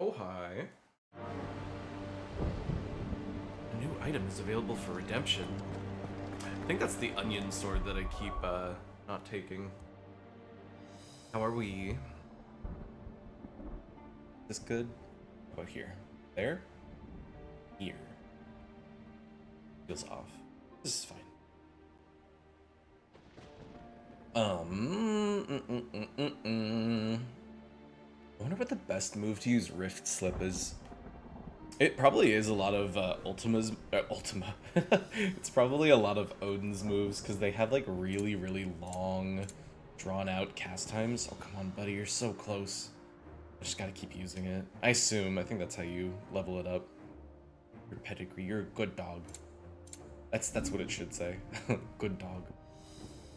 Oh, hi. A new item is available for redemption. I think that's the onion sword that I keep not taking. How are we? This good? How about here? There? Here. Feels off. This is fine. I wonder what the best move to use Rift Slip is. It probably is a lot of Ultima. It's probably a lot of Odin's moves because they have like really, really long, drawn out cast times. Oh, come on, buddy, you're so close. I just gotta keep using it. I think that's how you level it up. Your pedigree, you're a good dog. That's what it should say. Good dog.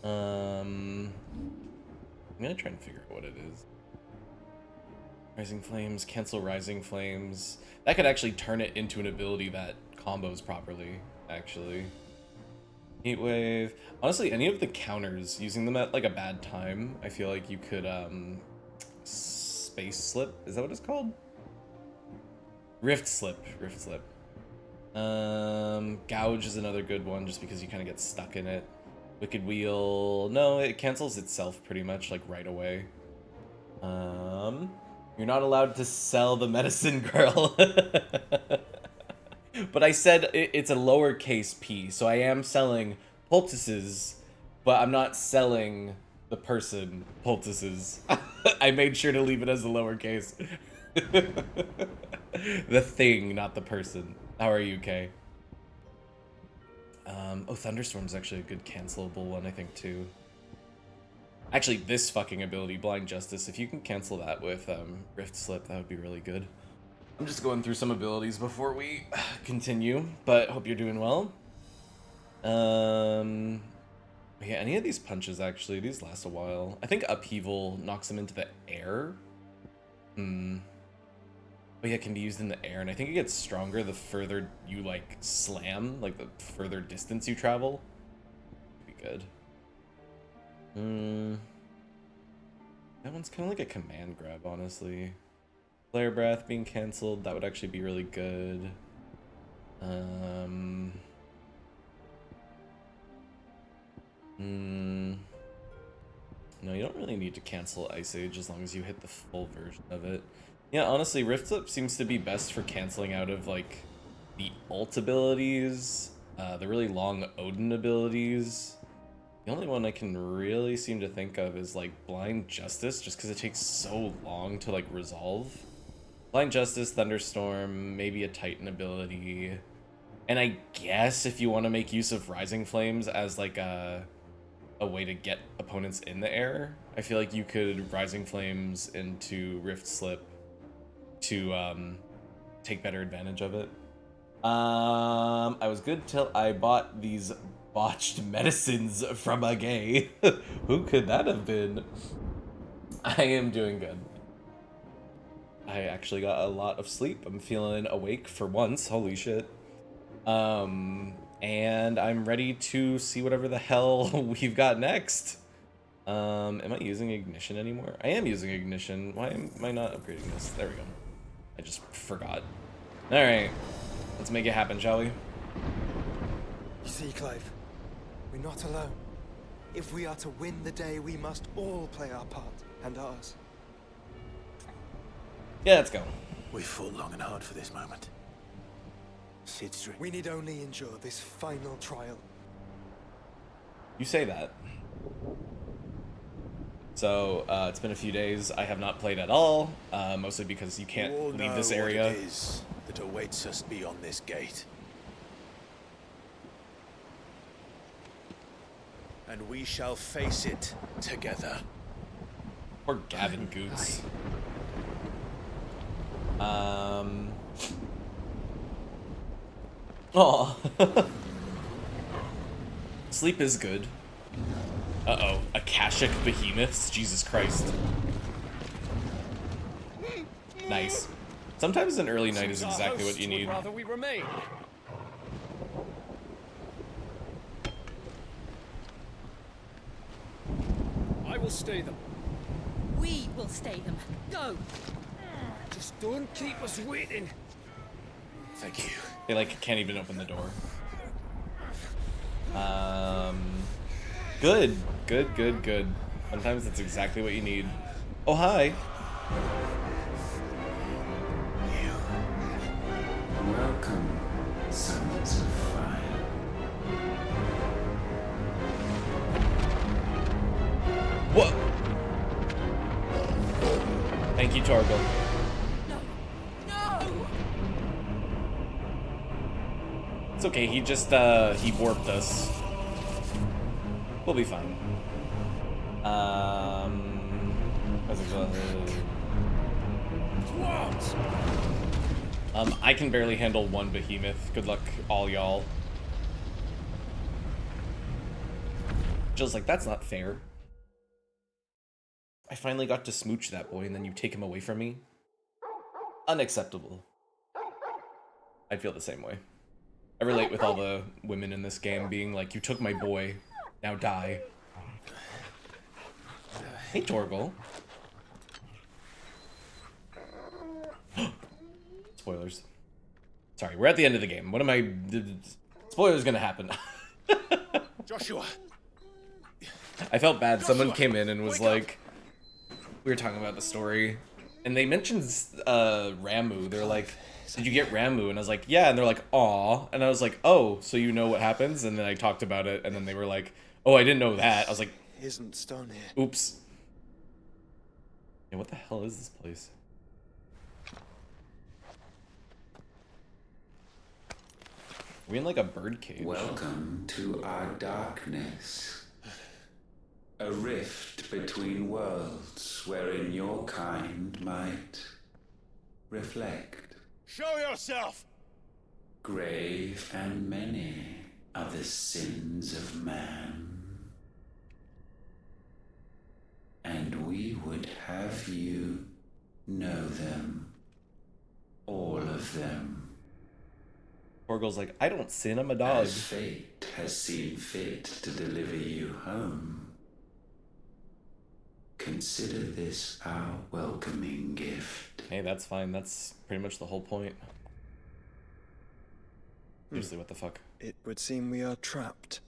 I'm gonna try and figure out what it is. Rising Flames, cancel Rising Flames. That could actually turn it into an ability that combos properly, actually. Heat Wave. Honestly, any of the counters, using them at like a bad time, I feel like you could, Space Slip? Is that what it's called? Rift Slip. Rift Slip. Gouge is another good one just because you kind of get stuck in it. Wicked Wheel. No, it cancels itself pretty much like right away. You're not allowed to sell the medicine girl. But I said it's a lowercase p, so I am selling poultices, but I'm not selling the person poultices. I made sure to leave it as a lowercase. The thing, not the person. How are you, Kay? Oh, Thunderstorm's actually a good cancelable one, I think, too. Actually, this fucking ability, Blind Justice, if you can cancel that with Rift Slip, that would be really good. I'm just going through some abilities before we continue, but hope you're doing well. Yeah, any of these punches, actually, these last a while. I think Upheaval knocks them into the air. But yeah, it can be used in the air, and I think it gets stronger the further you, like, slam, like, the further distance you travel. Could be good. That one's kind of like a command grab, honestly. Flare Breath being cancelled, that would actually be really good. No, you don't really need to cancel Ice Age as long as you hit the full version of it. Yeah, honestly, Rift Slip seems to be best for canceling out of, like, the ult abilities, the really long Odin abilities. The only one I can really seem to think of is, like, Blind Justice, just because it takes so long to, like, resolve. Blind Justice, Thunderstorm, maybe a Titan ability. And I guess if you want to make use of Rising Flames as, like, a way to get opponents in the air, I feel like you could Rising Flames into Rift Slip to take better advantage of it. I was good till I bought these botched medicines from a gay. Who could that have been? I am doing good. I actually got a lot of sleep. I'm feeling awake for once. Holy shit. And I'm ready to see whatever the hell we've got next. Am I using Ignition anymore? I am using Ignition. Why am I not upgrading this? There we go. I just forgot. Alright. Let's make it happen, shall we? You see, Clive, we're not alone. If we are to win the day, we must all play our part, and ours. Yeah, let's go. We fought long and hard for this moment. Sid's dream. We need only endure this final trial. You say that. So, it's been a few days. I have not played at all, mostly because you can't leave this area. What it is that awaits us beyond this gate. And we shall face it together. Poor Gavin Goots. Oh. Sleep is good. Uh-oh, Akashic Behemoths? Jesus Christ. Nice. Sometimes an early night is exactly what you need. Rather we remain. I will stay them. We will stay them. Go! Just don't keep us waiting. Thank you. They like can't even open the door. Good. Good. Sometimes that's exactly what you need. Oh, hi. Welcome, sons of fire. What? Thank you, Torgal. No! It's okay, he just, he warped us. We'll be fine. I can barely handle one behemoth. Good luck, all y'all. Jill's like, that's not fair. I finally got to smooch that boy, and then you take him away from me? Unacceptable. I'd feel the same way. I relate with all the women in this game being like, you took my boy, now die. Hey, Torgal. Spoilers. Sorry, we're at the end of the game. What am I... Spoilers gonna happen. Joshua! I felt bad. Someone came in and was like... We were talking about the story, and they mentioned Ramu. They're like, did you get Ramu? And I was like, yeah. And they're like, aw. And I was like, oh, so you know what happens? And then I talked about it, and then they were like, oh, I didn't know that. I was like, Isn't stone here. oops. Yeah, what the hell is this place? Are we in like a bird cage? Welcome to our darkness. A rift between worlds wherein your kind might reflect. Show yourself! Grave and many are the sins of man. And we would have you know them. All of them. Torgal's like, I don't sin, I'm a dog. As fate has seen fit to deliver you home, consider this our welcoming gift. Hey, that's fine. That's pretty much the whole point. Seriously, what the fuck? It would seem we are trapped.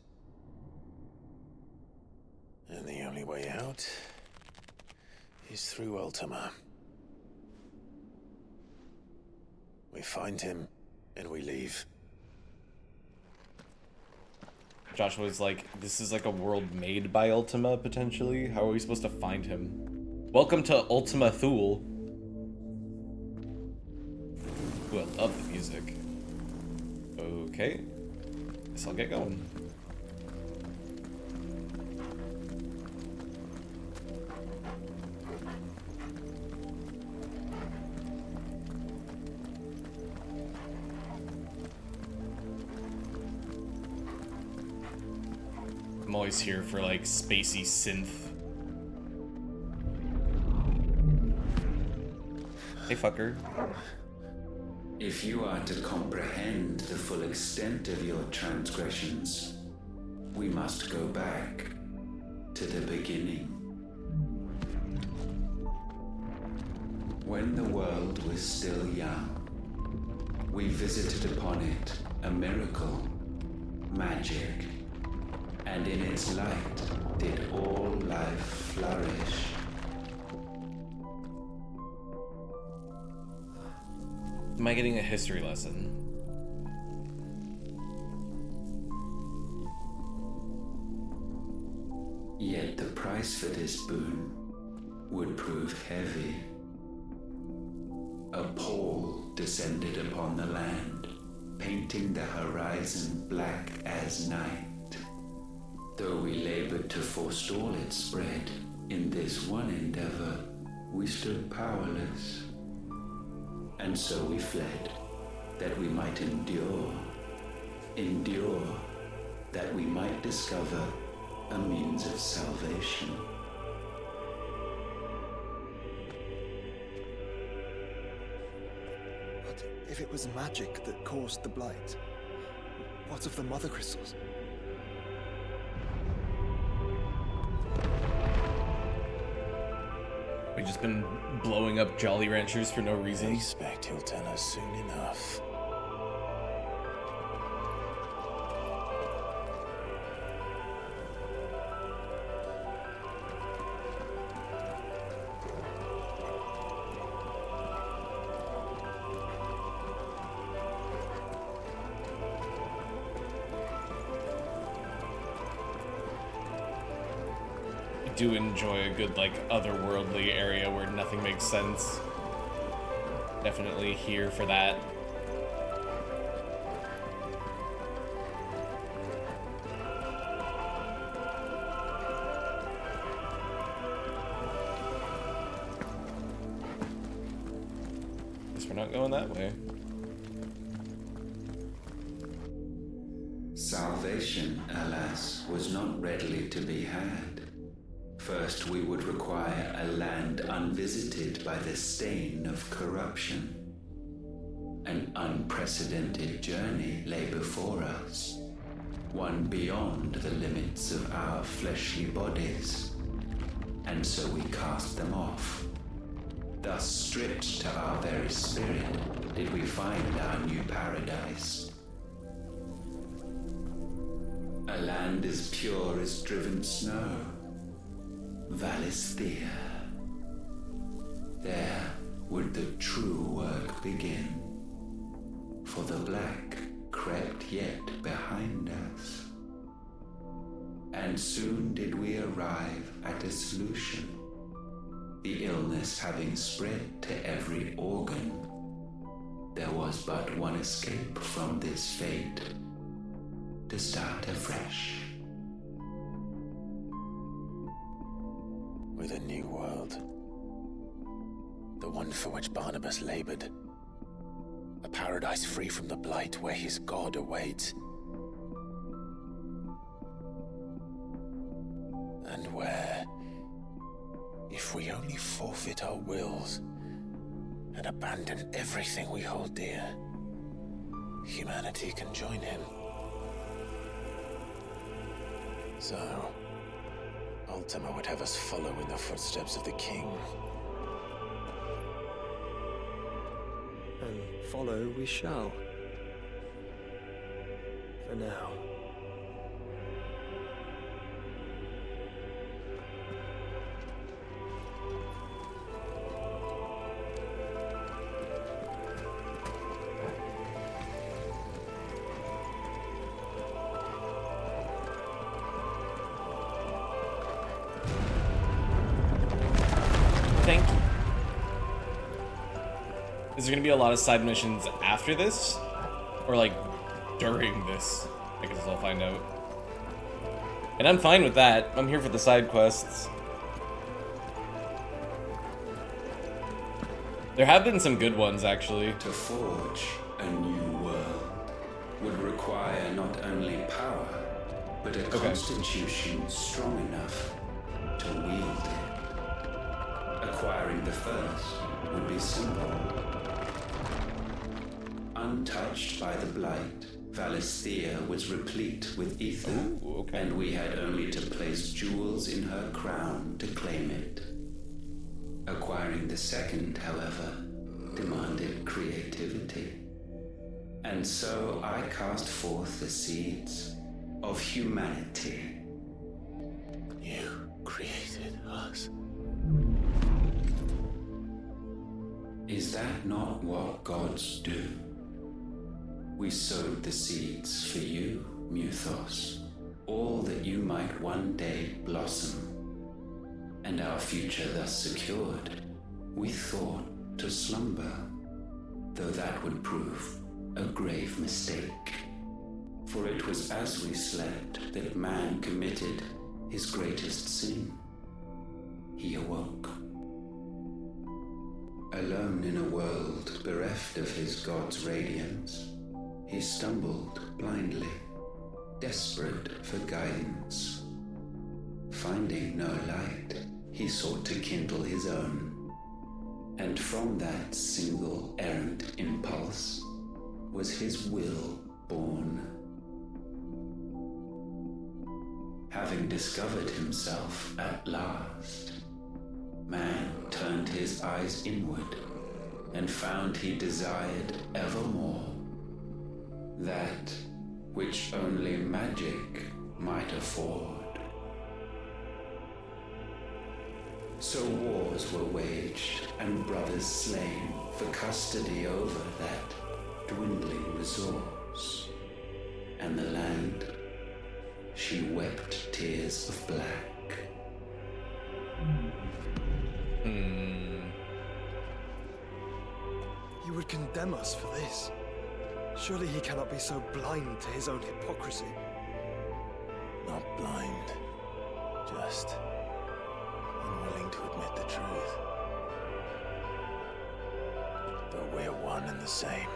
And the only way out is through Ultima. We find him, and we leave. Joshua's like, this is like a world made by Ultima, potentially? How are we supposed to find him? Welcome to Ultima Thule. Ooh, I love the music. Okay. Guess I'll get going. I'm always here for like spacey synth. Hey, fucker. If you are to comprehend the full extent of your transgressions, we must go back to the beginning. When the world was still young, we visited upon it a miracle, magic, and in its light did all life flourish. Am I getting a history lesson? Yet the price for this boon would prove heavy. A pall descended upon the land, painting the horizon black as night. Though we labored to forestall its spread, in this one endeavor, we stood powerless. And so we fled, that we might endure, that we might discover a means of salvation. But if it was magic that caused the blight, what of the mother crystals? We've just been blowing up Jolly Ranchers for no I reason. expect he'll tell us soon enough. I do enjoy a good, like, otherworldly area where nothing makes sense. Definitely here for that. Guess we're not going that way. Salvation, alas, was not readily to be had. First, we would require a land unvisited by the stain of corruption. An unprecedented journey lay before us, one beyond the limits of our fleshly bodies. And so we cast them off. Thus, stripped to our very spirit, did we find our new paradise. A land as pure as driven snow. Valisthea. There would the true work begin. For the black crept yet behind us. And soon did we arrive at a solution. The illness having spread to every organ, there was but one escape from this fate. To start afresh. With a new world. The one for which Barnabas labored. A paradise free from the blight where his God awaits. And where, if we only forfeit our wills and abandon everything we hold dear, humanity can join him. So, Ultima would have us follow in the footsteps of the king. And follow we shall. For now. Thank you. Is there gonna be a lot of side missions after this? Or like during this? I guess I'll find out. And I'm fine with that. I'm here for the side quests. There have been some good ones, actually. To forge a new world would require not only power, but a constitution strong enough to wield it. Acquiring the first would be simple. Untouched by the blight, Valisthea was replete with ether, and we had only to place jewels in her crown to claim it. Acquiring the second, however, demanded creativity. And so I cast forth the seeds of humanity. You created us. Is that not what gods do? We sowed the seeds for you, Muthos, all that you might one day blossom. And our future thus secured, we thought to slumber, though that would prove a grave mistake. For it was as we slept that man committed his greatest sin. He awoke. Alone in a world bereft of his God's radiance, he stumbled blindly, desperate for guidance. Finding no light, he sought to kindle his own. And from that single errant impulse was his will born. Having discovered himself at last, man turned his eyes inward and found he desired evermore that which only magic might afford. So wars were waged and brothers slain for custody over that dwindling resource, and the land, she wept tears of black. He would condemn us for this. Surely he cannot be so blind to his own hypocrisy. Not blind, just unwilling to admit the truth. Though we're one and the same.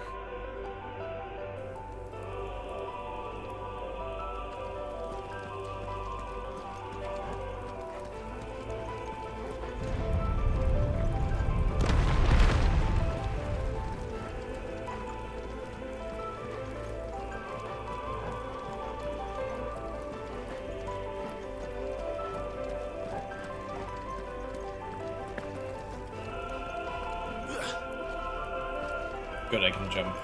Good, I can jump.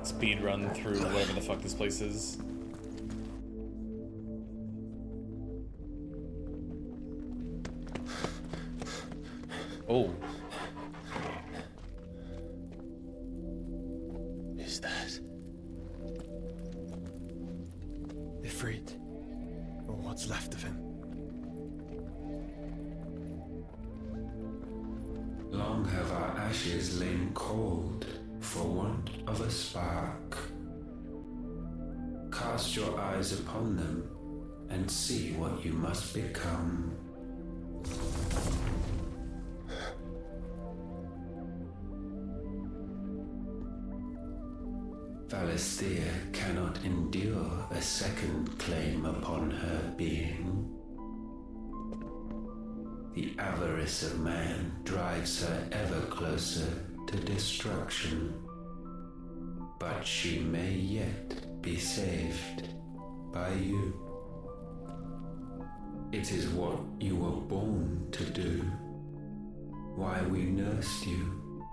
Speed run through whatever the fuck this place is. Oh. Is that? Ifrit, or what's left of him. Long have our ashes lain cold for want of a spark. Cast your eyes upon them and see what you must become. Valisthea cannot endure a second claim upon her being. The avarice of man drives her ever closer to destruction. But she may yet be saved by you. It is what you were born to do, why we nursed you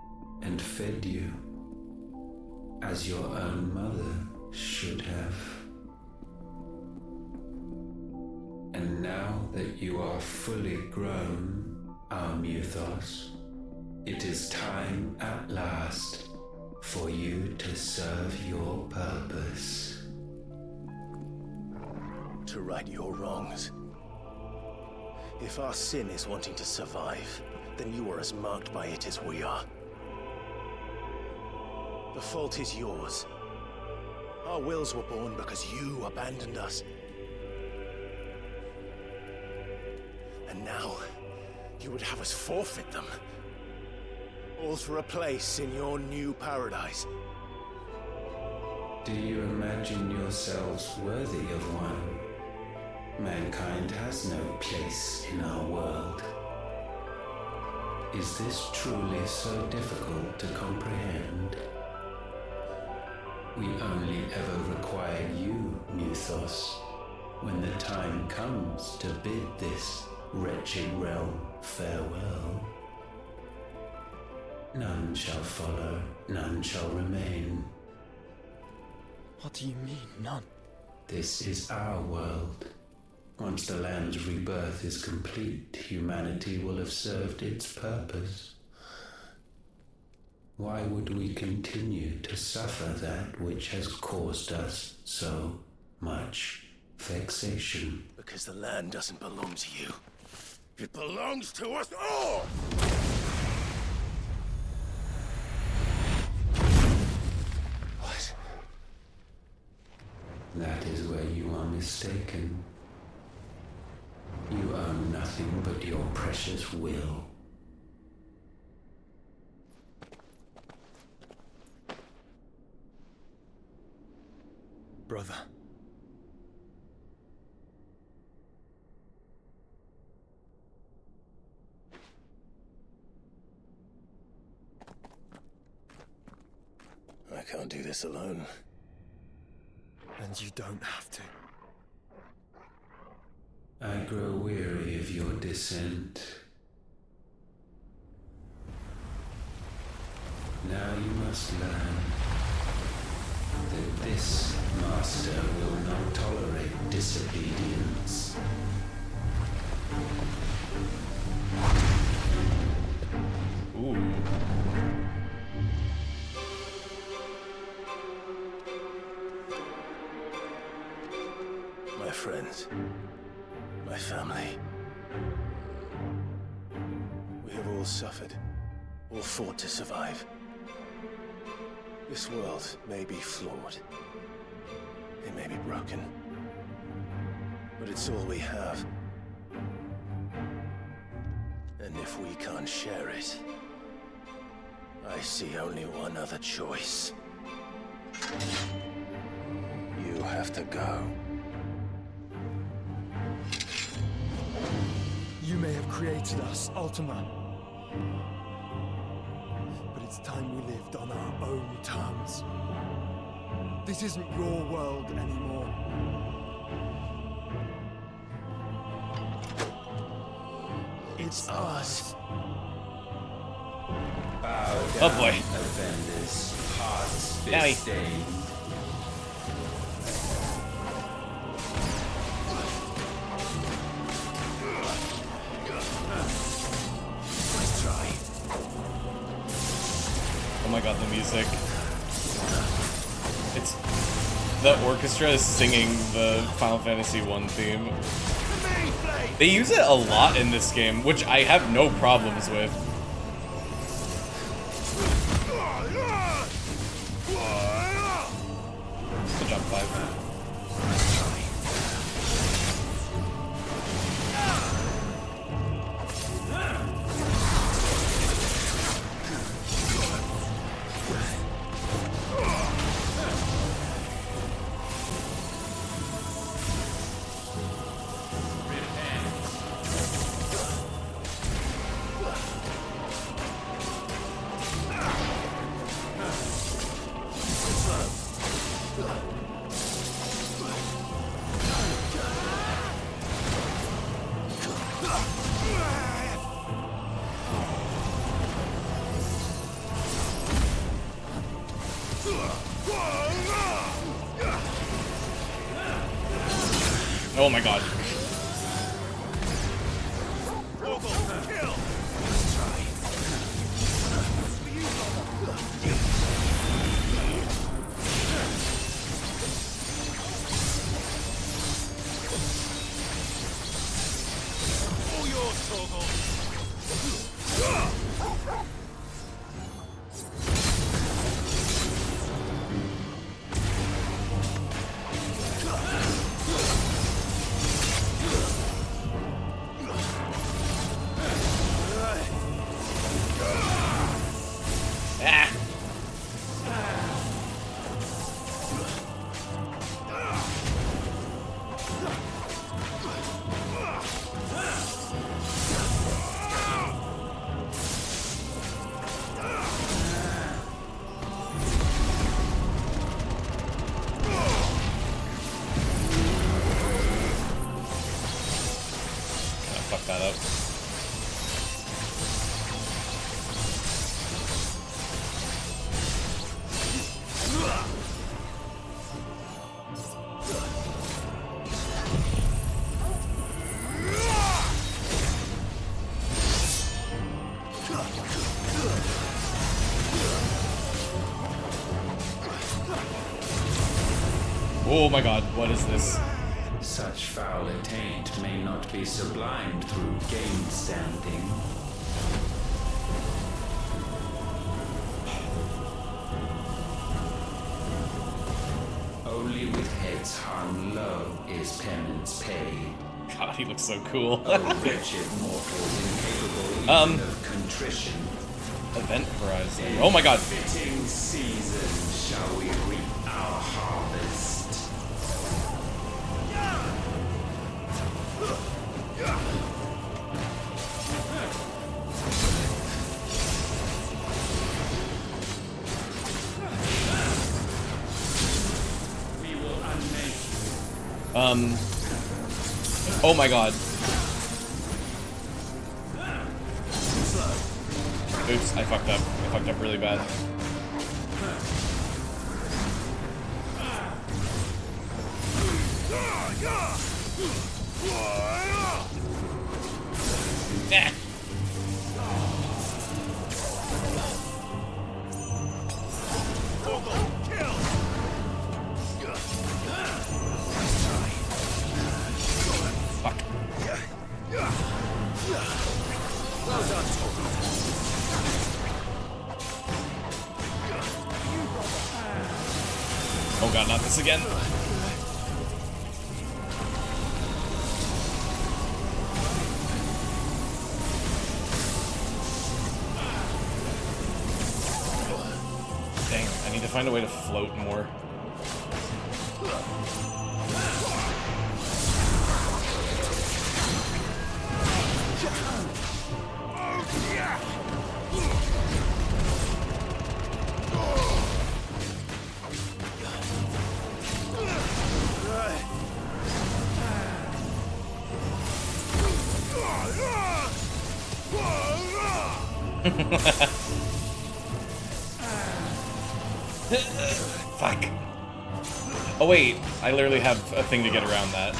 and fed you, as your own mother should have. And now that you are fully grown, our Muthos, it is time at last for you to serve your purpose. To right your wrongs. If our sin is wanting to survive, then you are as marked by it as we are. The fault is yours. Our wills were born because you abandoned us. And now, you would have us forfeit them. All for a place in your new paradise. Do you imagine yourselves worthy of one? Mankind has no place in our world. Is this truly so difficult to comprehend? We only ever require you, Muthos, when the time comes to bid this wretched realm farewell. None shall follow, none shall remain. What do you mean, none? This is our world. Once the land's rebirth is complete, humanity will have served its purpose. Why would we continue to suffer that which has caused us so much vexation? Because the land doesn't belong to you. It belongs to us all! What? That is where you are mistaken. You own nothing but your precious will. Brother. I can't do this alone. And you don't have to. I grow weary of of your descent. Now you must learn that this master will not tolerate disobedience. Ooh. My friends, my family. We have all suffered, all fought to survive. This world may be flawed. It may be broken. But it's all we have. And if we can't share it, I see only one other choice. You have to go. You may have created us, Ultima. But it's time we lived on our own terms. This isn't your world anymore. It's ours. Bow Oh down, boy. offenders, hearts Owie. disdain. Nice try. Oh my god, the music. It's... The orchestra is singing the Final Fantasy I theme. They use it a lot in this game, which I have no problems with. Good job, 5. Oh my god. Ah. Fuck that up. Oh my god, what is this? Such foul attaint may not be sublimed through game standing. Only with heads hung low is penance paid. God, he looks so cool. O wretched mortals incapable even of contrition. Event Horizon. Oh my god. Fitting season shall we reap our harvest. We will unmake. Oh my god. I fucked up. I fucked up really bad. Nah. Fuck. Oh god, not this again. Dang, I need to find a way to float more. Fuck. Oh wait, I literally have a thing to get around that.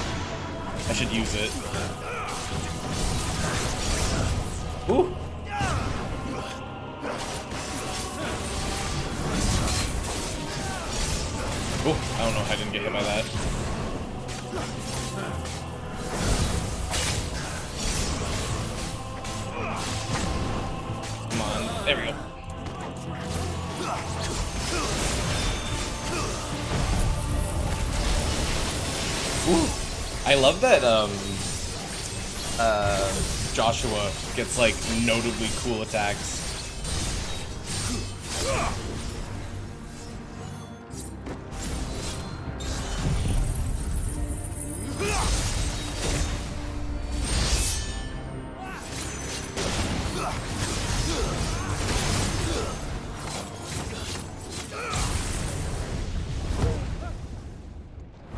I should use it. Ooh. Ooh, I don't know if I didn't get hit by that. Come on, there we go. Ooh. I love that Joshua gets like notably cool attacks.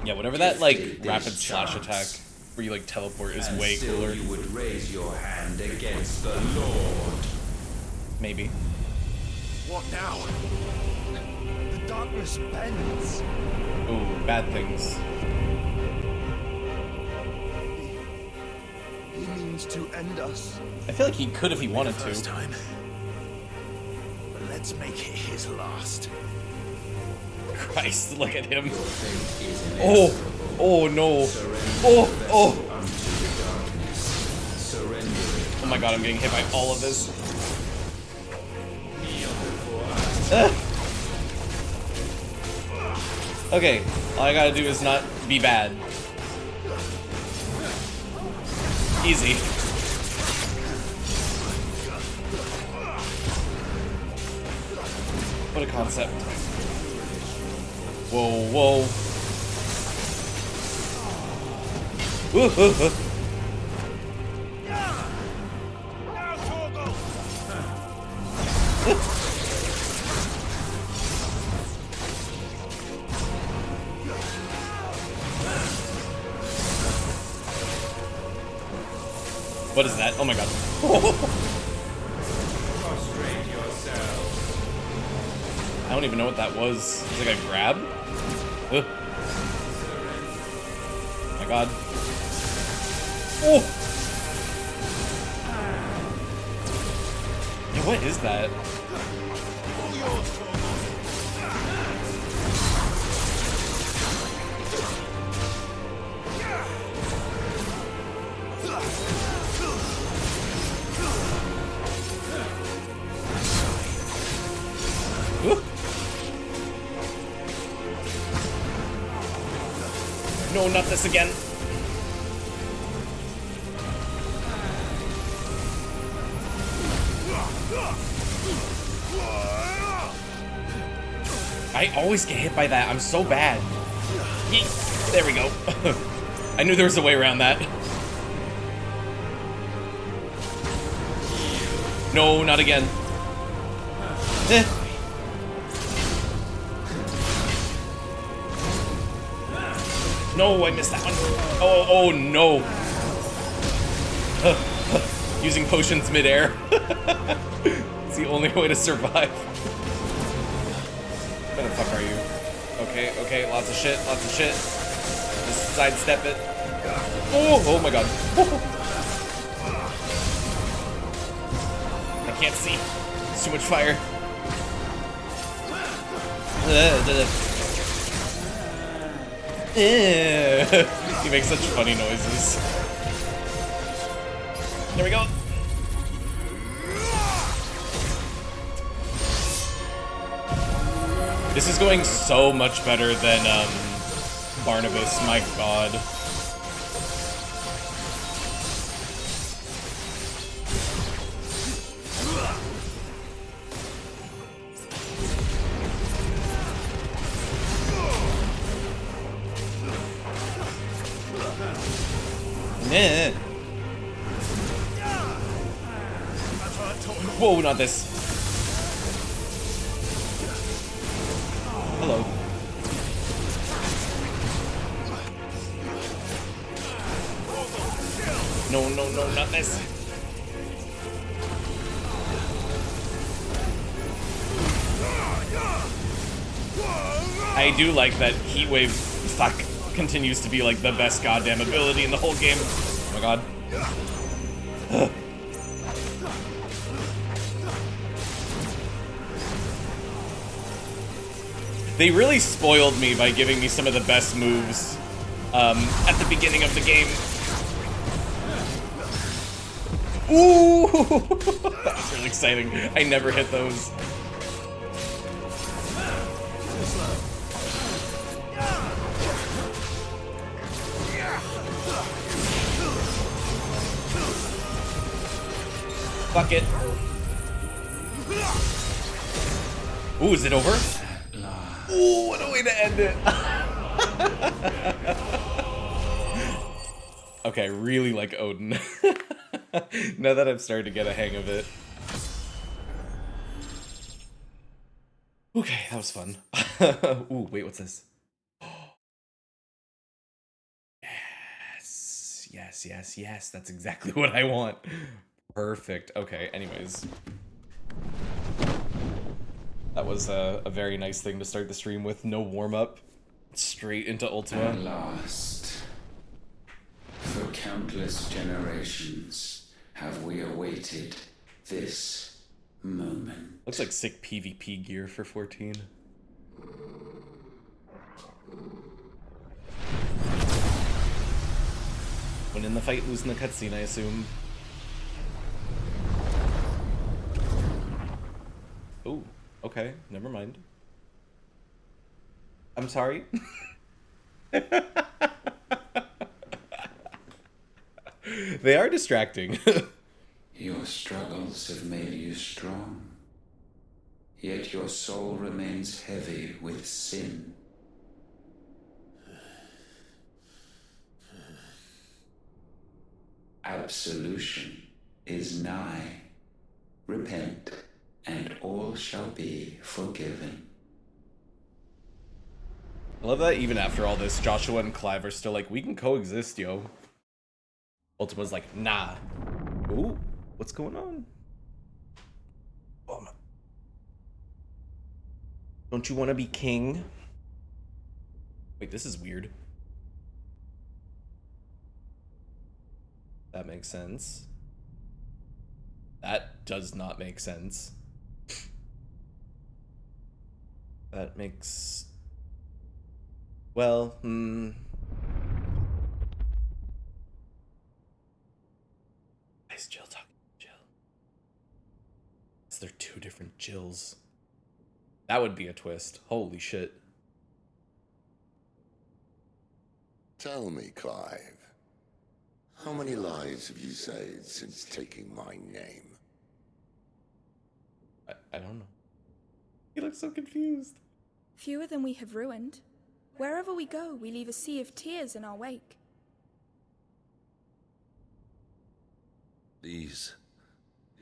Yeah, whatever that like rapid slash attack where you like teleport is way cooler. You would raise your hand against the Lord. Maybe. What now? The darkness bends. Ooh, bad things. He means to end us. I feel like he could if he wanted First to. time. But let's make it his last. Christ, look at him. Your fate is Oh, inexorable. oh no. Surrender Oh, the vessel oh. unto the darkness. Surrender it. Oh my god, I'm getting hit by all of this. Kneel before us. Okay, all I gotta do is not be bad. Easy. What a concept. Whoa, whoa. Ooh. What is that? Oh my god. Prostrate yourself. I don't even know what that was. It's like a grab? Ugh. Oh my god. Oh! Yeah, what is that? Ooh. No, not this again. I always get hit by that. I'm so bad. Yeet. There we go. I knew there was a way around that. No, not again. Eh. No, I missed that one. Oh, oh no. Using potions midair. It's the only way to survive. Where the fuck are you? Okay, okay, lots of shit, lots of shit. Just sidestep it. Oh my god. I can't see. It's too much fire. He makes such funny noises. There we go. This is going so much better than Barnabas, my god. Nah. Whoa, not this. Hello. No, no, no, not this. I do like that Heat Wave, fuck, continues to be like the best goddamn ability in the whole game. Oh my god. They really spoiled me by giving me some of the best moves at the beginning of the game. Ooh! That was really exciting. I never hit those. Fuck it. Ooh, is it over? Ooh, what a way to end it. Okay, I really like Odin. Now that I've started to get a hang of it. Okay, that was fun. Ooh, wait, what's this? Yes, yes, yes, yes. That's exactly what I want. Perfect. Okay, anyways. That was a very nice thing to start the stream with. No warm-up. Straight into Ultima. At last, for countless generations, have we awaited this moment. Looks like sick PvP gear for 14. When in the fight, losing the cutscene, I assume. Oh, okay, never mind. I'm sorry. They are distracting. Your struggles have made you strong, yet your soul remains heavy with sin. Absolution is nigh. Repent, and all shall be forgiven. I love that even after all this, Joshua and Clive are still like, we can coexist, yo. Ultima's like, nah. Ooh, what's going on? Don't you want to be king? Wait, this is weird. That makes sense. That does not make sense. That makes... Well, I still talking to Jill. Is there two different Jills? That would be a twist. Holy shit. Tell me, Clive, how many lives have you saved since taking my name? I don't know. He looks so confused. Fewer than we have ruined. Wherever we go, we leave a sea of tears in our wake. These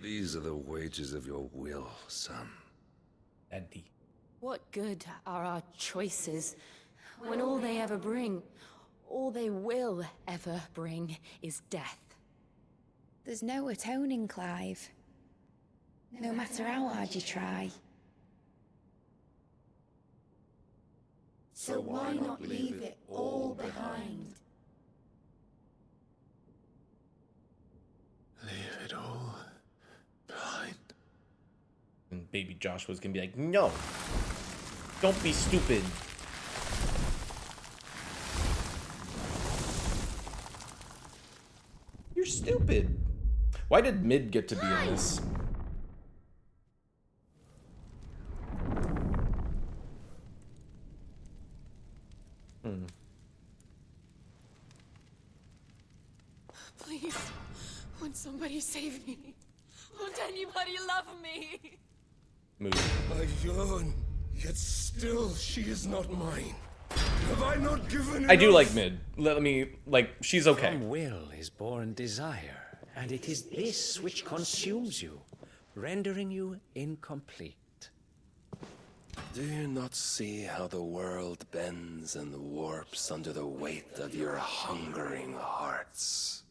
are the wages of your will, son. Daddy. What good are our choices when all they ever bring, all they will ever bring, is death? There's no atoning, Clive. No matter how hard you try. So why not leave it all behind? Leave it all behind. And baby Joshua's gonna be like, no, don't be stupid. You're stupid. Why did Mid get to be in this? Please, won't somebody save me? Won't anybody love me? Move. I yearn, yet still she is not mine. Have I not given I do enough? like Mid. Let me, like, she's okay. From will is born desire, and it is this which consumes you, rendering you incomplete. Do you not see how the world bends and warps under the weight of your hungering hearts?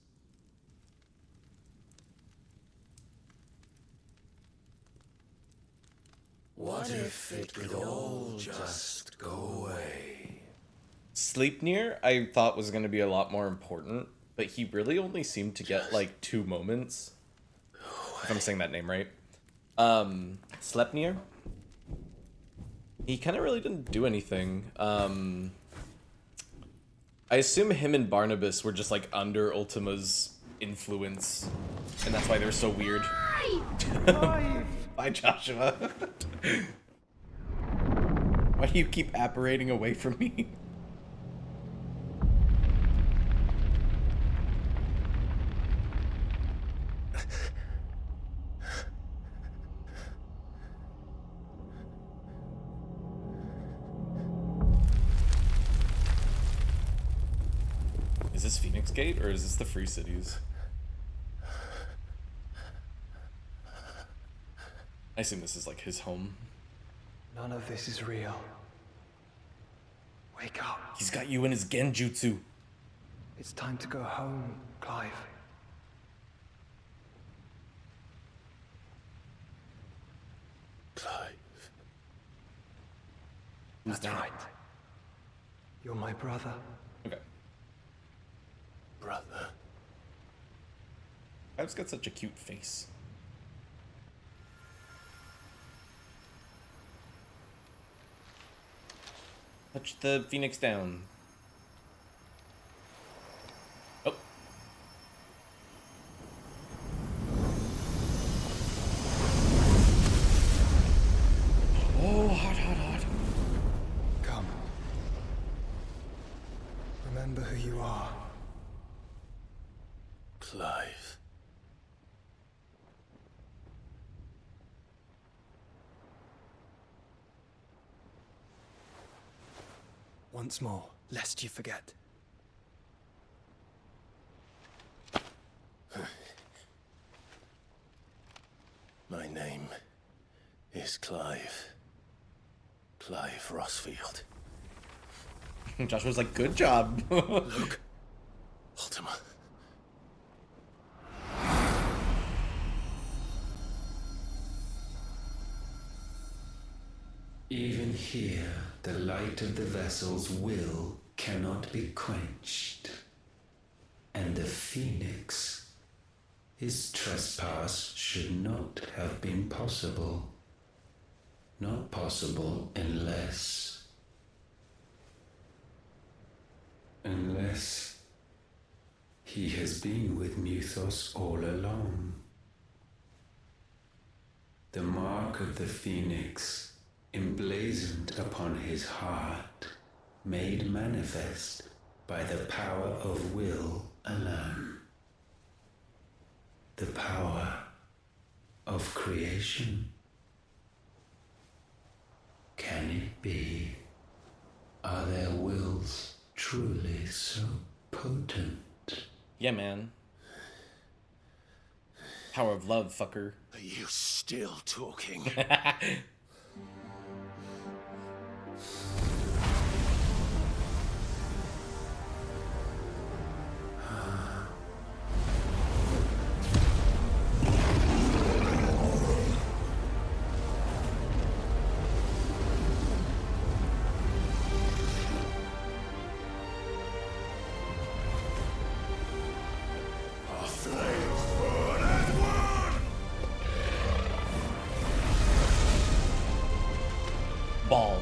What if it could all just go away? Sleipnir, I thought was gonna be a lot more important, but he really only seemed to get like 2 moments. If I'm saying that name right. Sleipnir? He kind of really didn't do anything. I assume him and Barnabas were just like under Ultima's influence, and that's why they're so weird. Bye, Joshua. Why do you keep apparating away from me? Is this Phoenix Gate or is this the Free Cities? I assume this is like his home. None of this is real. Wake up. He's got you in his genjutsu. It's time to go home, Clive. Clive. Who's That's that? right. You're my brother. Okay. Brother. Clive's got such a cute face. Touch the Phoenix down. Oh. Oh, hot, hot, hot. Come. Remember who you are. Clive. Once more, lest you forget. My name is Clive. Clive Rossfield. Joshua's like, good job. Look. Ultima. Even here, the light of the vessel's will cannot be quenched. And the Phoenix, his trespass should not have been possible. Not possible unless he has been with Muthos all along. The mark of the Phoenix, emblazoned upon his heart, made manifest by the power of will alone. The power of creation. Can it be? Are their wills truly so potent? Yeah, man. Power of love, fucker. Are you still talking? ball.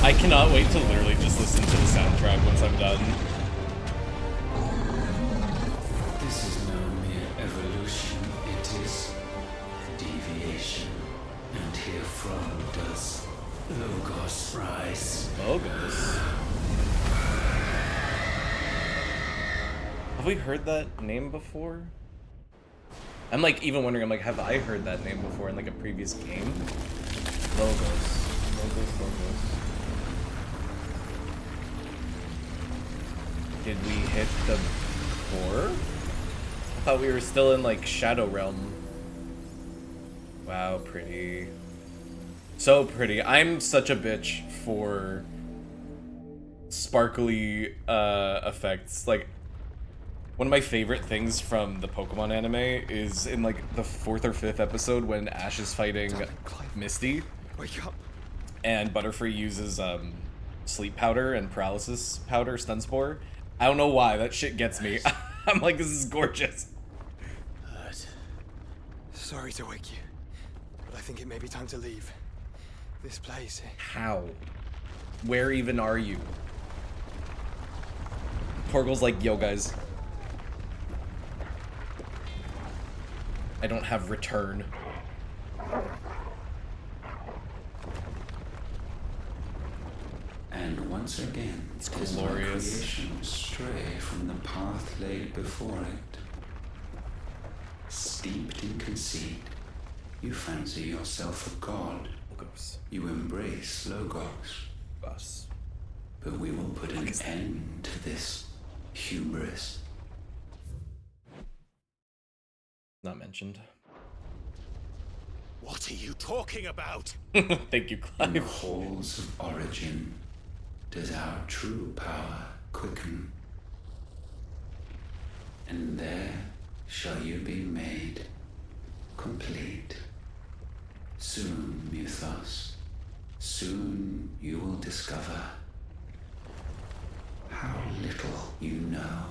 I cannot wait to literally just listen to the soundtrack once I'm done. This is no mere evolution, it is deviation. And herefrom does Logos rise. Logos? Have we heard that name before? I'm like even wondering, I'm like, have I heard that name before in like a previous game? Logos. Logos. Did we hit the core? I thought we were still in like Shadow Realm. Wow, pretty. So pretty. I'm such a bitch for sparkly effects. Like, one of my favorite things from the Pokemon anime is in like the 4th or 5th episode when Ash is fighting Misty. Wake up. And Butterfree uses sleep powder and paralysis powder, stun spore. I don't know why, that shit gets me. I'm like, this is gorgeous. Sorry to wake you, but I think it may be time to leave. This place. How? Where even are you? Torgal's like, yo guys. I don't have return. And once again, it's does glorious. My creation stray from the path laid before it. Steeped in conceit, you fancy yourself a god. Logos. You embrace Logos. Us. But we will put an end to this hubris. Not mentioned. What are you talking about? Thank you, Clive. In the halls of origin does our true power quicken. And there shall you be made complete. Soon, Muthos, soon you will discover how little you know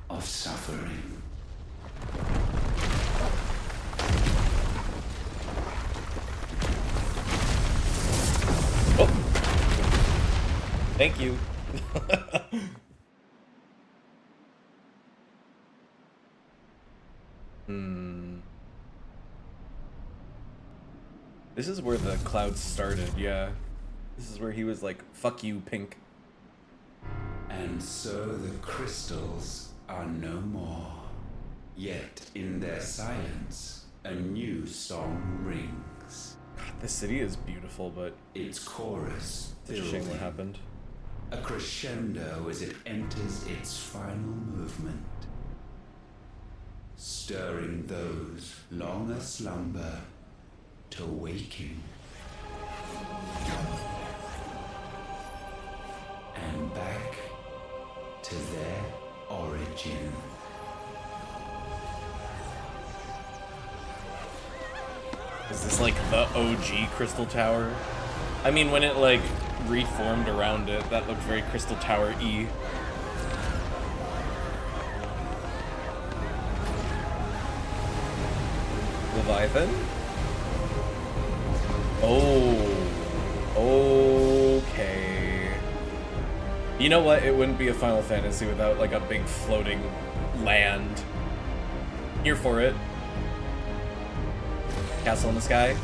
of suffering. Thank you. This is where the clouds started, yeah. This is where he was like, fuck you, Pink. And so the crystals are no more. Yet in their silence, a new song rings. God, this city is beautiful, but its chorus it's a shame what happened. A crescendo as it enters its final movement, stirring those long aslumber to waking, and back to their origin. Is this like the OG Crystal Tower? I mean, when it like reformed around it, that looked very Crystal Tower-y. Leviathan? Oh, okay. You know what? It wouldn't be a Final Fantasy without like a big floating land. Here for it. Castle in the sky.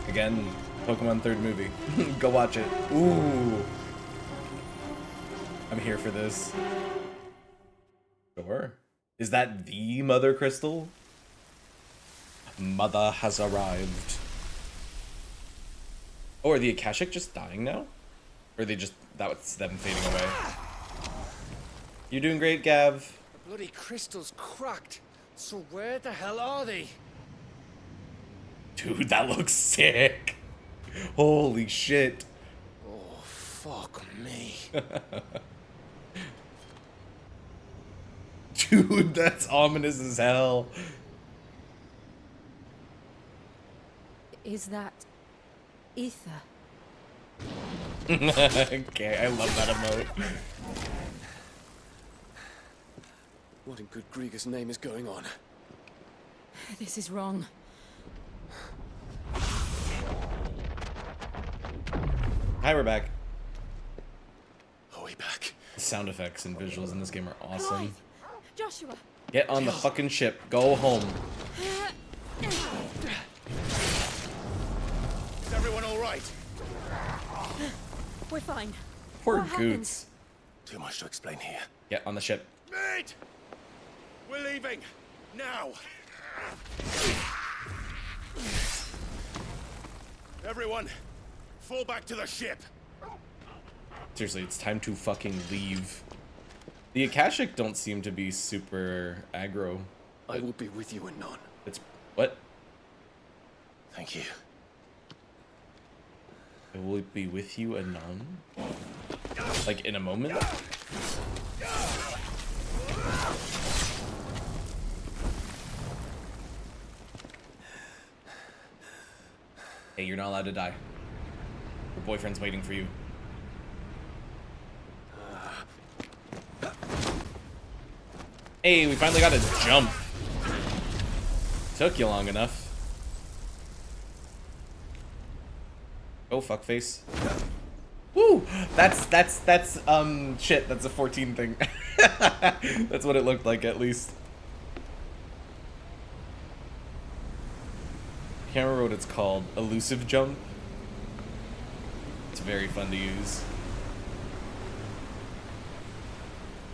Again, Pokemon 3rd movie. Go watch it. Ooh. I'm here for this. Sure. Is that the Mother Crystal? Mother has arrived. Oh, are the Akashic just dying now? Or are they just, that was them fading away? You're doing great, Gav. The bloody crystal's cracked. So where the hell are they? Dude, that looks sick. Holy shit. Oh, fuck me. Dude, that's ominous as hell. Is that ether? Okay, I love that emote. What in good Grieger's name is going on? This is wrong. Hi, we're back. Are we back? The sound effects and visuals in this game are awesome. Clive! Joshua! Get on the fucking ship. Go home. Is everyone all right? We're fine. Poor What happened? Goots. Too much to explain here. Get on the ship. Mate! We're leaving! Now! Everyone, fall back to the ship! Seriously, it's time to fucking leave. The Akashic don't seem to be super aggro. I will be with you anon. It's... what? Thank you. I will be with you anon? Like, in a moment? Hey, you're not allowed to die. Your boyfriend's waiting for you. Hey, we finally got a jump. Took you long enough. Oh, fuckface. Woo! That's shit, that's a 14 thing. That's what it looked like, at least. I can't remember what it's called. Elusive jump. It's very fun to use.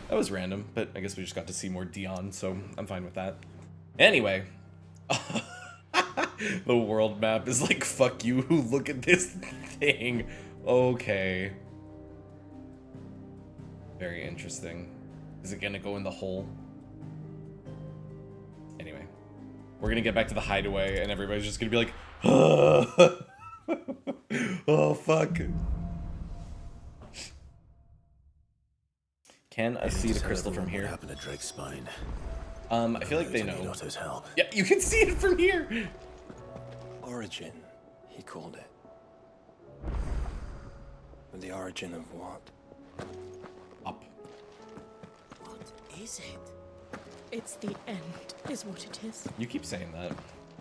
That was random, but I guess we just got to see more Dion, so I'm fine with that. Anyway. The world map is like, fuck you, look at this thing. Okay. Very interesting. Is it gonna go in the hole? Anyway. We're gonna get back to the hideaway and everybody's just gonna be like, oh fuck. Can I see the crystal from here? What happened to Drake's spine? I feel like they know. Otto's help. Yeah, you can see it from here. Origin, he called it. But the origin of what? Up. What is it? It's the end, is what it is. You keep saying that.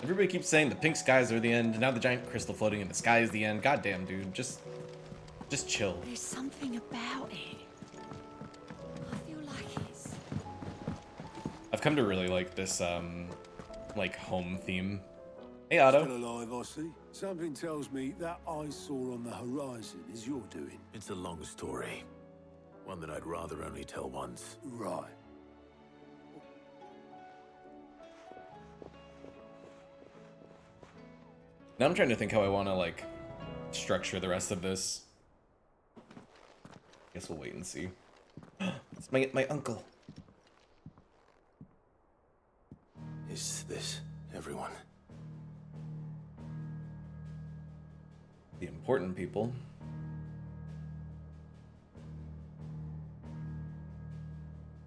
Everybody keeps saying the pink skies are the end, now the giant crystal floating in the sky is the end. Goddamn, dude, just chill. There's something about it. I feel like it's... I've come to really like this, like, home theme. Hey, Otto. Still alive, I see. Something tells me that eyesore on the horizon is your doing. It's a long story. One that I'd rather only tell once. Right. Now I'm trying to think how I want to, like, structure the rest of this. Guess we'll wait and see. It's my uncle. Is this everyone? The important people.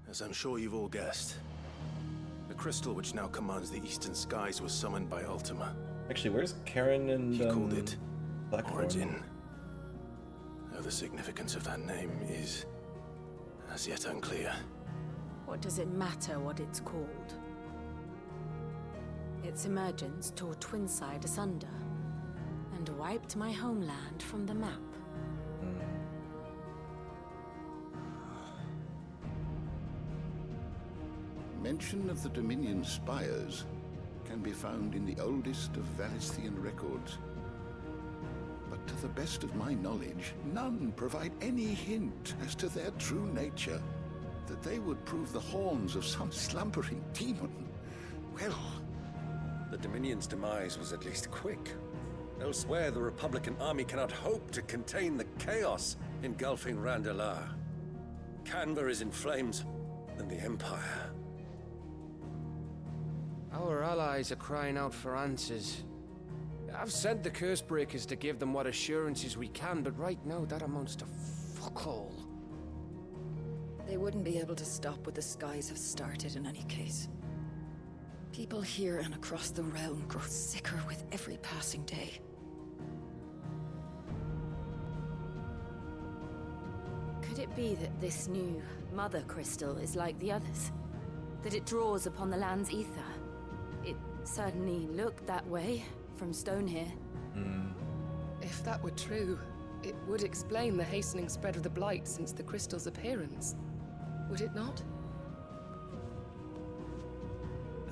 As I'm sure you've all guessed, the crystal which now commands the eastern skies was summoned by Ultima. Actually, where's Karen and, He called it Blackthorn? Origin. Though the significance of that name is as yet unclear. What does it matter what it's called? Its emergence tore Twinside asunder and wiped my homeland from the map. Mention of the Dominion spires can be found in the oldest of Valisthian records. But to the best of my knowledge, none provide any hint as to their true nature. That they would prove the horns of some slumbering demon. Well, the Dominion's demise was at least quick. Elsewhere, the Republican army cannot hope to contain the chaos engulfing Randalar. Canva is in flames, and the Empire. Our allies are crying out for answers. I've sent the Cursebreakers to give them what assurances we can, but right now that amounts to fuck all. They wouldn't be able to stop what the skies have started in any case. People here and across the realm grow sicker with every passing day. Could it be that this new Mother Crystal is like the others? that it draws upon the land's ether. It certainly looked that way from stone here. If that were true, it would explain the hastening spread of the blight since the crystal's appearance. Would it not?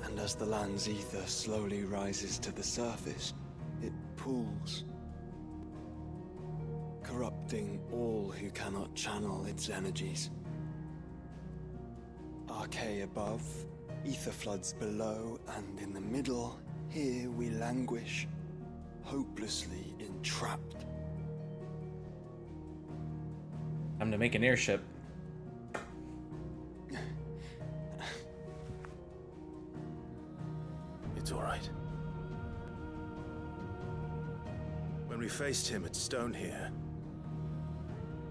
And as the land's ether slowly rises to the surface, it pools, corrupting all who cannot channel its energies. Archay above, ether floods below, and in the middle, here we languish, hopelessly entrapped. Time to make an airship. It's all right. When we faced him at Stone here,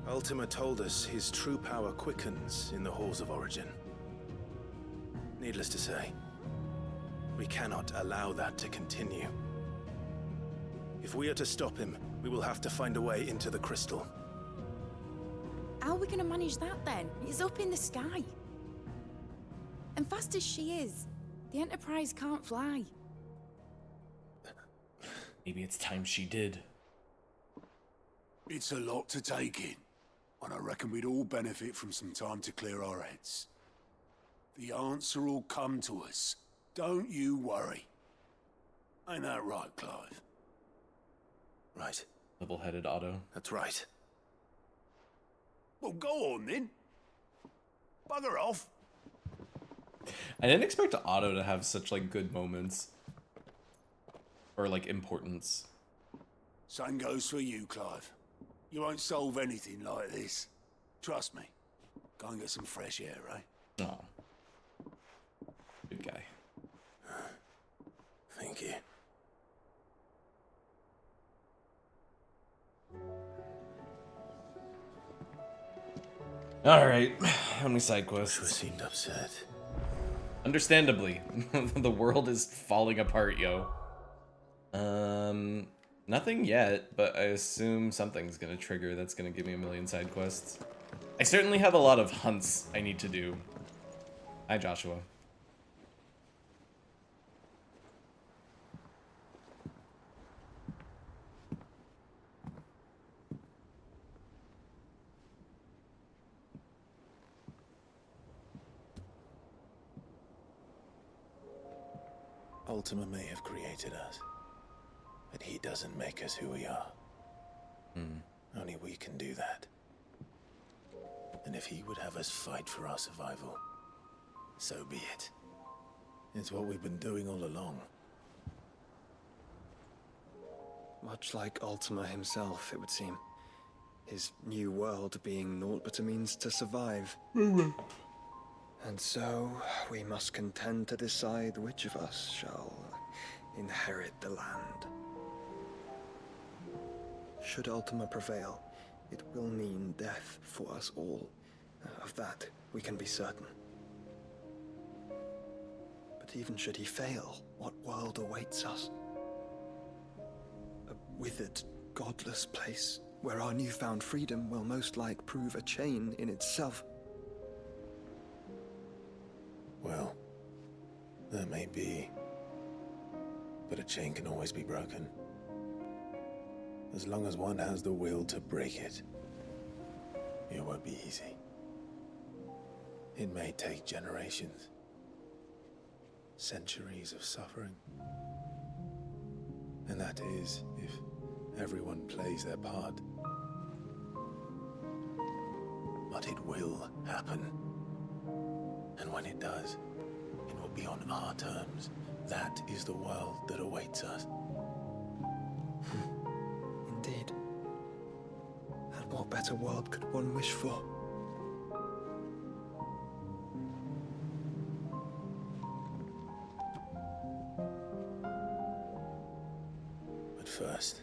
Ultima told us his true power quickens in the Halls of Origin. Needless to say, we cannot allow that to continue. If we are to stop him, we will have to find a way into the crystal. How are we gonna manage that then? It's up in the sky. And fast as she is, the Enterprise can't fly. Maybe it's time she did. It's a lot to take in, and I reckon we'd all benefit from some time to clear our heads. The answer will come to us. Don't you worry. Ain't that right, Clive? Right. Level-headed Otto. That's right. Well, go on then. Bugger off. I didn't expect Otto to have such, like, good moments. Or, like, importance. Same goes for you, Clive. You won't solve anything like this. Trust me. Go and get some fresh air, eh? Oh. Good guy. Thank you. Alright, how many side quests? Joshua seemed upset. Understandably. The world is falling apart, yo. Nothing yet, but I assume something's gonna trigger that's gonna give me a million side quests. I certainly have a lot of hunts I need to do. Hi, Joshua. Ultima may have created us, but he doesn't make us who we are. Only we can do that. And if he would have us fight for our survival, so be it. It's what we've been doing all along. Much like Ultima himself, it would seem. His new world being naught but a means to survive. And so, we must contend to decide which of us shall inherit the land. Should Ultima prevail, it will mean death for us all. Of that, we can be certain. But even should he fail, what world awaits us? A withered, godless place where our newfound freedom will most like prove a chain in itself. Well, that may be. But a chain can always be broken. As long as one has the will to break it. It won't be easy. It may take generations. Centuries of suffering. And that is if everyone plays their part. But it will happen. And when it does, it will be on our terms. That is the world that awaits us. Indeed. And what better world could one wish for? But first,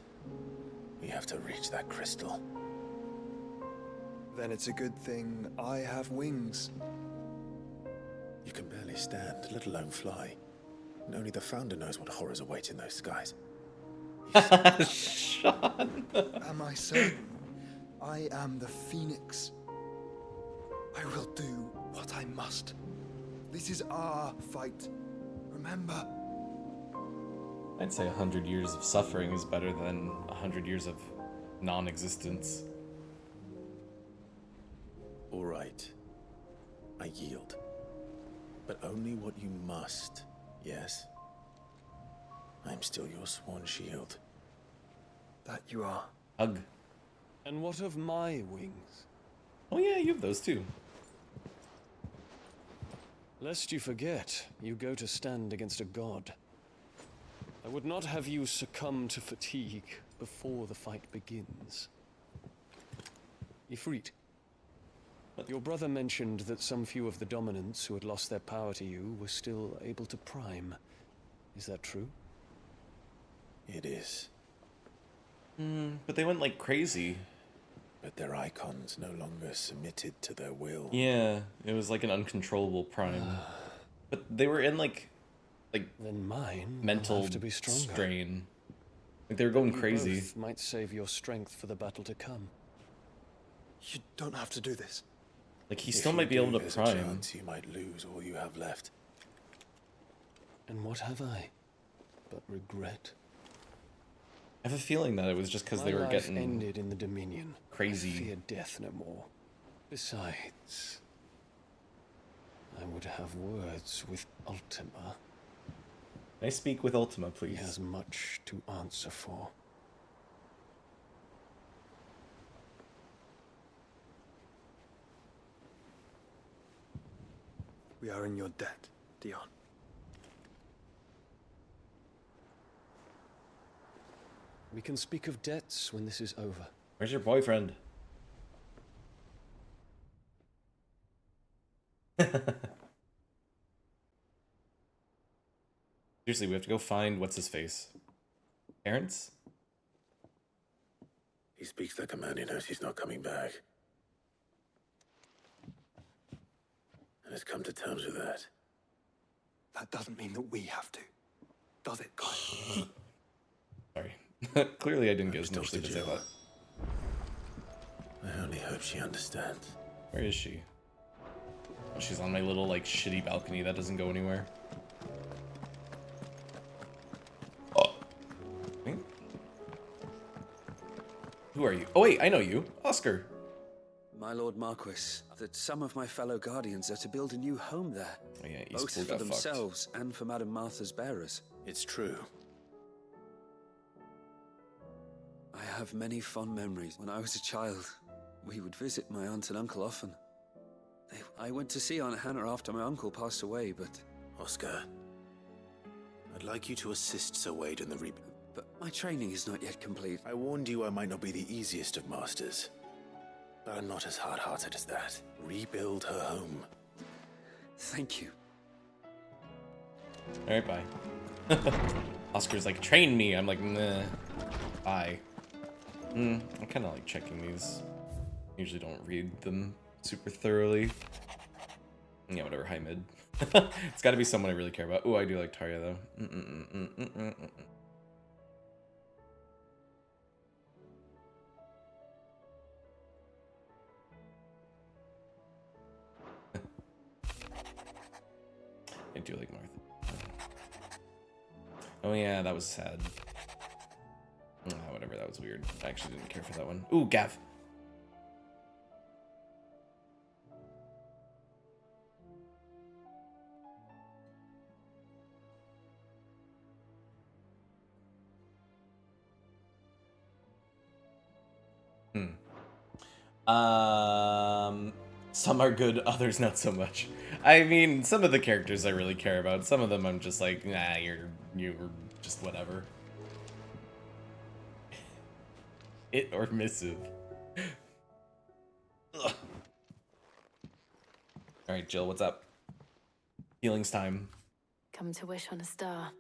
we have to reach that crystal. Then it's a good thing I have wings. You can barely stand, let alone fly. And only the Founder knows what horrors await in those skies. Sean. Am I so? I am the Phoenix. I will do what I must. This is our fight. Remember? I'd say 100 years of suffering is better than 100 years of non-existence. All right. I yield. But only what you must, yes? I'm still your swan shield. That you are. Hug. And what of my wings? Oh yeah, you have those too. Lest you forget, you go to stand against a god. I would not have you succumb to fatigue before the fight begins. Ifrit, your brother mentioned that some few of the dominants who had lost their power to you were still able to prime. Is that true? It is. But they went like crazy. But their icons no longer submitted to their will. Yeah, it was like an uncontrollable prime. But they were in like then mine mental have to be stronger. strain. Like they were going You crazy. both might save your strength for the battle to come. You don't have to do this. Like he If still you might be do, able to there's a prime. chance you might lose all you have left. And what have I but regret? I have a feeling that it was just because My they were life getting ended in the Dominion. crazy. I fear death no more. Besides, I would have words with Ultima. Can I speak with Ultima, He please? has much to answer for. We are in your debt, Dion. We can speak of debts when this is over. Where's your boyfriend? Seriously, we have to go find what's his face. Parents? He speaks like a man who knows he's not coming back. And has come to terms with that. That doesn't mean that we have to, does it, guys? Sorry. Clearly I didn't get as much sleep as I thought. I only hope she understands. Where is she? Oh, she's on my little, like, shitty balcony that doesn't go anywhere. Oh. Wait. Who are you? Oh, wait, I know you. Oscar. My Lord Marquis, that some of my fellow guardians are to build a new home there. Oh, yeah, both Eastpool for got themselves and for Madame Martha's bearers. It's true. I have many fond memories. When I was a child, we would visit my aunt and uncle often. I went to see Aunt Hannah after my uncle passed away, but... Oscar, I'd like you to assist Sir Wade in the rebuild. But my training is not yet complete. I warned you I might not be the easiest of masters. But I'm not as hard-hearted as that. Rebuild her home. Thank you. Alright, bye. Oscar's like, train me. I'm like, nah. Bye. I kind of like checking these. Usually don't read them super thoroughly. Yeah, whatever, high mid. It's gotta be someone I really care about. Ooh, I do like Tarya, though. I do like Martha. Oh yeah, that was sad. Whatever, that was weird. I actually didn't care for that one. Ooh, Gav. Some are good, others not so much. I mean, some of the characters I really care about. Some of them I'm just like, nah, you're just whatever. It or missive. Alright, Jill, what's up? Healings time. Come to wish on a star.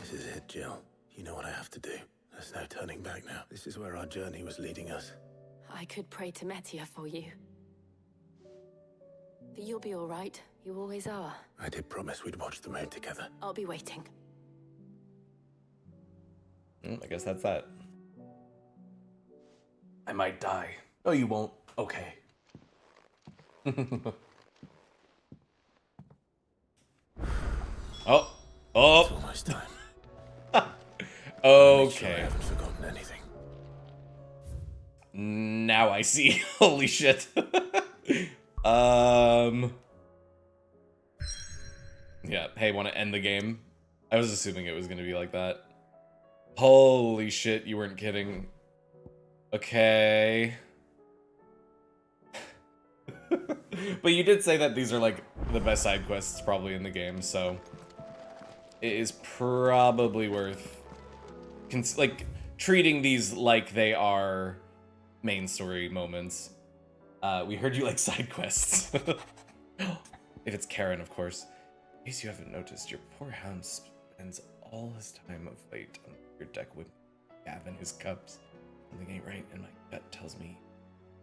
This is it, Jill. You know what I have to do. There's no turning back now. This is where our journey was leading us. I could pray to Metia for you. But you'll be all right. You always are. I did promise we'd watch the moon together. I'll be waiting. I guess that's that. I might die. Oh, you won't. Okay. Oh. Oh. It's almost time. Okay. Make sure I haven't forgotten anything. Now I see. Holy shit. Yeah, hey, want to end the game? I was assuming it was going to be like that. Holy shit, you weren't kidding. Okay. But you did say that these are like the best side quests probably in the game, so it is probably worth like treating these like they are main story moments. We heard you like side quests. If it's Karen, of course. In case you haven't noticed, your poor hound spends all his time of late on your deck with Gavin his cups. Something ain't right, and my gut tells me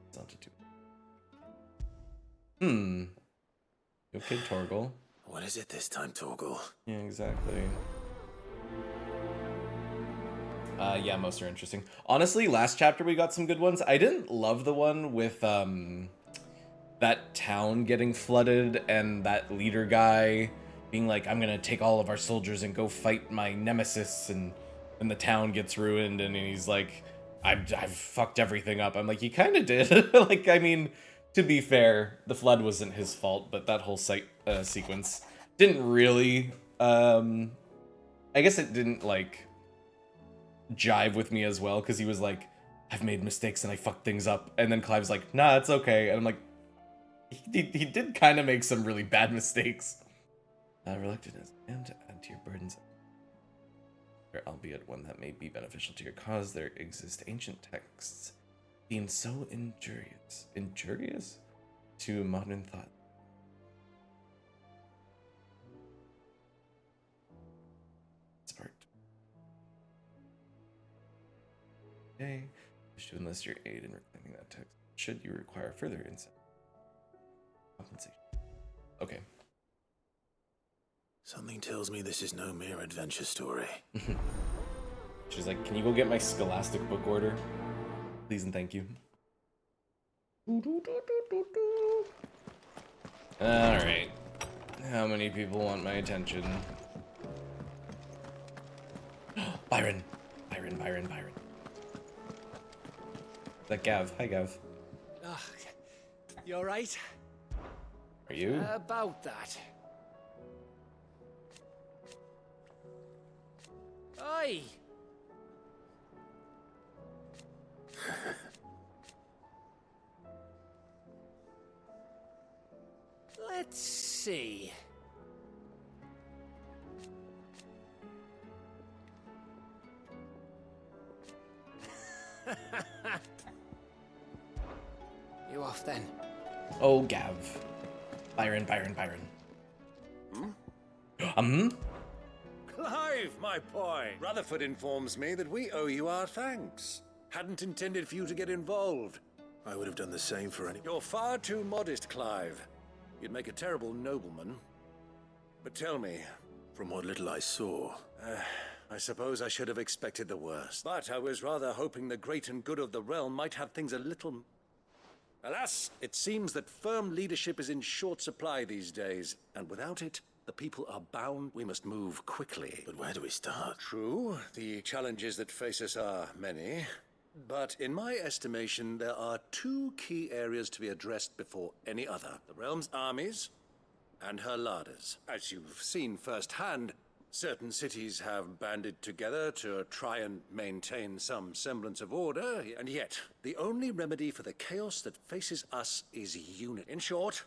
it's not to do. You okay, Torgal? What is it this time, Torgal? Yeah, exactly. Yeah, most are interesting. Honestly, last chapter we got some good ones. I didn't love the one with that town getting flooded and that leader guy being like, I'm gonna take all of our soldiers and go fight my nemesis, and the town gets ruined, and he's like, I've fucked everything up. I'm like, you kind of did. Like, I mean, to be fair, the flood wasn't his fault, but that whole sequence didn't really, I guess it didn't, like, jive with me as well, because he was like, I've made mistakes and I fucked things up, and then Clive's like, nah, it's okay, and I'm like, he did kind of make some really bad mistakes. Reluctantness and to add to your burdens, albeit one that may be beneficial to your cause, there exist ancient texts deemed so injurious to modern thought. Sparked. Okay, wish to enlist your aid in reclaiming that text. Should you require further insight? Compensation. Okay. Something tells me this is no mere adventure story. She's like, can you go get my Scholastic book order? Please and thank you. Alright. How many people want my attention? Byron! Byron. Is that Gav? Hi, Gav. You alright? Are you? About that. Oi! Let's see. You off then? Oh, Gav. Byron. Clive, my boy! Rutherford informs me that we owe you our thanks. Hadn't intended for you to get involved. I would have done the same for any... You're far too modest, Clive. You'd make a terrible nobleman. But tell me... From what little I saw... I suppose I should have expected the worst. But I was rather hoping the great and good of the realm might have things a little... Alas, it seems that firm leadership is in short supply these days, and without it, the people are bound. We must move quickly. But where do we start? True, the challenges that face us are many. But in my estimation, there are two key areas to be addressed before any other. The realm's armies and her larders. As you've seen firsthand, certain cities have banded together to try and maintain some semblance of order, and yet the only remedy for the chaos that faces us is unity. In short,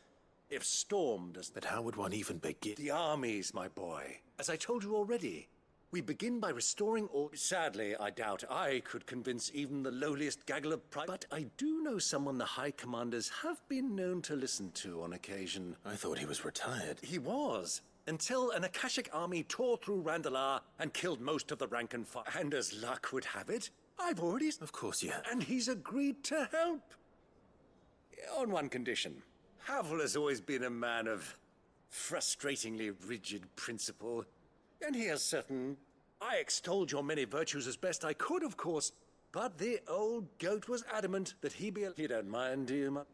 if Storm does... But how would one even begin? The armies, my boy. As I told you already, we begin by restoring all... Sadly, I doubt I could convince even the lowliest gaggle of pride, but I do know someone the High Commanders have been known to listen to on occasion. I thought he was retired. He was. Until an Akashic army tore through Randalar and killed most of the rank and file. And as luck would have it, I've already... Of course you have. And he's agreed to help. On one condition. Havel has always been a man of frustratingly rigid principle. And he has certain... I extolled your many virtues as best I could, of course. But the old goat was adamant that he be... You don't mind, do you,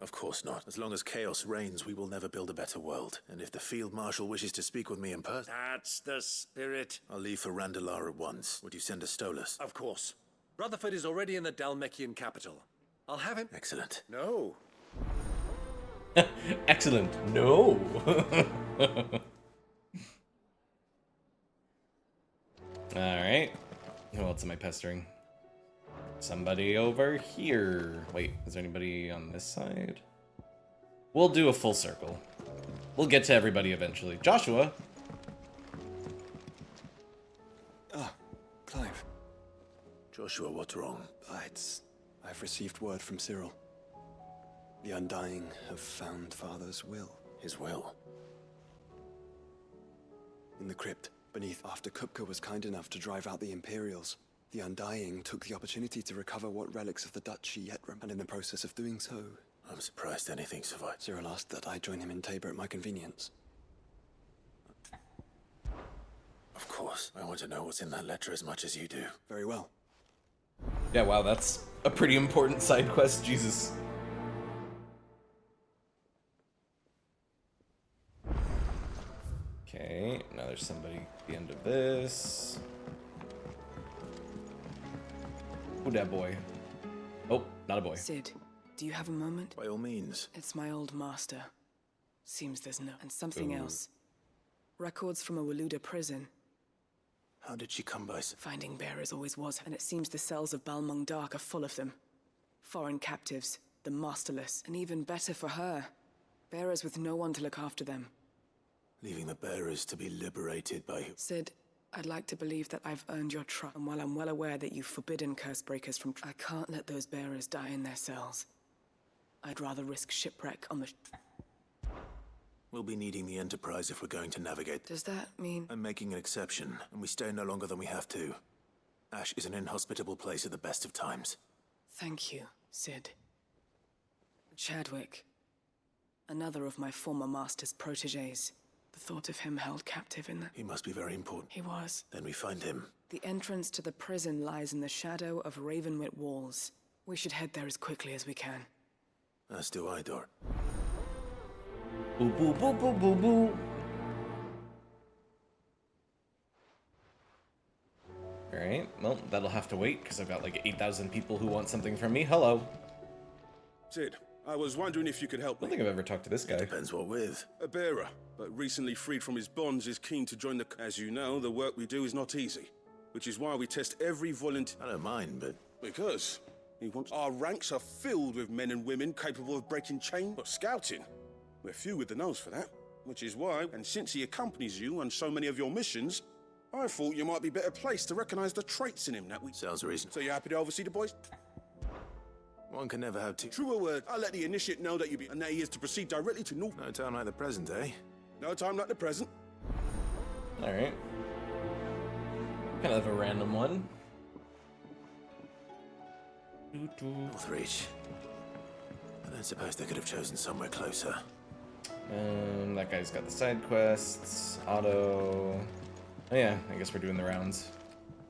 Of course not. As long as chaos reigns, we will never build a better world. And if the Field Marshal wishes to speak with me in person... That's the spirit. I'll leave for Randalar at once. Would you send a Stolas? Of course. Rutherford is already in the Dalmekian capital. I'll have him... Excellent. No. Excellent. No. Alright. Who else am I pestering? Somebody over here. Wait, is there anybody on this side? We'll do a full circle. We'll get to everybody eventually. Joshua! Ah, Clive. Joshua, what's wrong? I've received word from Cyril. The Undying have found Father's will. His will? In the crypt, beneath, after Kupka was kind enough to drive out the Imperials. The Undying took the opportunity to recover what relics of the Duchy yet remained, and in the process of doing so... I'm surprised anything survived. Cyril asked that I join him in Tabor at my convenience. Of course. I want to know what's in that letter as much as you do. Very well. Yeah, wow, that's a pretty important side quest, Jesus. Okay, now there's somebody at the end of this. Who that boy? Oh, not a boy. Sid, do you have a moment? By all means. It's my old master. Seems there's no... And something else. Records from a Waluda prison. How did she come by... Finding bearers always was, and it seems the cells of Balmung Dark are full of them. Foreign captives, the masterless, and even better for her, bearers with no one to look after them. Leaving the bearers to be liberated by... Sid, I'd like to believe that I've earned your trust, and while I'm well aware that you've forbidden Cursebreakers from... I can't let those bearers die in their cells. I'd rather risk shipwreck on the... We'll be needing the Enterprise if we're going to navigate. Does that mean... I'm making an exception, and we stay no longer than we have to. Ash is an inhospitable place at the best of times. Thank you, Sid. Chadwick. Another of my former master's protégés. The thought of him held captive in the... He must be very important. He was. Then we find him. The entrance to the prison lies in the shadow of Ravenwit walls. We should head there as quickly as we can. As do I, Dor. Boo boo boo boo boo boo. Alright, well, that'll have to wait, because I've got like 8,000 people who want something from me. Hello. Sid, I was wondering if you could help me. I don't think I've ever talked to this guy. Depends what with. A bearer, but recently freed from his bonds, is keen to join the... As you know, the work we do is not easy, which is why we test every volunteer... I don't mind, but... Because he wants... Our ranks are filled with men and women capable of breaking chains, but scouting. We're few with the nose for that, which is why, and since he accompanies you on so many of your missions, I thought you might be better placed to recognize the traits in him that we... Sounds reasonable. So you happy to oversee the boys? One can never have two. True a word. I'll let the initiate know that you be... And that he is to proceed directly to North... No time like the present, eh? No time like the present. Alright. Kind of a random one. Northreach. I don't suppose they could have chosen somewhere closer. That guy's got the side quests. Otto. Oh yeah, I guess we're doing the rounds.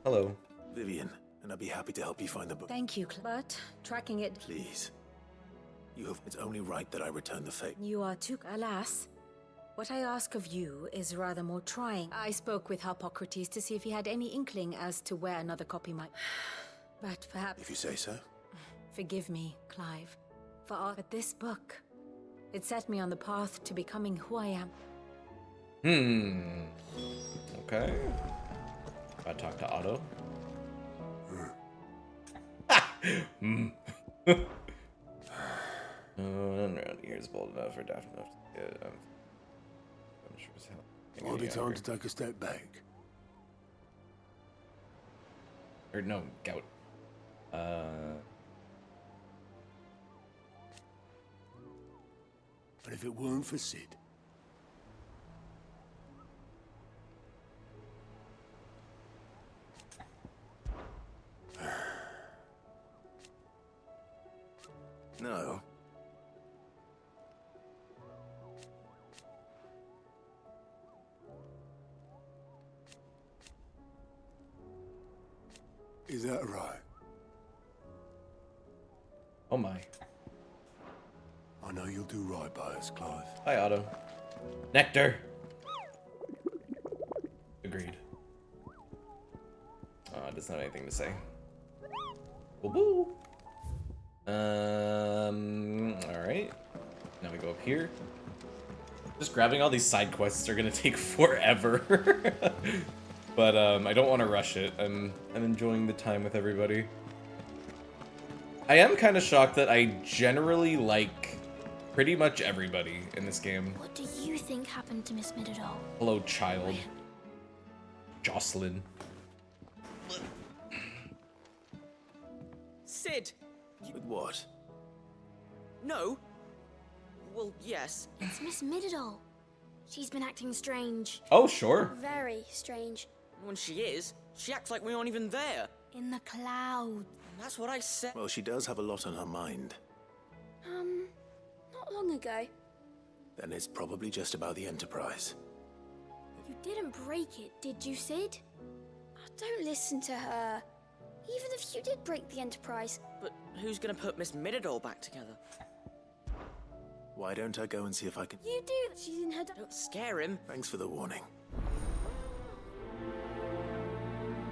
Hello. Vivian, and I'd be happy to help you find the book. Thank you, but tracking it... Please. You have... It's only right that I return the fate. You are too... Alas. What I ask of you is rather more trying. I spoke with Harpocrates to see if he had any inkling as to where another copy might... But perhaps... If you say so. Forgive me, Clive. But this book... It set me on the path to becoming who I am. Okay. I talk to Otto. Around here's bold enough or daft enough to get. I'm sure as hell. Might be time to take a step back. Or no, gout. But if it weren't for Sid... No. Is that right? Oh my. I I know you'll do right by us, Clive. Hi, Otto. Nectar. Agreed. It doesn't have anything to say. Woo-woo. Alright. Now we go up here. Just grabbing all these side quests are gonna take forever. But I don't want to rush it. I'm enjoying the time with everybody. I am kind of shocked that I generally like pretty much everybody in this game. What do you think happened to Miss Midadol? Hello, child. Jocelyn. Sid! With what? No. Well, yes. It's Miss Midadol. She's been acting strange. Oh, sure. Very strange. When she is, she acts like we aren't even there. In the clouds. That's what I said. Well, she does have a lot on her mind. Not long ago. Then it's probably just about the Enterprise. You didn't break it, did you, Sid? Don't listen to her. Even if you did break the Enterprise. But who's gonna put Miss Midadol back together? Why don't I go and see if I can... You do. She's in her... Don't scare him. Thanks for the warning.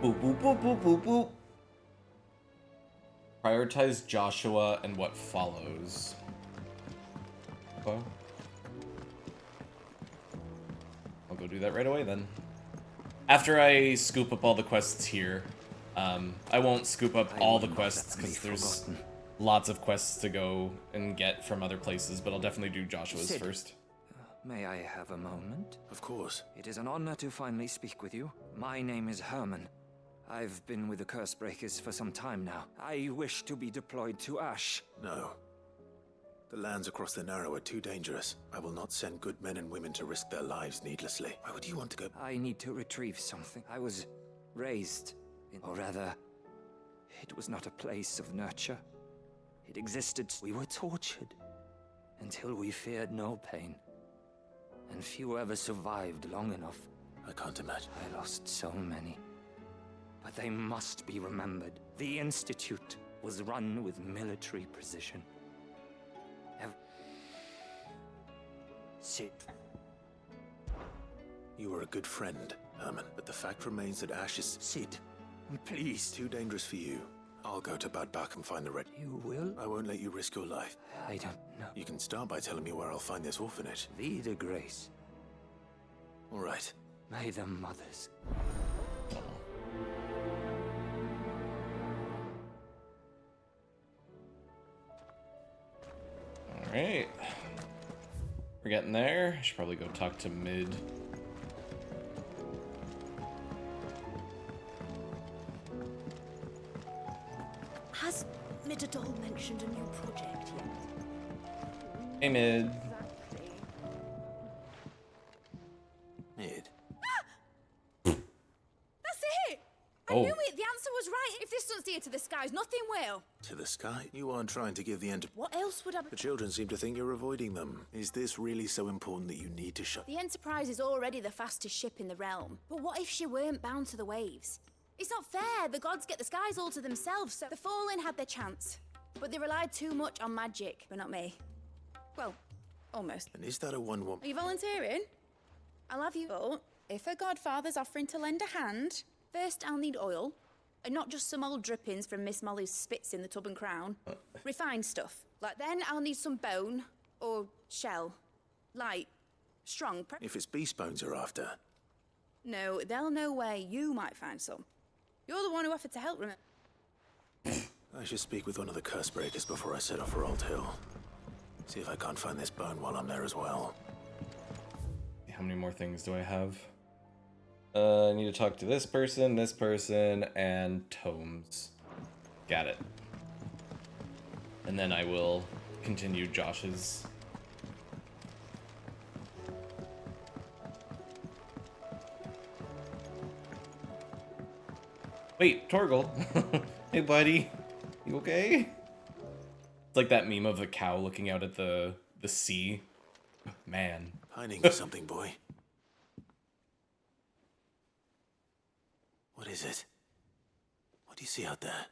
Boop, boop, boop, boop, boop, boop. Prioritize Joshua and what follows. Okay. I'll go do that right away then. After I scoop up all the quests here, I won't scoop up all the quests because there's lots of quests to go and get from other places, but I'll definitely do Joshua's Sid. first. May I have a moment? Of course. It is an honor to finally speak with you. My name is Herman. I've been with the Cursebreakers for some time now. I wish to be deployed to Ash. No. The lands across the Narrow are too dangerous. I will not send good men and women to risk their lives needlessly. Why would you want to go? I need to retrieve something. I was raised in, or rather, it was not a place of nurture. It existed. We were tortured until we feared no pain. And few ever survived long enough. I can't imagine. I lost so many. But they must be remembered. The Institute was run with military precision. Sid. You were a good friend, Herman, but the fact remains that Ash is... Sid, please. Too dangerous for you. I'll go to Bad Bach and find the red... You will? I won't let you risk your life. I don't know. You can start by telling me where I'll find this orphanage. Vida Grace. All right. May the mothers... Alright. We're getting there. I should probably go talk to Mid. Has Midadol mentioned a new project yet? Hey, Mid. Mid. That's it! I Oh. knew it! The answer was right! If this doesn't steer to the skies, nothing will! To the sky? You aren't trying to give the Enterprise... What else would I... The children seem to think you're avoiding them. Is this really so important that you need to shut... The Enterprise is already the fastest ship in the realm. But what if she weren't bound to the waves? It's not fair. The gods get the skies all to themselves, so the Fallen had their chance. But they relied too much on magic, but not me. Well, almost. And is that a one-woman... Are you volunteering? I'll have you, but if a godfather's offering to lend a hand, first I'll need oil, and not just some old drippings from Miss Molly's spits in the tub and crown. Refined stuff. Like then I'll need some bone, or shell. Light, strong. If it's beast bones you're after... No, they'll know where you might find some. You're the one who offered to help, remember? I should speak with one of the Cursebreakers before I set off for Old Hill. See if I can't find this bone while I'm there as well. How many more things do I have? I need to talk to this person, and Tomes. Got it. And then I will continue Josh's. Wait, Torgal. Hey, buddy. You okay? It's like that meme of the cow looking out at the sea. Man. Pining for something, boy. What is it? What do you see out there?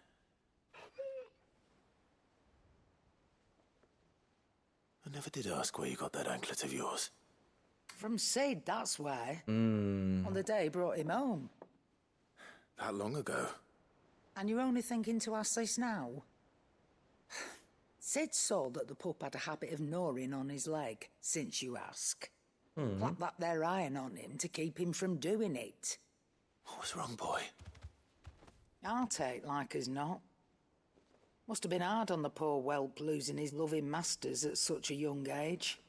I never did ask where you got that anklet of yours. From Sid, that's why. Hmm. On the day he brought him home. That long ago? And you're only thinking to ask this now? Sid saw that the pup had a habit of gnawing on his leg, since you ask. Clap that there iron on him to keep him from doing it. What was wrong, boy? I'll take like as not. Must have been hard on the poor whelp losing his loving masters at such a young age.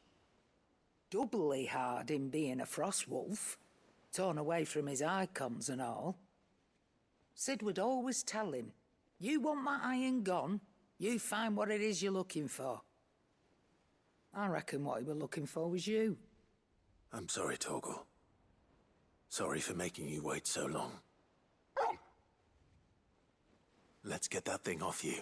Doubly hard in being a frost wolf, torn away from his icons and all. Sid would always tell him, you want that iron gone, you find what it is you're looking for. I reckon what he were looking for was you. I'm sorry, Torgal. Sorry for making you wait so long. Let's get that thing off you.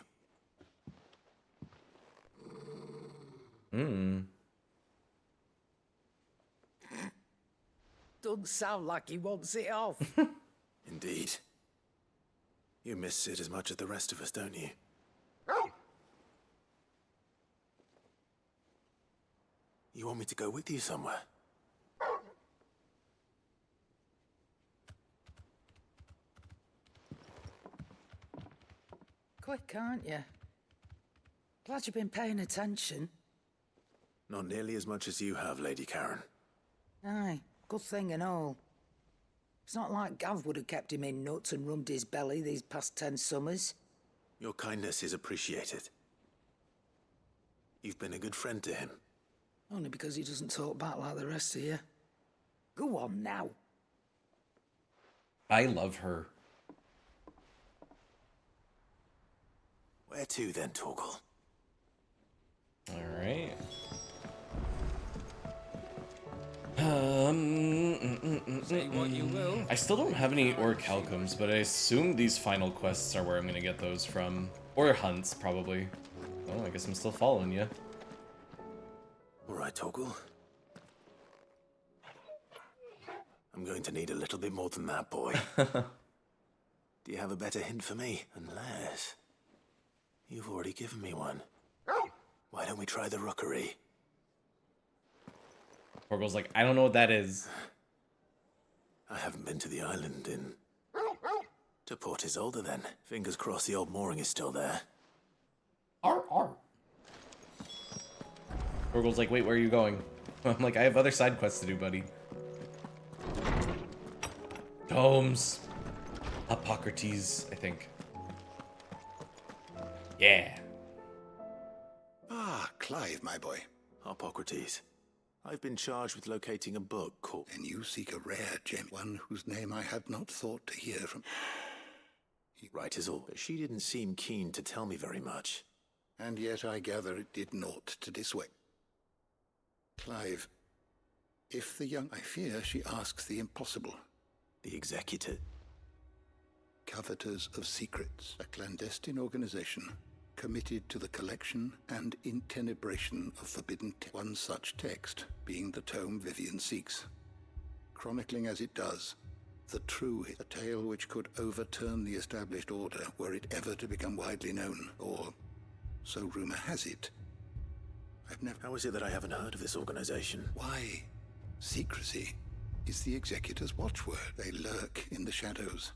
Doesn't sound like he wants it off. Indeed. You miss Sid as much as the rest of us, don't you? You want me to go with you somewhere? Quick, aren't you? Glad you've been paying attention. Not nearly as much as you have, Lady Karen. Aye, good thing and all. It's not like Gav would have kept him in nuts and rubbed his belly these past 10 summers. Your kindness is appreciated. You've been a good friend to him. Only because he doesn't talk back like the rest of you. Go on now. I love her. Where to then, Torgal? Alright. Say what you will. I still don't have any orichalcums, but I assume these final quests are where I'm gonna get those from. Or hunts, probably. Oh, I guess I'm still following you. Alright, Torgal. I'm going to need a little bit more than that, boy. Do you have a better hint for me? Unless... you've already given me one. Why don't we try the rookery? Torgal's like, I don't know what that is. I haven't been to the island in... To Port Isolde, then. Fingers crossed the old mooring is still there. Arr, arr. Torgal's like, wait, where are you going? I'm like, I have other side quests to do, buddy. Tomes. Hippocrates, I think. Yeah. Ah, Clive, my boy. Hippocrates. I've been charged with locating a book called... Then you seek a rare gem, one whose name I had not thought to hear from... Right is all, but she didn't seem keen to tell me very much. And yet I gather it did naught to dissuade. Clive, if the young... I fear she asks the impossible. The Executor? Coveters of Secrets, a clandestine organization committed to the collection and intenebration of forbidden one such text being the tome Vivian seeks, chronicling as it does the true, a tale which could overturn the established order were it ever to become widely known, or so rumor has it. I've never... How is it that I haven't heard of this organization? Why? Secrecy is the Executor's watchword. They lurk in the shadows,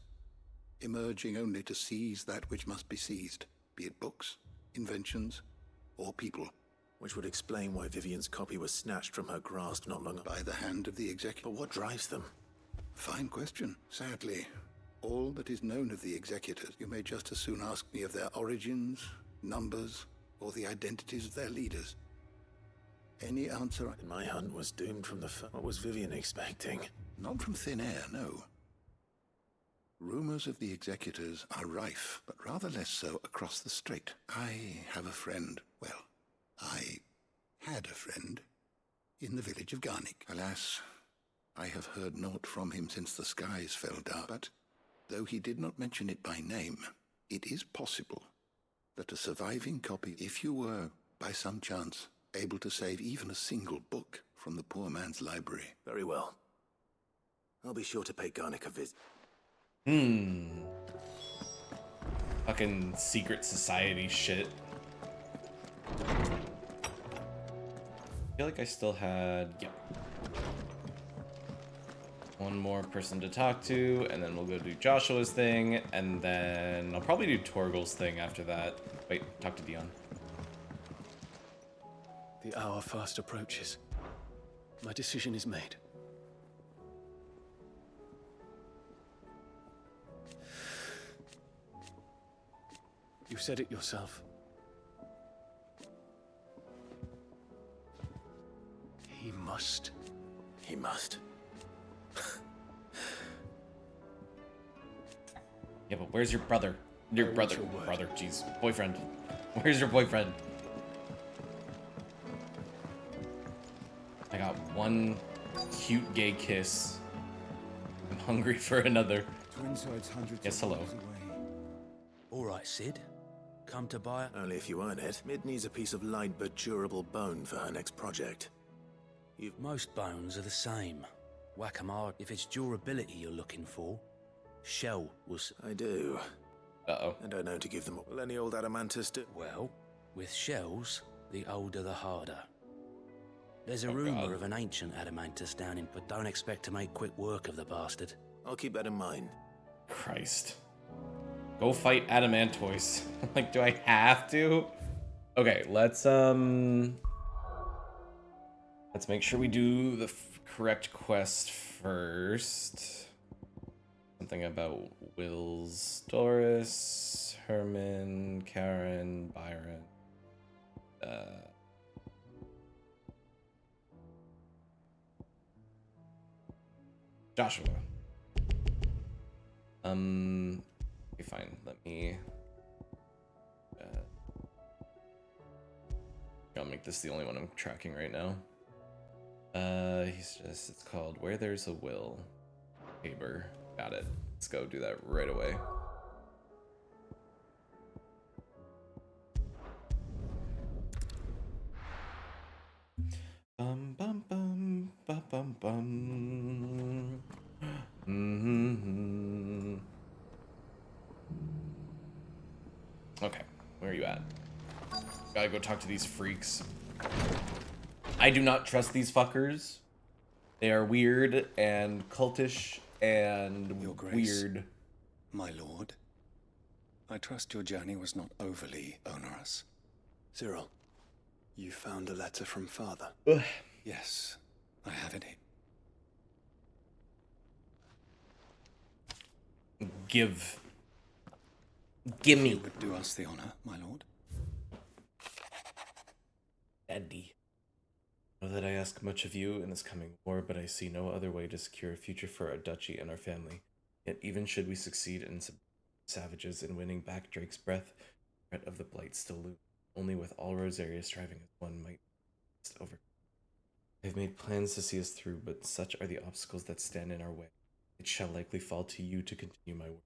emerging only to seize that which must be seized, be it books, inventions, or people. Which would explain why Vivian's copy was snatched from her grasp not long ago. By the hand of the Executor. But what drives them? Fine question. Sadly, all that is known of the Executors, you may just as soon ask me of their origins, numbers, or the identities of their leaders. Any answer... My hunt was doomed from the first. What was Vivian expecting? Not from thin air, no. Rumors of the Executors are rife, but rather less so across the strait. I have a friend, well, I had a friend, in the village of Garnick. Alas, I have heard naught from him since the skies fell dark, but though he did not mention it by name, it is possible that a surviving copy, if you were, by some chance, able to save even a single book from the poor man's library. Very well. I'll be sure to pay Garnick a visit. Fucking secret society shit. feel like I still had, yeah, one more person to talk to, and then we'll go do Joshua's thing, and then I'll probably do Torgal's thing after that. Wait, talk to Dion. The hour fast approaches. My decision is made. You said it yourself. He must. He must. Yeah, but where's your brother? Your brother, jeez, boyfriend. Where's your boyfriend? I got one cute gay kiss. I'm hungry for another. Twinside's hundreds Yes, of hello. miles away. All right, Sid. Come to buy it? Only if you earn it. Mid needs a piece of light but durable bone for her next project. Most bones are the same. Whack 'em hard if it's durability you're looking for. Shell was... I do. Uh-oh. And I know to give them... Will any old adamantus do? Well, with shells, the older the harder. There's a Oh, rumor God. of an ancient adamantus down in, but don't expect to make quick work of the bastard. I'll keep that in mind. Christ. Go fight Adamantoise. Like, do I have to? Okay, let's make sure we do the correct quest first. Something about Wills, Doris, Herman, Karen, Byron. Joshua. Okay, fine. Let me. I'll make this the only one I'm tracking right now. It's called Where There's a Will. Tabor. Got it. Let's go do that right away. Bum bum bum bum bum bum. Okay, where are you at? Gotta go talk to these freaks. I do not trust these fuckers. They are weird and cultish and Your Grace, weird. My lord, I trust your journey was not overly onerous. Cyril, You found a letter from father? Ugh. Yes, I have it. Give If me. you would do us the honor, my lord. Daddy. I know that I ask much of you in this coming war, but I see no other way to secure a future for our duchy and our family. Yet even should we succeed in savages in winning back Drake's breath, the threat of the blight still looms. Only with all Rosaria striving as one might over. I've made plans to see us through, but such are the obstacles that stand in our way. It shall likely fall to you to continue my work.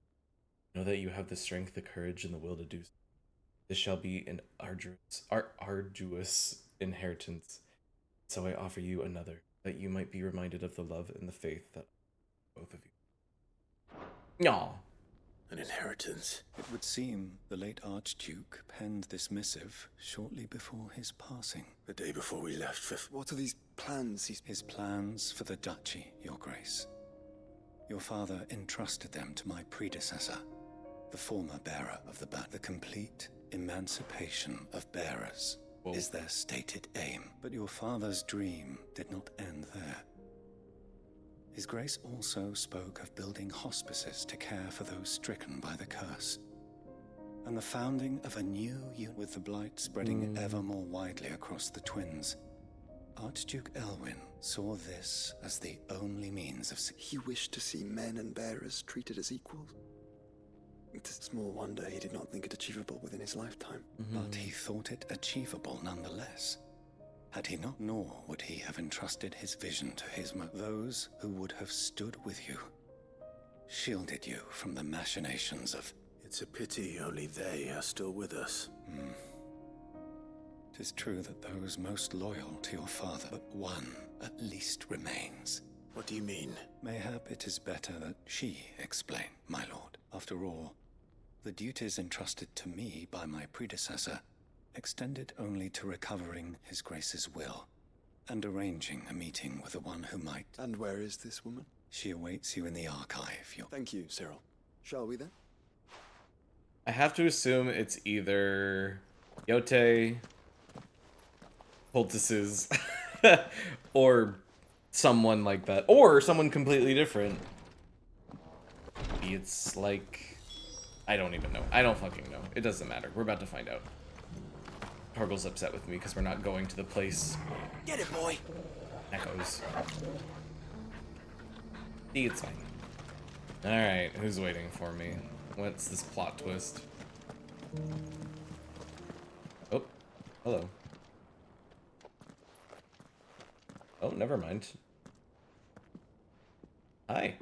Know that you have the strength, the courage, and the will to do so. This shall be an arduous inheritance. So I offer you another, that you might be reminded of the love and the faith that both of you. Aw. an inheritance. It would seem the late Archduke penned this missive shortly before his passing. The day before we left for... What are these plans? His plans for the duchy, your grace. Your father entrusted them to my predecessor, the former bearer of the bat. The complete emancipation of bearers is their stated aim. But your father's dream did not end there. His Grace also spoke of building hospices to care for those stricken by the curse, and the founding of a new unit with the blight spreading ever more widely across the twins. Archduke Elwyn saw this as the only means of... He wished to see men and bearers treated as equals. It's small wonder he did not think it achievable within his lifetime. But he thought it achievable nonetheless. Had he not, nor would he have entrusted his vision to his those who would have stood with you, shielded you from the machinations of... It's a pity only they are still with us. It is true that those most loyal to your father, but one at least remains. What do you mean? Mayhap it is better that she explain, my lord. After all, the duties entrusted to me by my predecessor extended only to recovering his Grace's will and arranging a meeting with the one who might. And where is this woman? She awaits you in the archive. Thank you, Cyril. Shall we then? I have to assume it's either Yote, poultices, or someone like that. Or someone completely different. Maybe it's like... I don't even know. I don't fucking know. It doesn't matter. We're about to find out. Torgal's upset with me because we're not going to the place. Get it, boy. Echoes. See, it's fine. Alright, who's waiting for me? What's this plot twist? Oh, hello. Oh, never mind. Hi.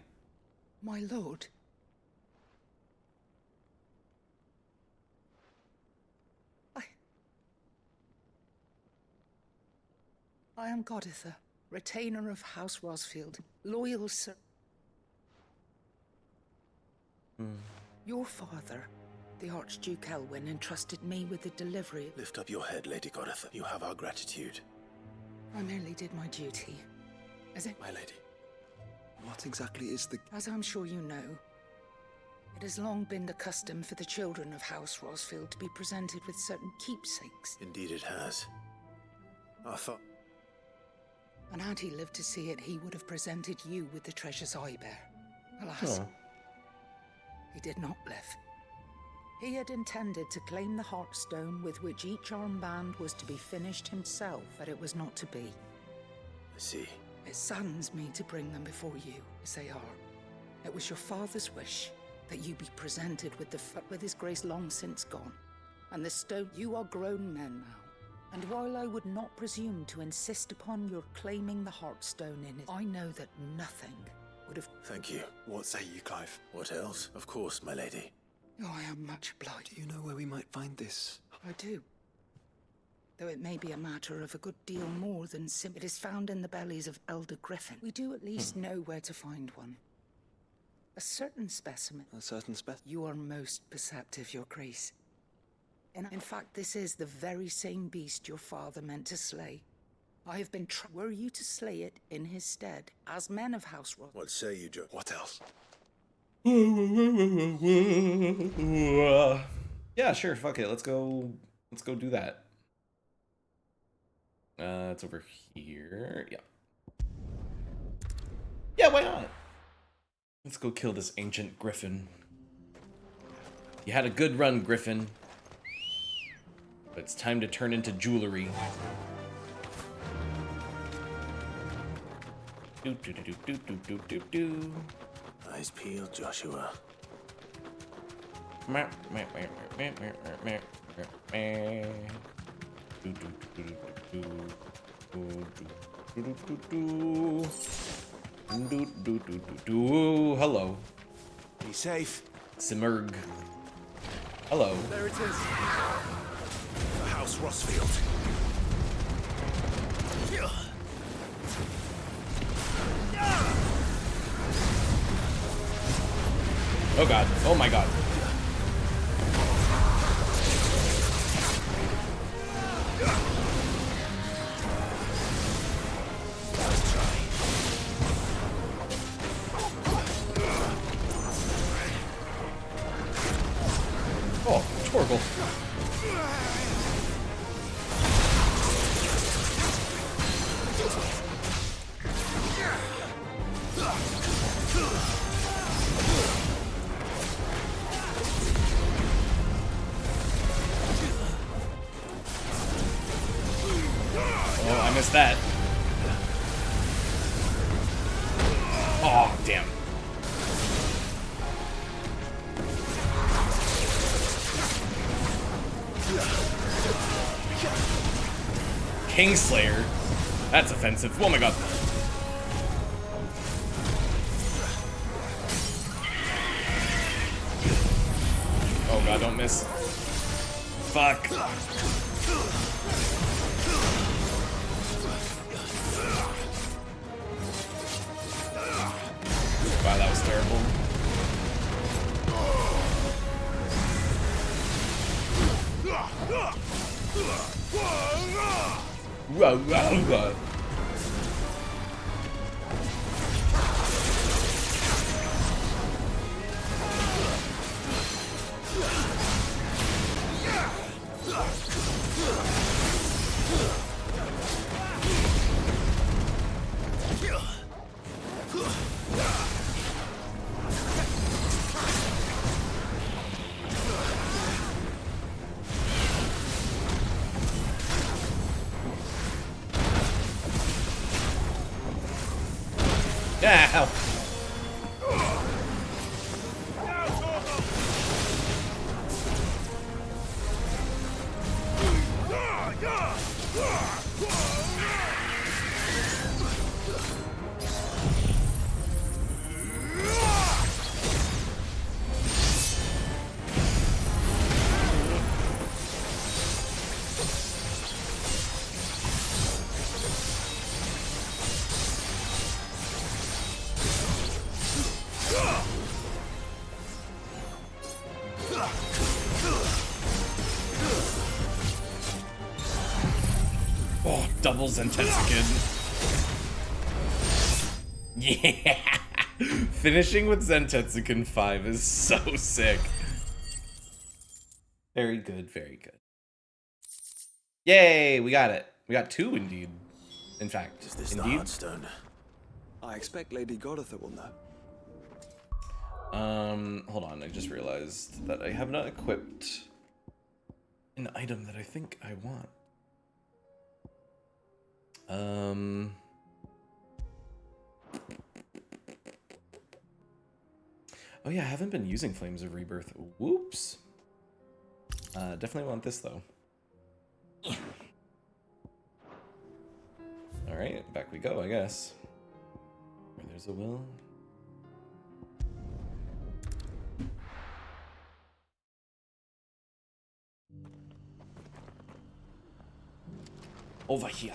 My lord. I am Goditha, retainer of House Rosfield, loyal sir. Your father, the Archduke Elwyn, entrusted me with the delivery. Lift up your head, Lady Goditha. You have our gratitude. I merely did my duty. My lady. What exactly is the... As I'm sure you know, it has long been the custom for the children of House Rosfield to be presented with certain keepsakes. Indeed it has. I thought... And had he lived to see it, he would have presented you with the treasures I bear. Alas, he did not live. He had intended to claim the Heartstone with which each armband was to be finished himself, but it was not to be. I see. It saddens me to bring them before you, as they are. It was your father's wish that you be presented with with his grace long since gone. And the stone, you are grown men now. And while I would not presume to insist upon your claiming the Heartstone in it, I know that nothing would have... Thank you. What say you, Clive? What else? Of course, my lady. Oh, I am much obliged. Do you know where we might find this? I do. Though it may be a matter of a good deal more than it is found in the bellies of Elder Griffin. We do at least know where to find one. A certain specimen. A certain specimen? You are most perceptive, your grace. In fact, this is the very same beast your father meant to slay. I have been were you to slay it in his stead, as men of House Roth? What say you, Joe? What else? Yeah, sure, fuck it. Let's go do that. It's over here. Yeah. Yeah, why not? Let's go kill this ancient griffin. You had a good run, Griffin. But it's time to turn into jewelry. Do do do do do do do do. Eyes peeled, Joshua. Hello. Be safe. Simurg. Hello. There it is. The House Rosfield. Oh god. Oh my god. Oh, Torgal. Oh, I missed that. Oh, damn. Kingslayer? That's offensive. Oh my god. Oh god, don't miss. Fuck. Wow, that was terrible. Ow. Oh, double Zentetsuken. Yeah! Finishing with Zentetsuken 5 is so sick. Very good, very good. Yay, we got it. We got 2 indeed. In fact, Is this the indeed. Heartstone? I expect Lady Goditha will know. Hold on, I just realized that I have not equipped an item that I think I want. Oh yeah, I haven't been using Flames of Rebirth. Whoops. Definitely want this though. Alright, back we go, I guess. Where there's a will. Over here.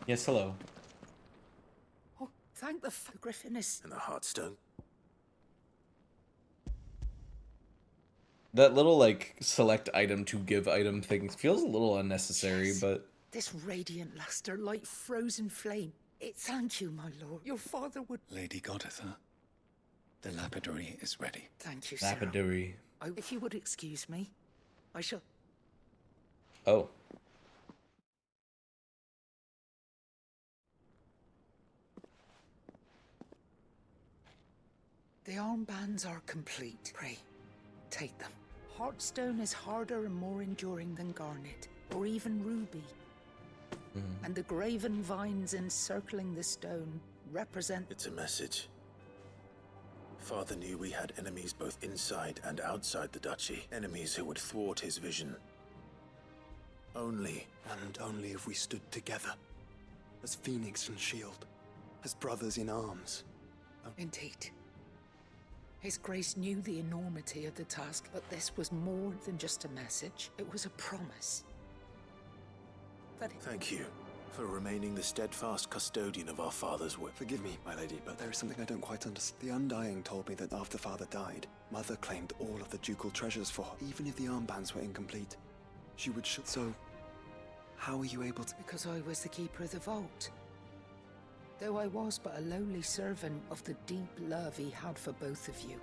Yes, hello. Oh, thank the Griffin is... And the Heartstone. That little, like, select item to give item thing feels a little unnecessary, but... This radiant luster like frozen flame. Thank you, my lord. Your father would... Lady Goditha, the lapidary is ready. Thank you, sir. Lapidary. If you would excuse me, I shall... Oh. The armbands are complete. Pray, take them. Heartstone is harder and more enduring than garnet, or even ruby. And the graven vines encircling the stone represent... It's a message. Father knew we had enemies both inside and outside the duchy. Enemies who would thwart his vision. Only, and only if we stood together. As Phoenix and Shield. As brothers in arms. Indeed. His Grace knew the enormity of the task, but this was more than just a message. It was a promise. Thank you for remaining the steadfast custodian of our father's will. Forgive me, my lady, but there is something I don't quite understand. The Undying told me that after father died, mother claimed all of the ducal treasures for her, even if the armbands were incomplete. She would So, how were you able to... Because I was the keeper of the vault. Though I was but a lowly servant of the deep love he had for both of you.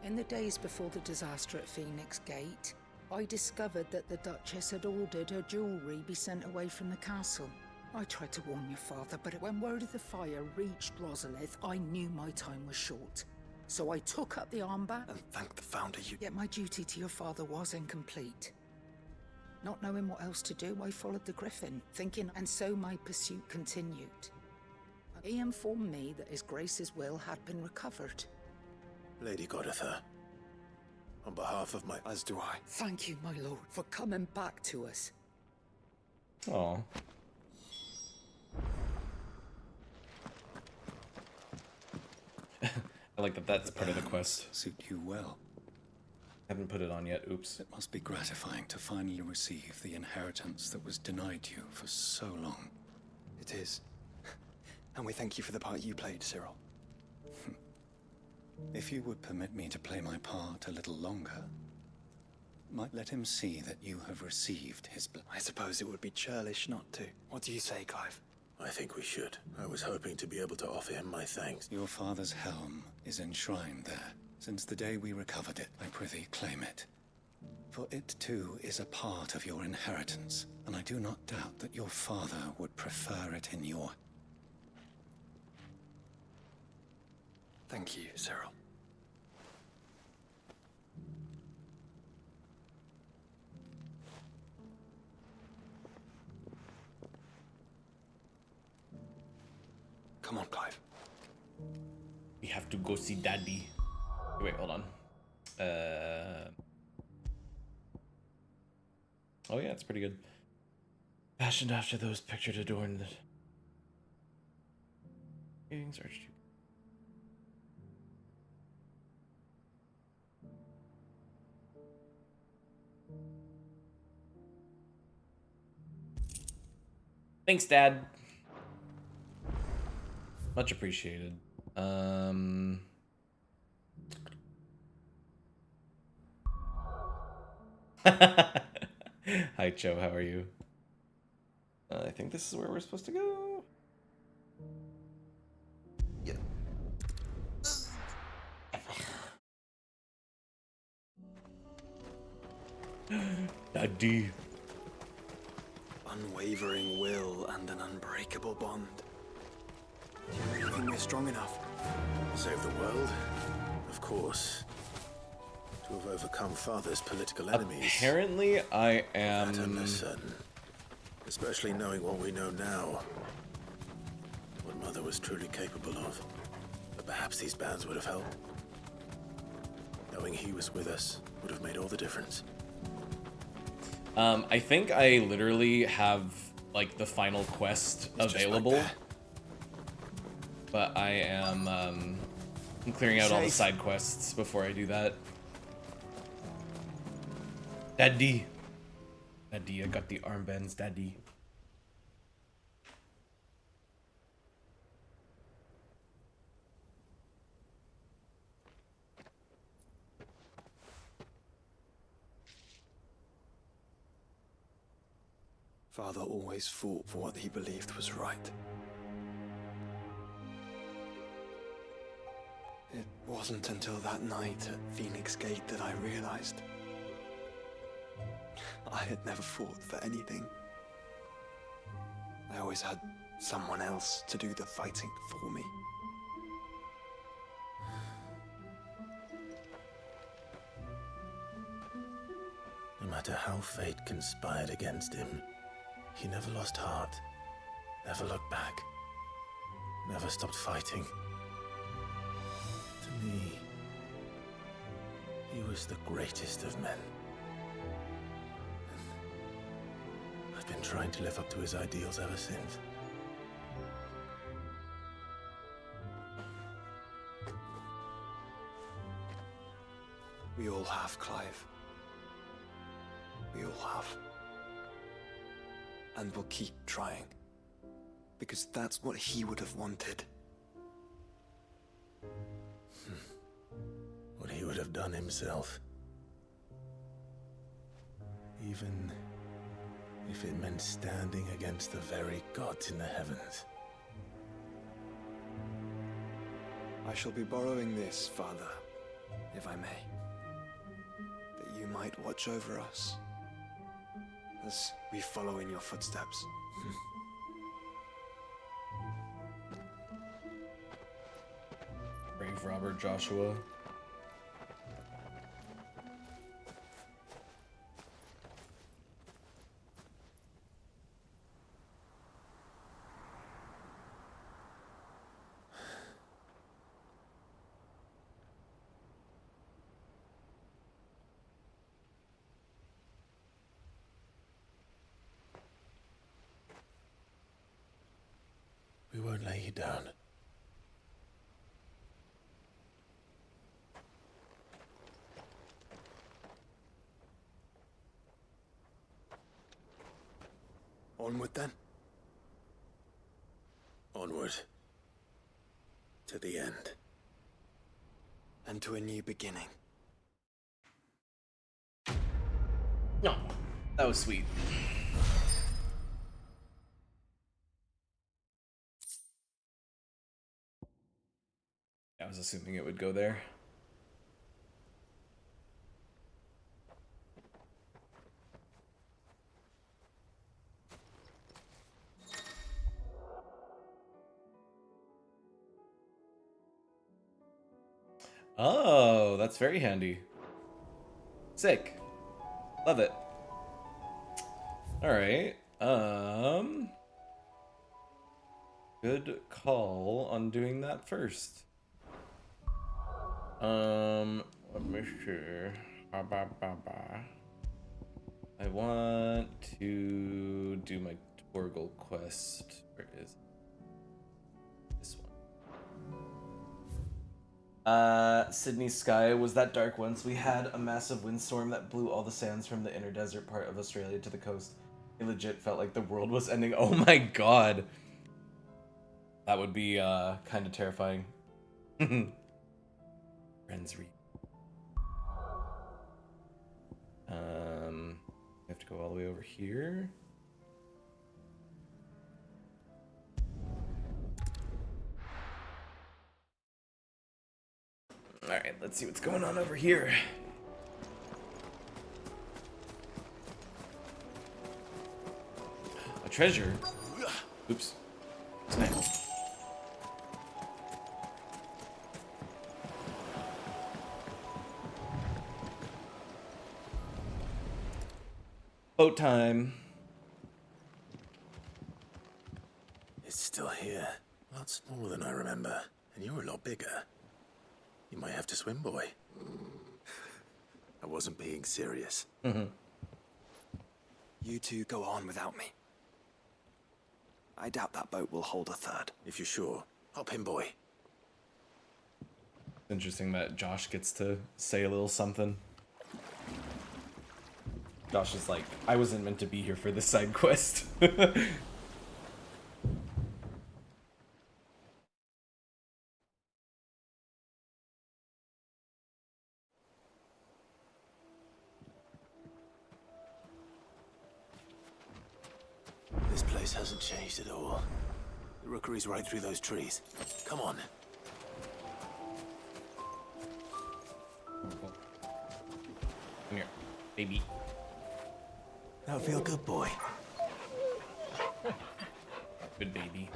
In the days before the disaster at Phoenix Gate, I discovered that the Duchess had ordered her jewelry be sent away from the castle. I tried to warn your father, but when word of the fire reached Rosalith, I knew my time was short. So I took up the armband... And thank the Founder you... Yet my duty to your father was incomplete. Not knowing what else to do, I followed the Griffin, thinking, and so my pursuit continued. He informed me that His Grace's will had been recovered. Lady Goditha, on behalf of my... As do I. Thank you, my lord, for coming back to us. Aw. I like that that's part of the quest. Suit you well. Haven't put it on yet, oops. It must be gratifying to finally receive the inheritance that was denied you for so long. It is. And we thank you for the part you played, Cyril. If you would permit me to play my part a little longer, might let him see that you have received his... I suppose it would be churlish not to. What do you say, Clive? I think we should. I was hoping to be able to offer him my thanks. Your father's helm is enshrined there. Since the day we recovered it, I prithee claim it. For it too is a part of your inheritance, a and I do not doubt that your father would prefer it in your... Thank you, Cyril. Come on, Clive. We have to go see Daddy. Wait, hold on. Oh yeah, it's pretty good. Fashioned after those pictured adorned the meetings are Thanks, Dad. Much appreciated. Hi, Cho. How are you? I think this is where we're supposed to go. Yeah. Daddy. Unwavering will and an unbreakable bond. Do you really think we're strong enough? Save the world? Of course. To have overcome Father's political enemies. Apparently, I am... That I'm less certain. Especially knowing what we know now. What Mother was truly capable of. But perhaps these bands would have helped. Knowing he was with us would have made all the difference. I think I literally have, like, the final quest available. But I am, I'm clearing out all the side quests before I do that. Daddy. Daddy, I got the armbands, Daddy. Father always fought for what he believed was right. It wasn't until that night at Phoenix Gate that I realized I had never fought for anything. I always had someone else to do the fighting for me. No matter how fate conspired against him, he never lost heart, never looked back, never stopped fighting. To me, he was the greatest of men. I've been trying to live up to his ideals ever since. We all have, Clive. We all have. And we'll keep trying. Because that's what he would have wanted. What he would have done himself. Even if it meant standing against the very gods in the heavens. I shall be borrowing this, Father, if I may. That you might watch over us as we follow in your footsteps. Brave Robert Joshua. We won't lay you down. Onward then. Onward. To the end. And to a new beginning. No, that was sweet. I was assuming it would go there. Oh, that's very handy. Sick. Love it. Alright. Good call on doing that first. Let me see. I want to do my Torgal quest. Where is it? This one. Sydney Sky, was that dark once? We had a massive windstorm that blew all the sands from the inner desert part of Australia to the coast. It legit felt like the world was ending. Oh my god. That would be kind of terrifying. Friends read. I have to go all the way over here. Alright, let's see what's going on over here. A treasure? Oops. Snap. Boat time. It's still here. Lots smaller than I remember. And you're a lot bigger. You might have to swim, boy. I wasn't being serious. You two go on without me. I doubt that boat will hold a third. If you're sure, hop in, boy. Interesting that Josh gets to say a little something. Josh is like, I wasn't meant to be here for this side quest. This place hasn't changed at all. The rookery's right through those trees. Come on. Come here, baby. That'll feel good, boy. Good baby.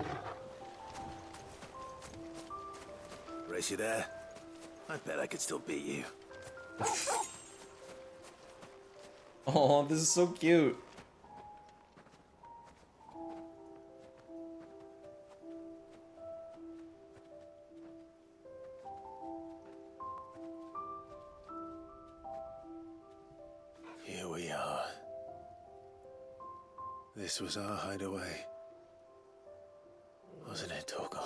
Race you there? I bet I could still beat you. Oh, this is so cute. Here we are. This was our hideaway. Wasn't it, Torgal?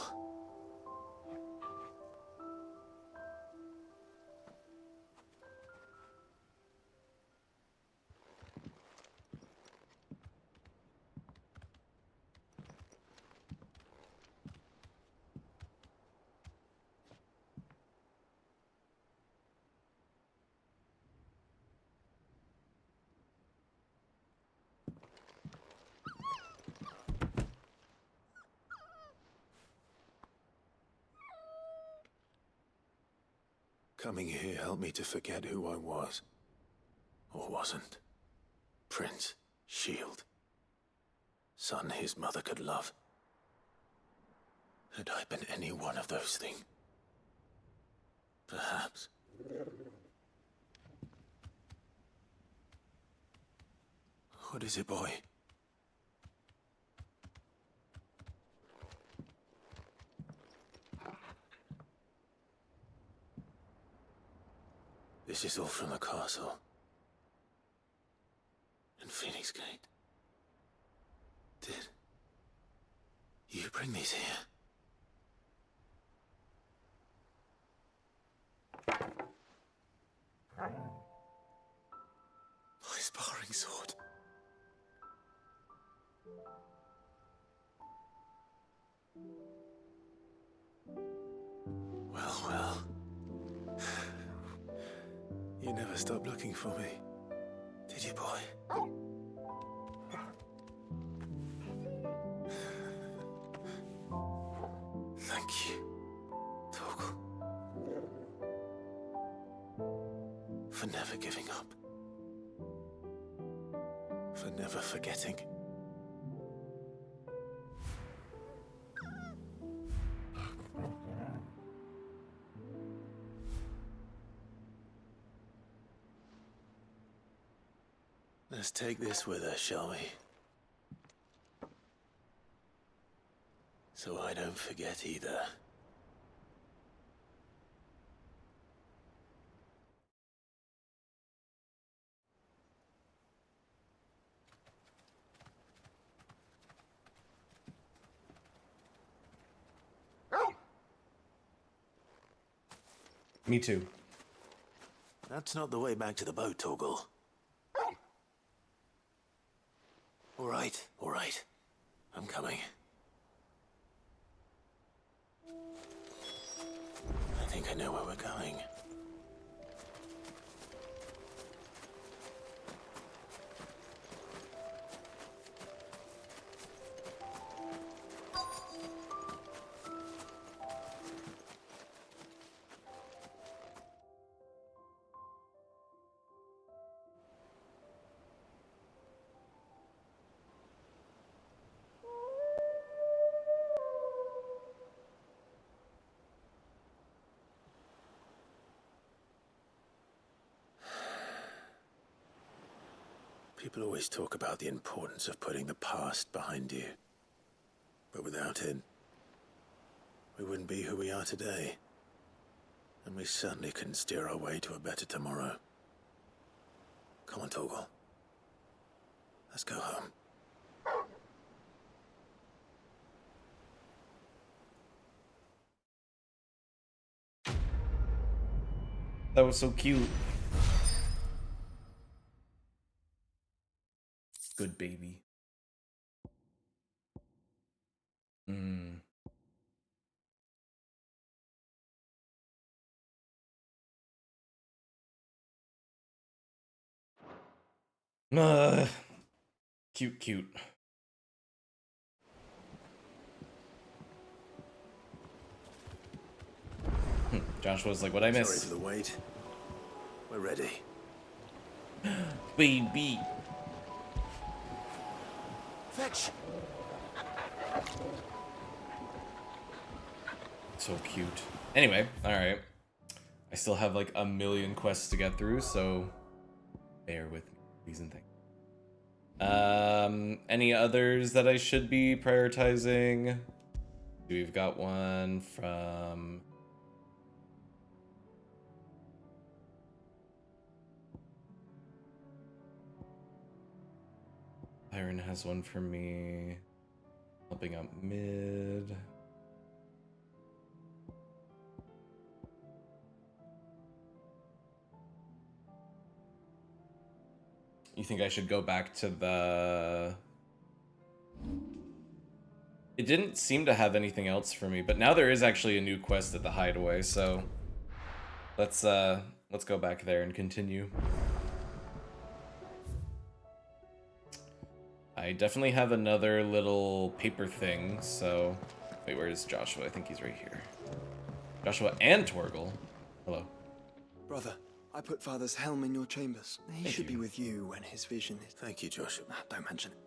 Coming here helped me to forget who I was. Or wasn't. Prince, shield. Son his mother could love. Had I been any one of those things? Perhaps. What is it, boy? This is all from the castle. In Phoenix Gate. Did you bring these here? My sparring sword. Well, well. You never stopped looking for me, did you, boy? Thank you, Torgal. For never giving up. For never forgetting. Let's take this with us, shall we? So I don't forget either. Me too. That's not the way back to the boat, Torgal. All right. I'm coming. I think I know where we're going. People always talk about the importance of putting the past behind you. But without it, we wouldn't be who we are today. And we certainly couldn't steer our way to a better tomorrow. Come on, Torgal. Let's go home. That was so cute. Good baby. Cute. Joshua's like, what I miss? Sorry for the wait. We're ready. Baby. Fetch. So cute. Anyway, alright. I still have like a million quests to get through, so bear with me, please and thank you. Any others that I should be prioritizing? We've got one from... Byron has one for me. Helping out mid. You think I should go back to the... It didn't seem to have anything else for me, but now there is actually a new quest at the Hideaway, so let's go back there and continue. I definitely have another little paper thing, so... Wait, where is Joshua? I think he's right here. Joshua and Torgal. Hello. Brother, I put Father's helm in your chambers. He should be with you when his vision is... Thank you, Joshua. Don't mention it.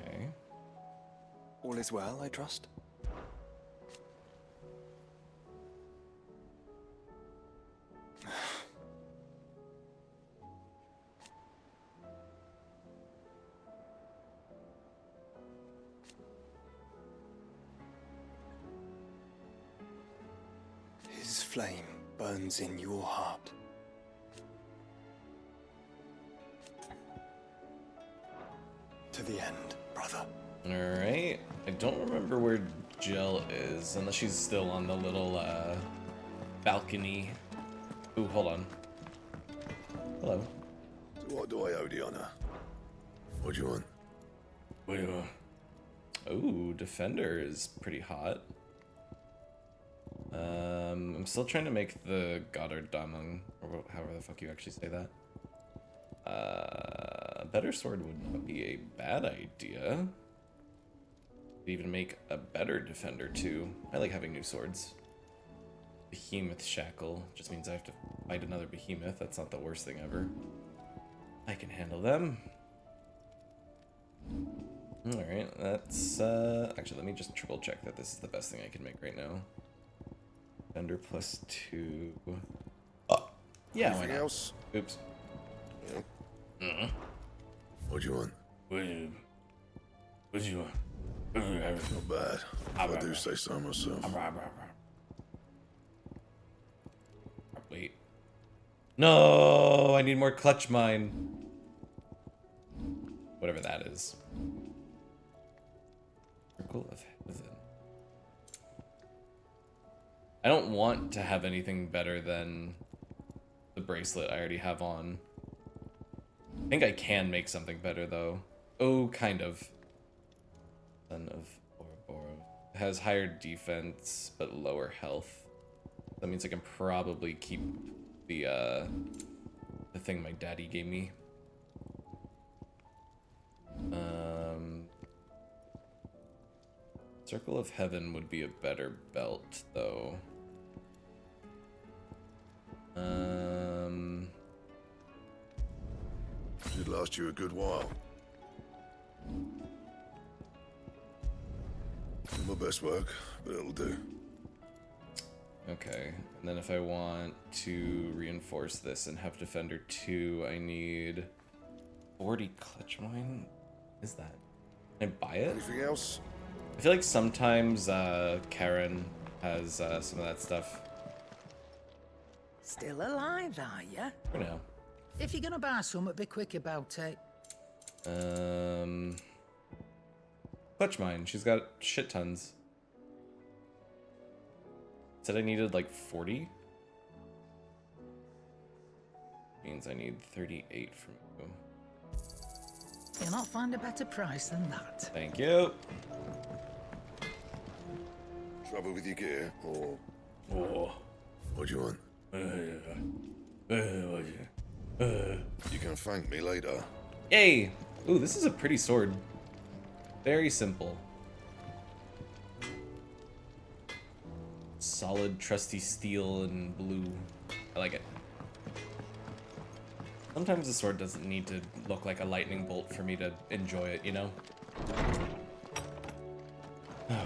Okay. All is well, I trust? His flame burns in your heart. To the end, brother. Alright. I don't remember where Jill is, unless she's still on the little balcony. Ooh, hold on. Hello. So what do I owe the honor? What do you want? What do you want? Ooh, Defender is pretty hot. I'm still trying to make the Goddard Damang, or however the fuck you actually say that. A better sword would not be a bad idea. Could even make a better Defender too. I like having new swords. Behemoth Shackle just means I have to fight another behemoth. That's not the worst thing ever. I can handle them. Alright, that's actually let me just triple check that this is the best thing I can make right now. Defender +2. Oh, yeah, why not? Else? Oops. Yeah. What do you want? What do you want? Not bad. If I do say so myself. Wait. No, I need more clutch mine. Whatever that is. Circle of Heaven. I don't want to have anything better than the bracelet I already have on. I think I can make something better though. Oh, kind of. Son of Ouroboros. It has higher defense but lower health. That means I can probably keep the thing my daddy gave me. Circle of Heaven would be a better belt though. Should last you a good while. Not my best work, but it'll do. Okay, and then if I want to reinforce this and have Defender 2, I need 40 clutch mine? What is that? Can I buy it? Anything else? I feel like sometimes Karen has some of that stuff. Still alive, are ya? For now. If you're gonna buy some, be quick about it. Clutch mine. She's got shit tons. Said I needed like 40. Means I need 38 from you. You'll not find a better price than that. Thank you. Trouble with your gear, or... Oh. What do you want? You can thank me later. Yay! Ooh, this is a pretty sword. Very simple. Solid, trusty steel and blue. I like it. Sometimes the sword doesn't need to look like a lightning bolt for me to enjoy it, you know?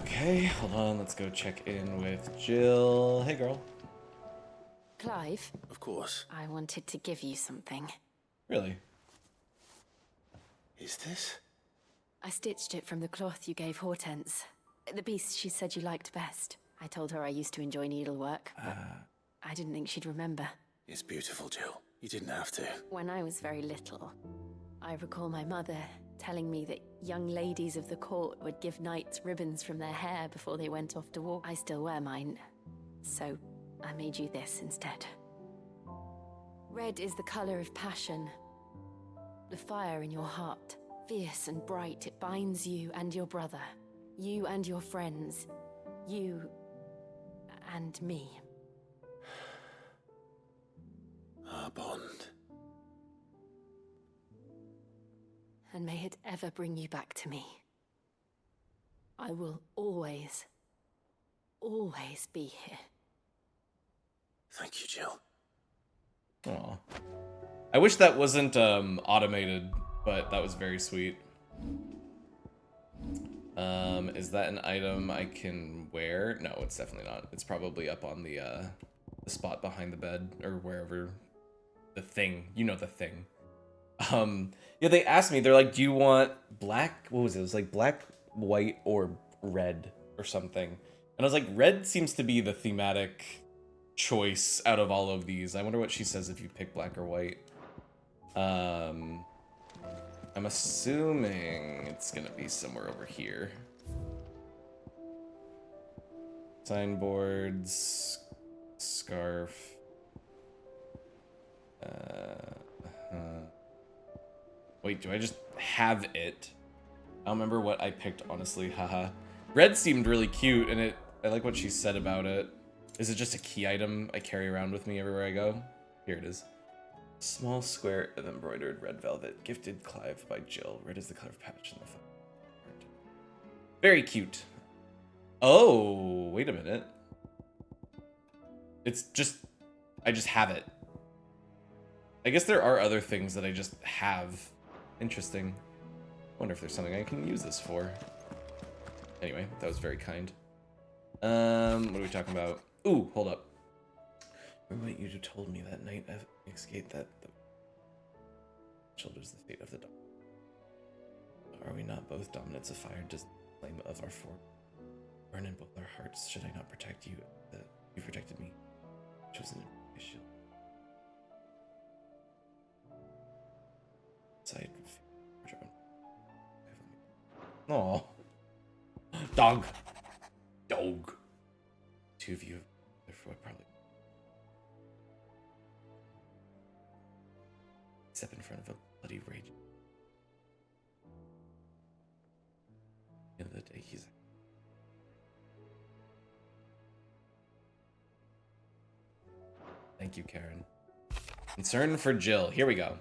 Okay, hold on, let's go check in with Jill. Hey, girl. Clive? Of course. I wanted to give you something. Really? Is this? I stitched it from the cloth you gave Hortense. The piece she said you liked best. I told her I used to enjoy needlework, but I didn't think she'd remember. It's beautiful, Jill. You didn't have to. When I was very little, I recall my mother telling me that young ladies of the court would give knights ribbons from their hair before they went off to war. I still wear mine, so I made you this instead. Red is the color of passion, the fire in your heart. Fierce and bright, it binds you and your brother, you and your friends, you and me. Our bond. And may it ever bring you back to me. I will always, always be here. Thank you, Jill. Aw. I wish that wasn't automated, but that was very sweet. Is that an item I can wear? No, it's definitely not. It's probably up on the spot behind the bed or wherever. The thing, you know, the thing. Yeah, they asked me, they're like, do you want black? What was it? It was like black, white, or red or something. And I was like, red seems to be the thematic choice out of all of these. I wonder what she says if you pick black or white. I'm assuming it's gonna be somewhere over here. Signboards, scarf. Wait, do I just have it? I don't remember what I picked, honestly, haha. Red seemed really cute, and I like what she said about it. Is it just a key item I carry around with me everywhere I go? Here it is. Small square of embroidered red velvet, gifted Clive by Jill. Red is the color of passion. Very cute. Oh, wait a minute. It's just, I just have it. I guess there are other things that I just have. Interesting. I wonder if there's something I can use this for. Anyway, that was very kind. What are we talking about? Ooh, hold up. Remember what you told me that night I escaped that... Shoulders the fate of the dog. Are we not both dominants of fire? Does the flame of our fort burn in both our hearts? Should I not protect you? That you protected me. Chosen my shield. Side. Oh, dog. Dog. Two of you. Therefore, probably. Step in front of a bloody rage. At the end of the day, he's. Thank you, Karen. Concern for Jill. Here we go.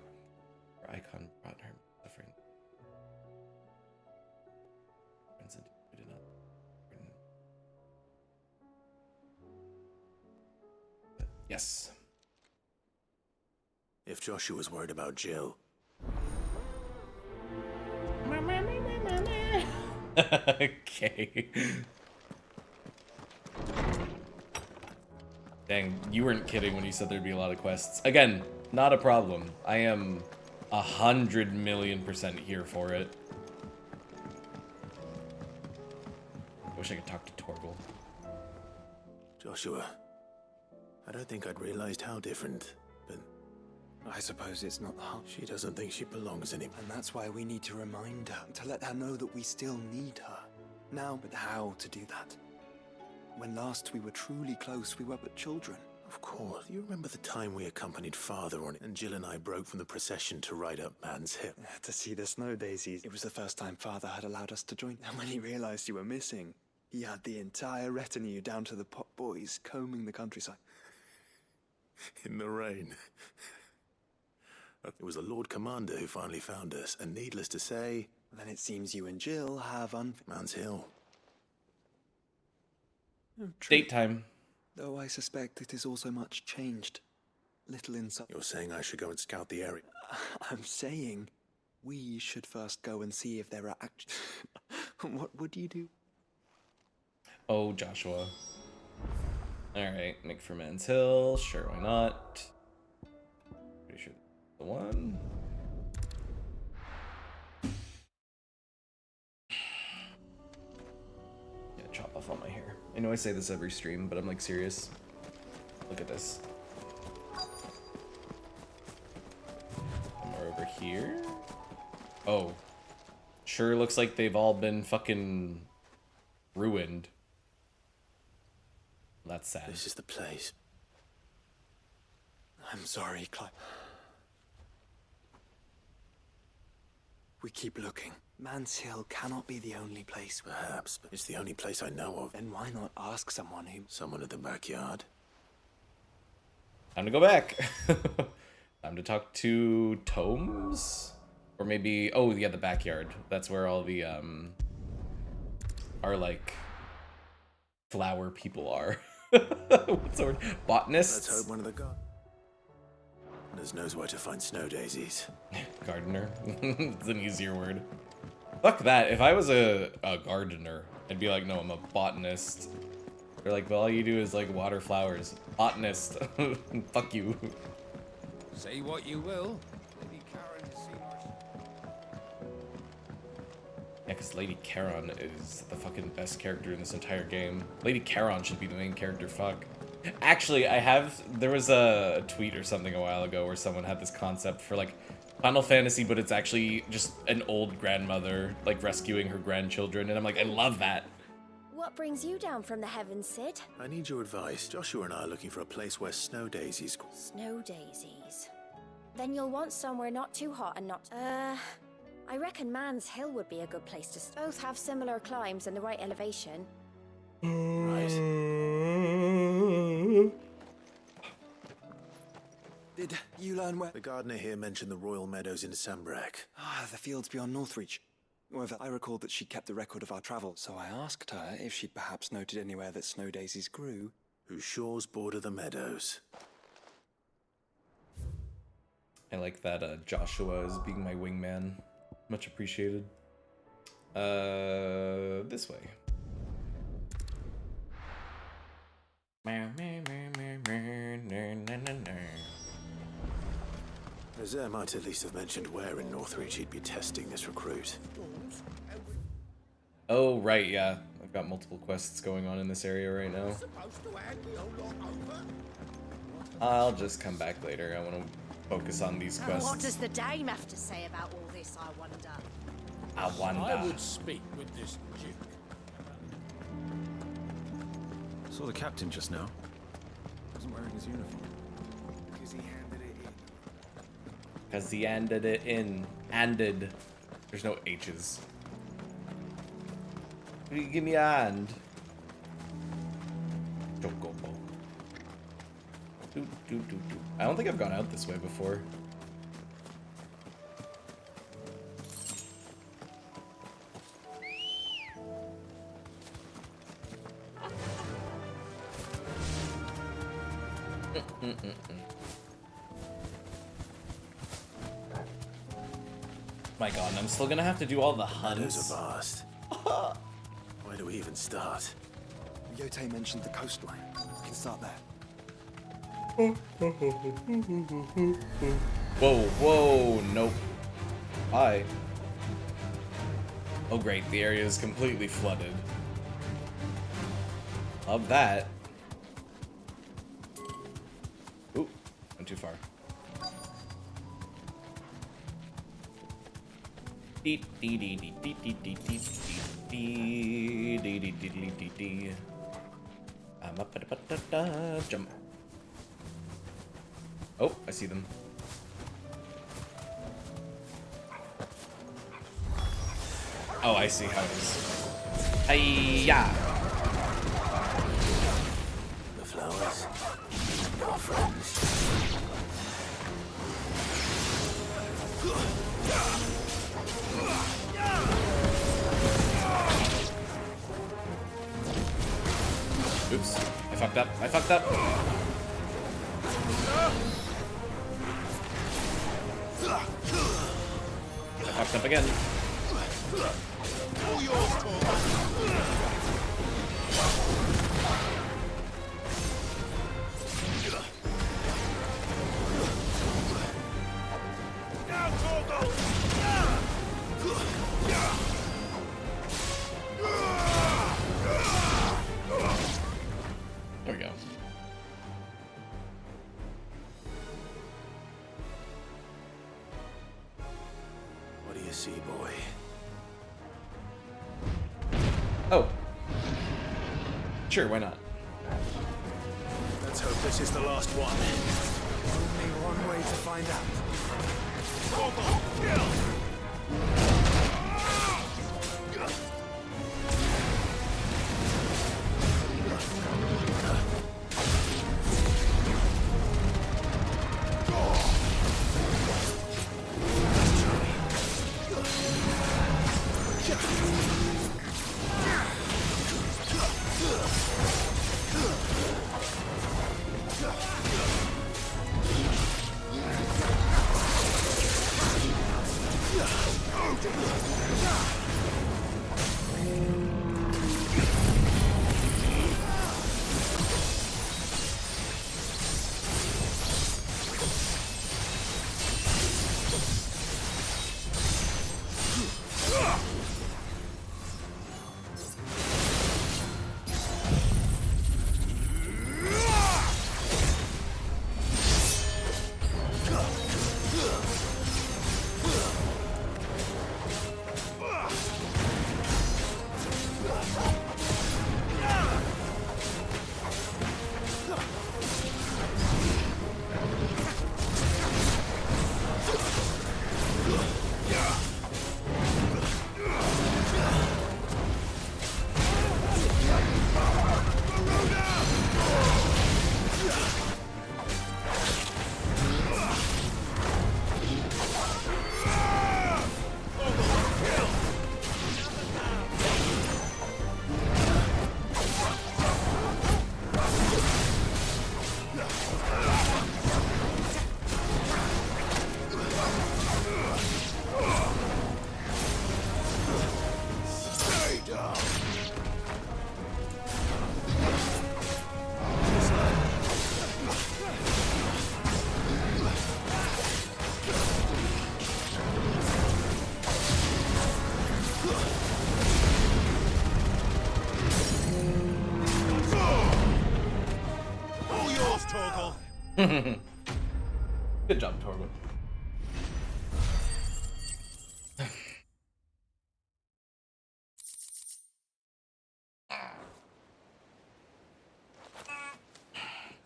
Her icon brought her suffering. Yes. If Joshua's worried about Jill. Okay. Dang, you weren't kidding when you said there'd be a lot of quests. Again, not a problem. I am 100,000,000% here for it. I wish I could talk to Torgal. Joshua, I don't think I'd realized how different, but I suppose it's not the heart. she doesn't think she belongs anymore. And that's why we need to remind her, to let her know that we still need her. Now, but how to do that? When last we were truly close, we were but children. Of course. You remember the time we accompanied Father on it, and Jill and I broke from the procession to ride up Man's Hill? To see the snow daisies. It was the first time Father had allowed us to join. And when he realized you were missing, he had the entire retinue down to the pot boys combing the countryside. In the rain. It was the Lord Commander who finally found us, and needless to say... Then it seems you and Jill have Man's Hill. Date time. Though I suspect it is also much changed. Little inside. You're saying I should go and scout the area? I'm saying we should first go and see if there are actually... What would you do? Oh, Joshua. Alright, make for Man's Hill. Sure, why not? Pretty sure that's the one. Yeah, chop off all my hair. I know I say this every stream, but I'm like serious. Look at this. Somewhere over here. Oh. Sure looks like they've all been fucking ruined. That's sad. This is the place. I'm sorry, Clive. We keep looking. Man's Hill cannot be the only place. Perhaps, but it's the only place I know of. Then why not ask someone who... Someone at the backyard. Time to go back. Time to talk to Tomes? Or maybe... Oh, yeah, the backyard. That's where all the, our, like, flower people are. What's the word? Botanists? Let's hope one of the gardeners knows where to find snow daisies. Gardener. It's an easier word. Fuck that. If I was a gardener, I'd be like, no, I'm a botanist. They're like, well, all you do is like water flowers. Botanist. Fuck you. Say what you will. Lady Karen has seen Yeah, because Lady Charon is the fucking best character in this entire game. Lady Charon should be the main character, fuck. Actually, there was a tweet or something a while ago where someone had this concept for like Final Fantasy, but it's actually just an old grandmother like rescuing her grandchildren, and I'm like, I love that. What brings you down from the heavens, Sid? I need your advice. Joshua and I are looking for a place where snow daisies grow. Snow daisies. Then you'll want somewhere not too hot and not... I reckon Man's Hill would be a good place to... Both have similar climbs and the right elevation. Right. Did you learn where... The gardener here mentioned the royal meadows in Sambrak. Ah, the fields beyond Northreach. However, I recalled that she kept a record of our travel, so I asked her if she'd perhaps noted anywhere that snow daisies grew. Whose shores border the meadows. I like that Joshua is being my wingman. Much appreciated. This way. Azure might at least have mentioned where in Northreach he'd be testing this recruit. Oh, right, yeah. I've got multiple quests going on in this area right now. I'll just come back later. I want to focus on these quests. What does the dame have to say about all this, I wonder? I wonder. I would speak with this duke. Saw the captain just now. Wasn't wearing his uniform. Because he handed it in. Because he handed it in. Handed. There's no H's. Will you give me a hand? Chocobo. I don't think I've gone out this way before. My god, I'm still gonna have to do all the hunts. Those are vast. Where do we even start? Yote mentioned the coastline. We can start there. Whoa, whoa, nope. Hi. Oh great, the area is completely flooded. Love that. Ooh, went too far. Jump. Oh, I see them. Oh, I see how it is. Hiya! The flowers. Our friends. Oops, I fucked up. I fucked up. I fucked up again. There we go. What do you see, boy? Oh. Sure, why not? Let's hope this is the last one. Only one way to find Good job, Torgo.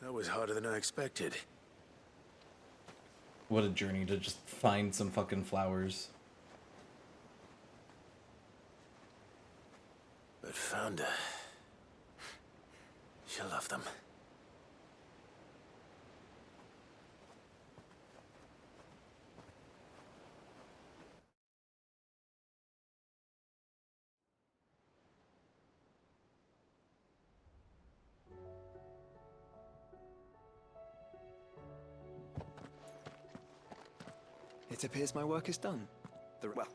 That was harder than I expected. What a journey to just find some fucking flowers. But found her. She'll love them. It appears my work is done. Well,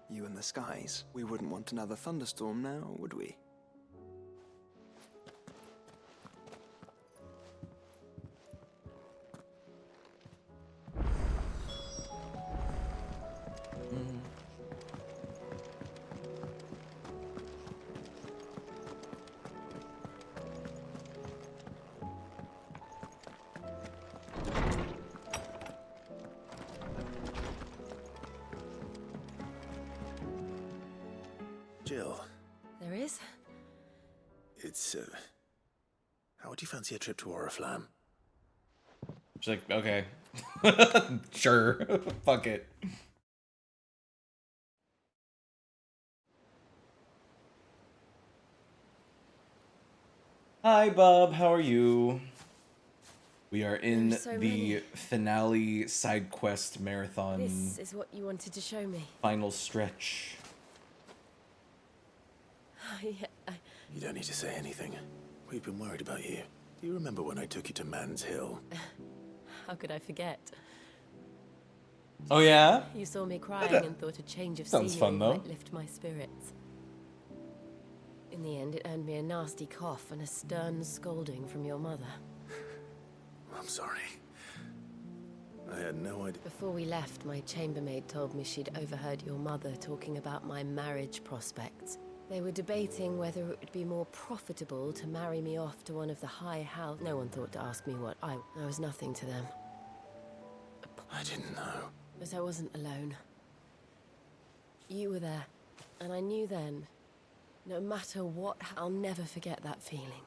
you and the skies. We wouldn't want another thunderstorm now, would we? Jill, There is? it's, how would you fancy a trip to Oriflamme? She's like, okay. Sure. Fuck it. Hi, Bob. How are you? We are in There's so the many. finale side quest marathon. This is what you wanted to show me. Final stretch. Yeah, You don't need to say anything. We've been worried about you. Do you remember when I took you to Man's Hill? how could I forget? Oh, yeah? You saw me crying That- and thought a change of sounds scenery fun, though. might lift my spirits. In the end, it earned me a nasty cough and a stern scolding from your mother. I'm sorry. I had no idea. Before we left, my chambermaid told me she'd overheard your mother talking about my marriage prospects. They were debating whether it would be more profitable to marry me off to one of the high house. No one thought to ask me what I was nothing to them. I didn't know. But I wasn't alone. You were there, and I knew then, no matter what, I'll never forget that feeling.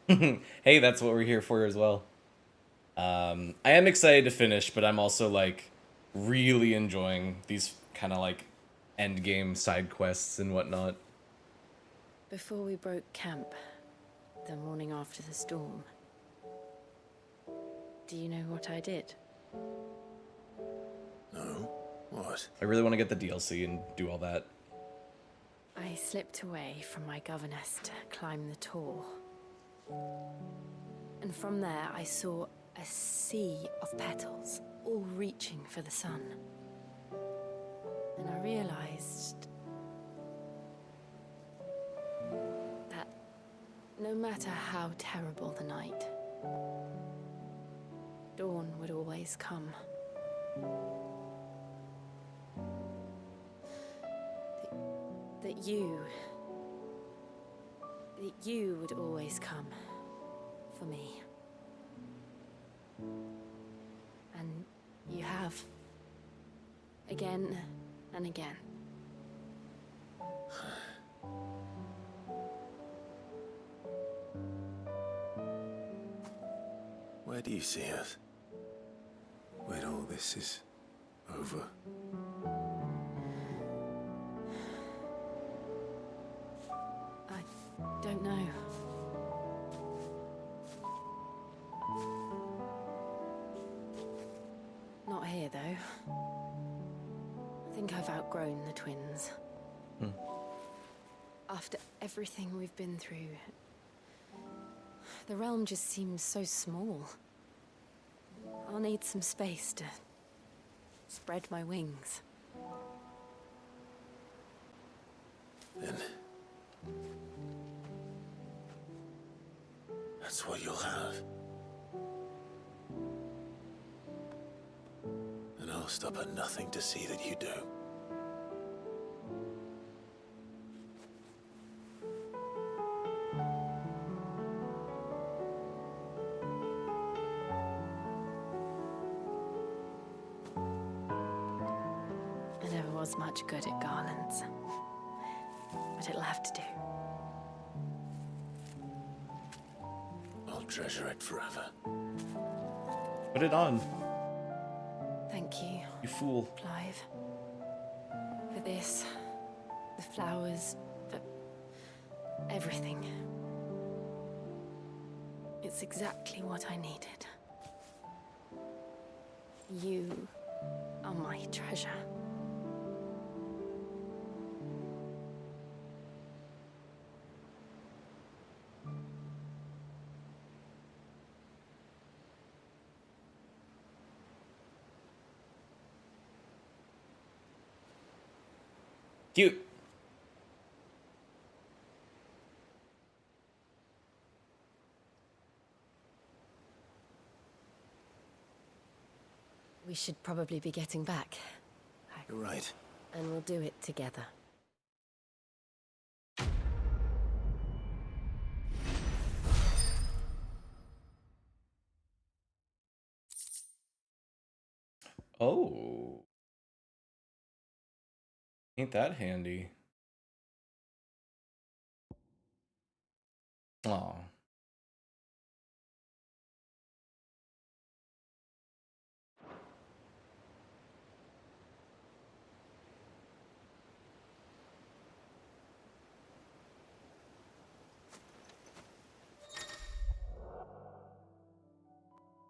Hey, that's what we're here for as well. I am excited to finish, but I'm also like really enjoying these kind of like end game side quests and whatnot. Before we broke camp, the morning after the storm, do you know what I did? No? What? I really want to get the DLC and do all that. I slipped away from my governess to climb the Tor. And from there, I saw a sea of petals, all reaching for the sun. And I realized that no matter how terrible the night, dawn would always come. That you would always come for me. And you have. Again and again. Where do you see us? When all this is over? I don't know. Not here, though. I think I've outgrown the twins. After everything we've been through, the realm just seems so small. I'll need some space to spread my wings. Then that's what you'll have. And I'll I'll stop at nothing to see that you do. I never was much good at garlands, but it'll have to do. I'll treasure it forever. Put it on. Thank you. You fool. Clive. For this, the flowers, for everything. It's exactly what I needed. You are my treasure. Cute. We should probably be getting back. You're right. And we'll do it together. Oh. Ain't that handy? Aw.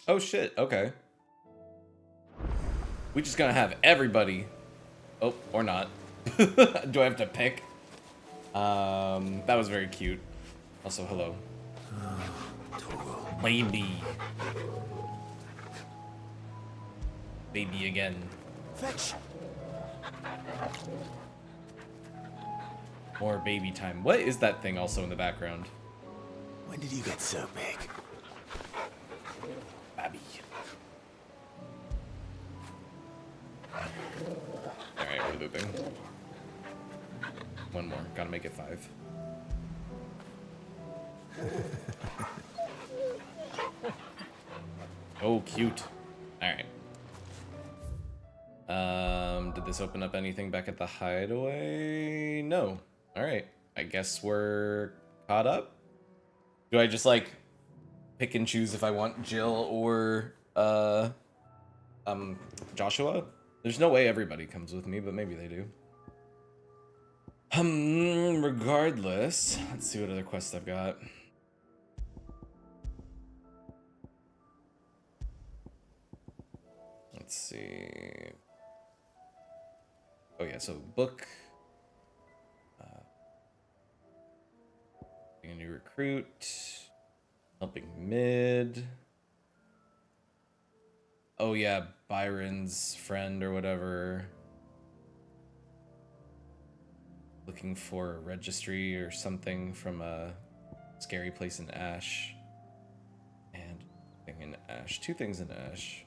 Oh shit, okay. We just gonna have everybody. Oh, or not. Do I have to pick? That was very cute. Also, hello. Baby. Baby again. Fetch. More baby time. What is that thing also in the background? When did you get so big? Babby. Alright, we're looping. One more. Gotta make it 5. Oh, cute. Alright. Did this open up anything back at the hideaway? No. Alright. I guess we're caught up. Do I just, like, pick and choose if I want Jill or, Joshua? There's no way everybody comes with me, but maybe they do. Regardless, let's see what other quests I've got. Let's see. Oh yeah, so book. Being a new recruit. Helping mid. Oh yeah, Byron's friend or whatever. Looking for a registry or something from a scary place in Ash. And thing in Ash. 2 things in Ash.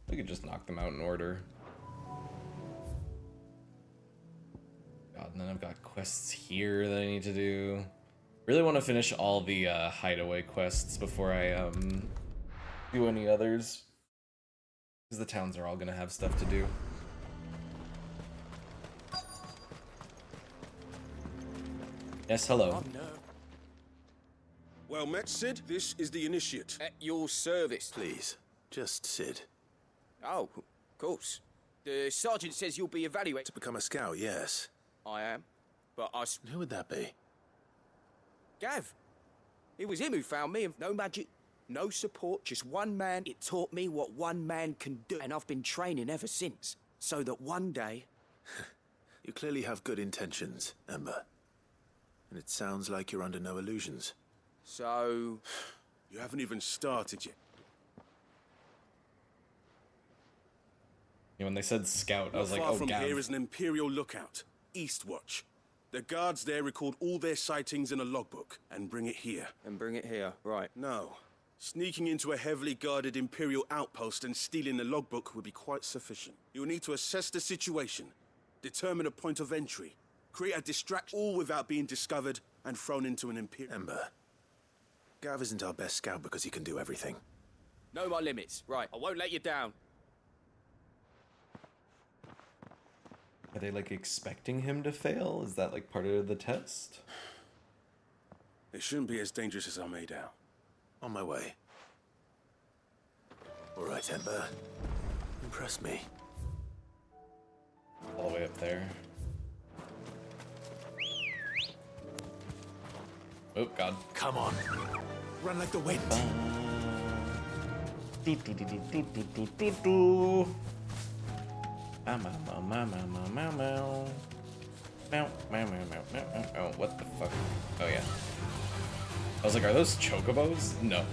We could just knock them out in order. God, and then I've got quests here that I need to do. Really want to finish all the hideaway quests before I do any others. Because the towns are all gonna have stuff to do. Yes, hello. Well met, Sid. This is the initiate. At your service. Please, just Sid. Oh, of course. The sergeant says you'll be evaluated. To become a scout, yes. I am. But Who would that be? Gav. It was him who found me. No magic, no support, just one man. It taught me what one man can do. And I've been training ever since. So that one day... You clearly have good intentions, Ember. And it sounds like you're under no illusions. So... You haven't even started yet. Yeah, when they said scout, I was like, far oh, from Gav. here is an Imperial lookout, Eastwatch. The guards there record all their sightings in a logbook and bring it here. And bring it here, right. No. Sneaking into a heavily guarded Imperial outpost and stealing the logbook would be quite sufficient. You'll need to assess the situation, determine a point of entry, create a distraction, all without being discovered and thrown into an Imperial... Ember, Gav isn't our best scout because he can do everything. Know my limits. Right, I won't let you down. Are they, like, expecting him to fail? Is that, like, part of the test? It shouldn't be as dangerous as I made out. On my way. All right, Ember. Impress me. All the way up there. Oh, God. Come on. Run like the wind. Oh, what the fuck? Oh, yeah. I was like, are those chocobos? No,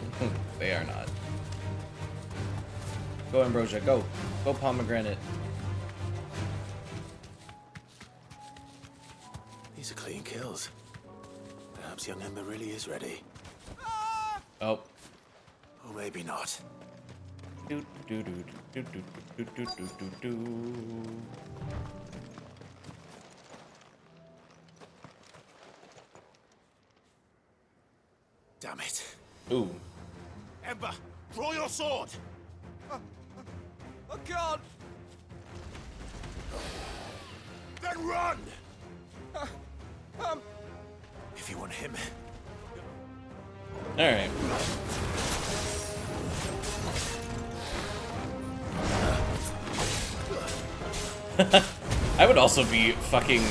they are not. Go, Ambrosia, go. Go, pomegranate. These are clean kills. Perhaps young Ember really is ready. Oh. Or maybe not. Damn it. Ooh. Ember, draw your sword! I can't! Then run! If you want him. Alright. I would also be fucking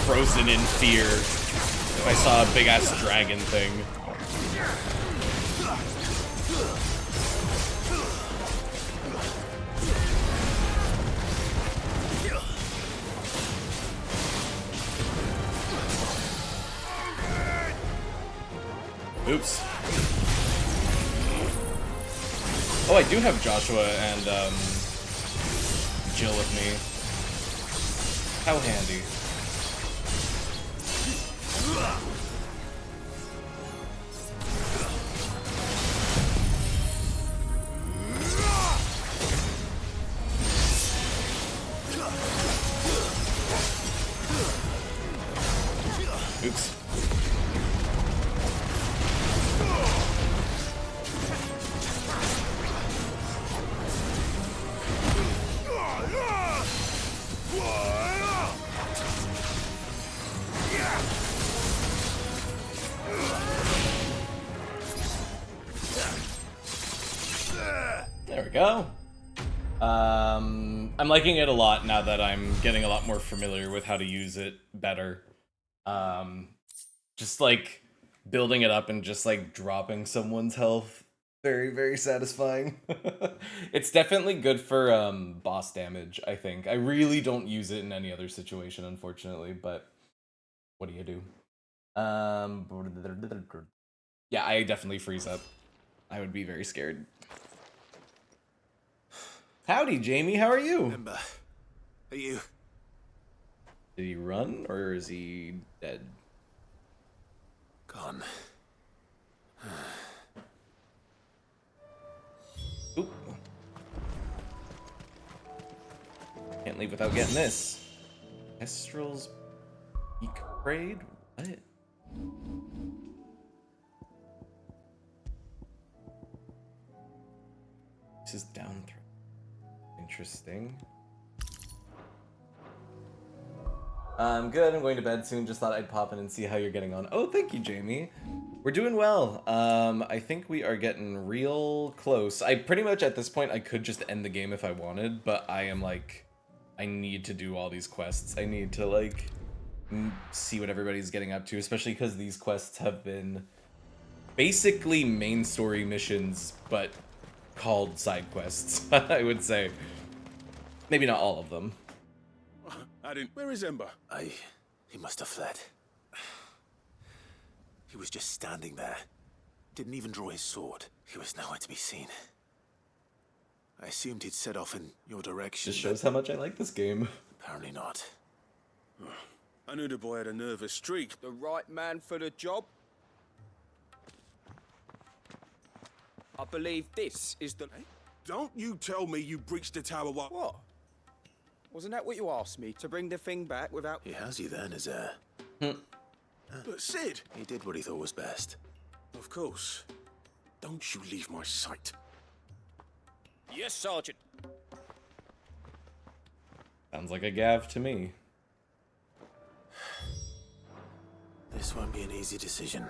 frozen in fear if I saw a big ass dragon thing. Oops. Oh, I do have Joshua and Jill with me. How handy. Oops. There we go. I'm liking it a lot now that I'm getting a lot more familiar with how to use it better. Just like building it up and just like dropping someone's health. Very, very satisfying. It's definitely good for boss damage, I think. I really don't use it in any other situation, unfortunately, but what do you do? Yeah, I definitely freeze up. I would be very scared. Howdy, Jamie. How are you? Ember, are you? Did he run or is he dead? Gone. Oop. Can't leave without getting this. Kestrel's Beak Braid? What? This is down through. Interesting. I'm good. I'm going to bed soon. Just thought I'd pop in and see how you're getting on. Oh, thank you, Jamie. We're doing well. I think we are getting real close. I pretty much at this point I could just end the game if I wanted, but I am like, I need to do all these quests. I need to like see what everybody's getting up to, especially because these quests have been basically main story missions, but called side quests. I would say. Maybe not all of them. Where is Ember? He must have fled. He was just standing there. Didn't even draw his sword. He was nowhere to be seen. I assumed he'd set off in your direction. Just shows how much I like this game. Apparently not. I knew the boy had a nervous streak. The right man for the job? I believe this is the... Don't you tell me you breached the tower while... What? Wasn't that what you asked me? To bring the thing back without... He has you then, his heir. But Sid! He did what he thought was best. Of course. Don't you leave my sight. Yes, Sergeant. Sounds like a Gav to me. This won't be an easy decision.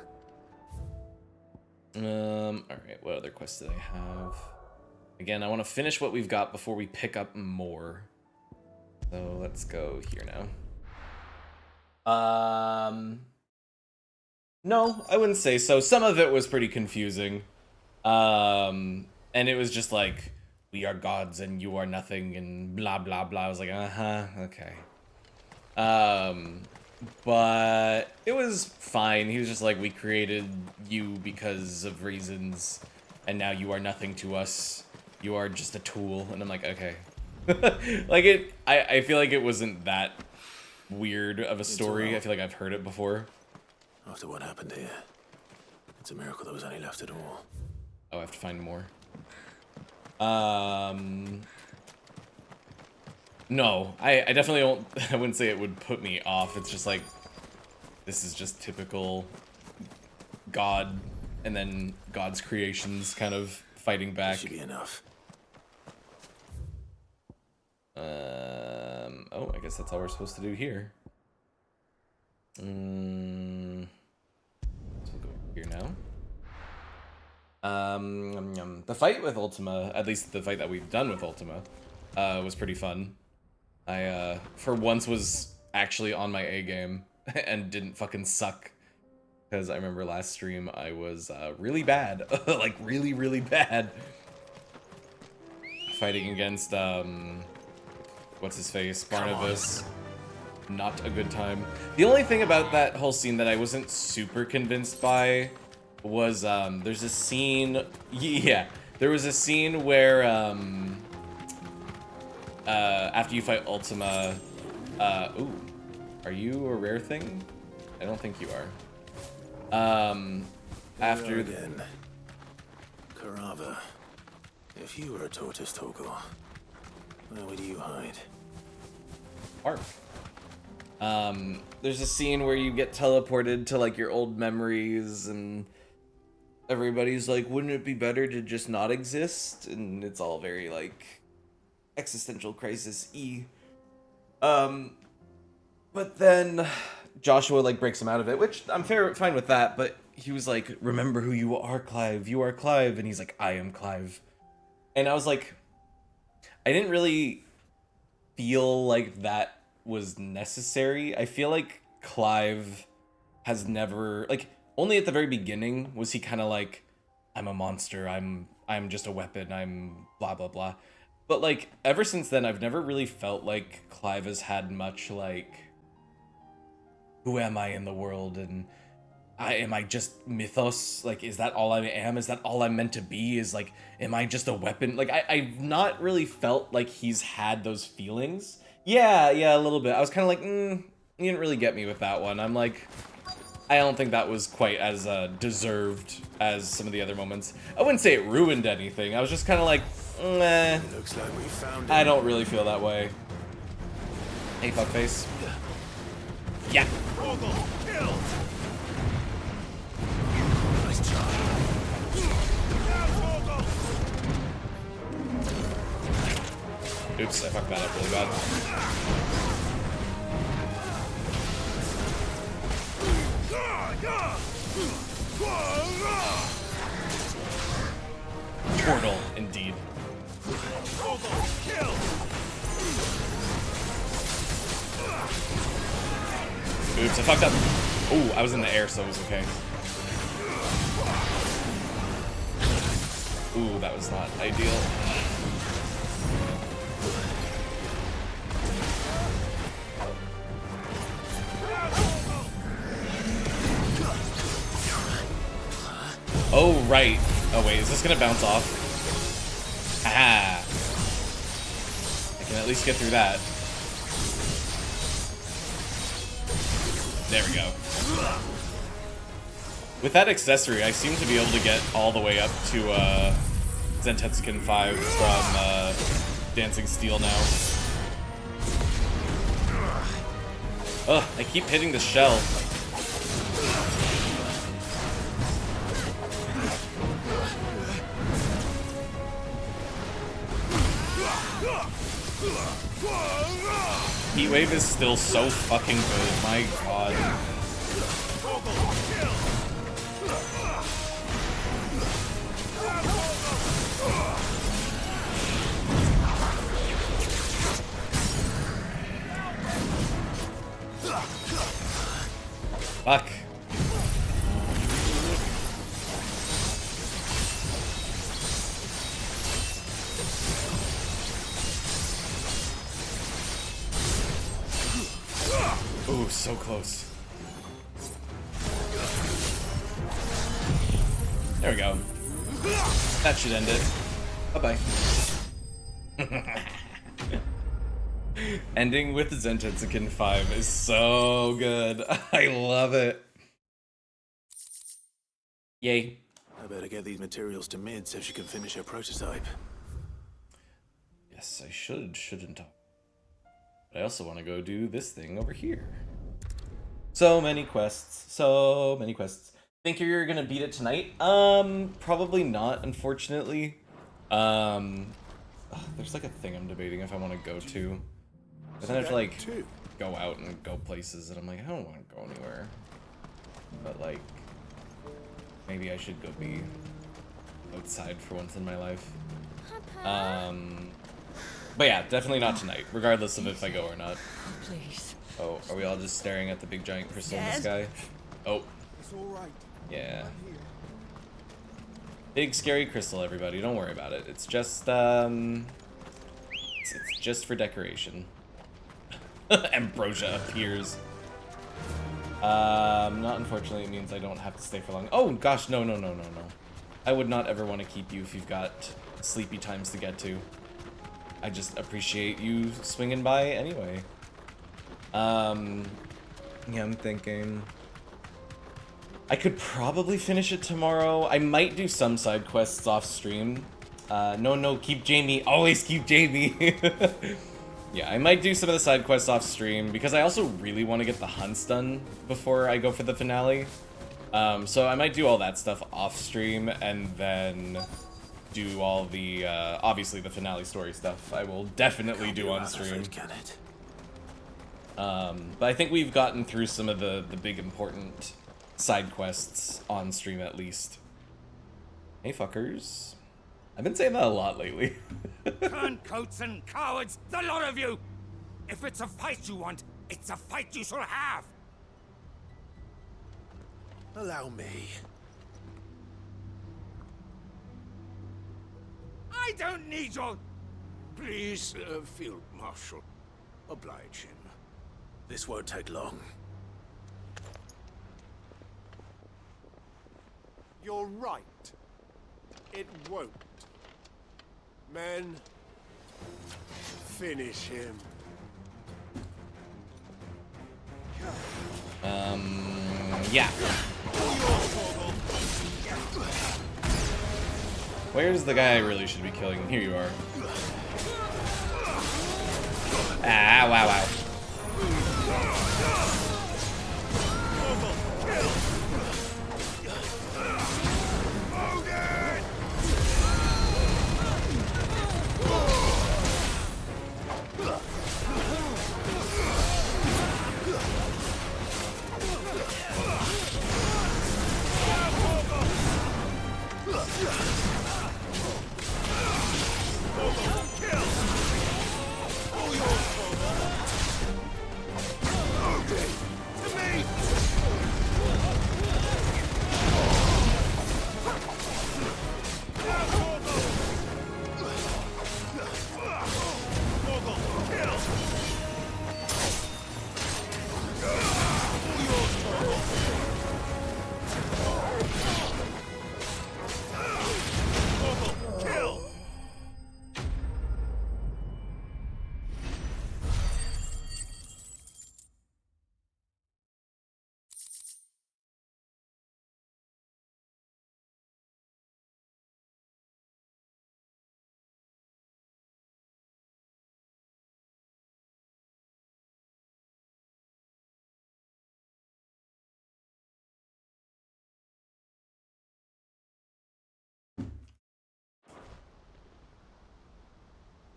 Alright, what other quests did I have? Again, I want to finish what we've got before we pick up more. So let's go here now. No, I wouldn't say so. Some of it was pretty confusing. And it was just like, we are gods and you are nothing and blah, blah, blah. I was like, okay. But it was fine. He was just like, we created you because of reasons, and now you are nothing to us. You are just a tool. And I'm like, okay. Like I feel like it wasn't that weird of a story. I feel like I've heard it before. After what happened here, it's a miracle there was any left at all. Oh, I have to find more. No, I definitely don't. I wouldn't say it would put me off. It's just like, this is just typical God, and then God's creations kind of fighting back. That should be enough. Oh, I guess that's all we're supposed to do here. So we'll go here now. The fight with Ultima, at least the fight that we've done with Ultima, was pretty fun. I, for once, was actually on my A game and didn't fucking suck. Because I remember last stream I was really bad. Like, really, really bad. Fighting against, what's his face? Barnabas. Not a good time. The only thing about that whole scene that I wasn't super convinced by was, there's a scene... Yeah, there was a scene where, after you fight Ultima... ooh. Are you a rare thing? I don't think you are. After... Again. Karava. If you were a tortoise, Torgor, where would you hide? Park. There's a scene where you get teleported to, like, your old memories, and everybody's like, wouldn't it be better to just not exist? And it's all very, like, existential crisis-y. But then Joshua, like, breaks him out of it, which I'm fine with that, but he was like, remember who you are, Clive. You are Clive. And he's like, I am Clive. And I was like, I didn't really feel like that was necessary. I feel like Clive has never, like, only at the very beginning was he kind of like, I'm a monster, I'm just a weapon, I'm blah blah blah. But like ever since then I've never really felt like Clive has had much like, who am I in the world, and am I just mythos? Like, is that all I am? Is that all I'm meant to be? Is like, am I just a weapon? Like, I've not really felt like he's had those feelings. Yeah, a little bit. I was kind of like, you didn't really get me with that one. I'm like, I don't think that was quite as deserved as some of the other moments. I wouldn't say it ruined anything. I was just kind of like, meh. Looks like we found I don't really feel that way. Hey, fuckface. Yeah. Nice job. Oops, I fucked that up really bad. Portal, indeed. Oops, I fucked up. Ooh, I was in the air, so it was okay. Ooh, that was not ideal. Oh, right. Oh, wait, is this gonna bounce off? Ah. I can at least get through that. There we go. With that accessory, I seem to be able to get all the way up to Zentetsuken 5 from Dancing Steel now. Ugh, I keep hitting the shell. Heatwave is still so fucking good, my god. Fuck. Ooh, so close. There we go. That should end it. Bye-bye. Ending with Zentetsuken 5 is so good. I love it. Yay. I better get these materials to Mid so she can finish her prototype. Yes, I shouldn't I? But I also want to go do this thing over here. So many quests. So many quests. Think you're gonna beat it tonight? Probably not, unfortunately. There's like a thing I'm debating if I want to go to. But then I have to like go out and go places, and I'm like, I don't want to go anywhere. But like, maybe I should go be outside for once in my life. But yeah, definitely not tonight, regardless of if I go or not. Please. Oh, are we all just staring at the big giant crystal in the sky? Oh. It's all right. Yeah. Big scary crystal, everybody. Don't worry about it. It's just it's just for decoration. Ambrosia appears. Not unfortunately, it means I don't have to stay for long. Oh gosh, no. I would not ever want to keep you if you've got sleepy times to get to. I just appreciate you swinging by anyway. Yeah, I'm thinking I could probably finish it tomorrow. I might do some side quests off stream. No, keep Jamie. Always keep Jamie. Yeah, I might do some of the side quests off stream because I also really want to get the hunts done before I go for the finale. So I might do all that stuff off stream and then do all the, obviously the finale story stuff I will definitely do on stream. But I think we've gotten through some of the big important side quests on stream at least. Hey fuckers. I've been saying that a lot lately. Turncoats and cowards, the lot of you! If it's a fight you want, it's a fight you shall have! Allow me. I don't need your... Please, Field Marshal, oblige him. This won't take long. You're right. It won't. Men, finish him. Yeah. Where's the guy I really should be killing? Here you are. Ah, wow.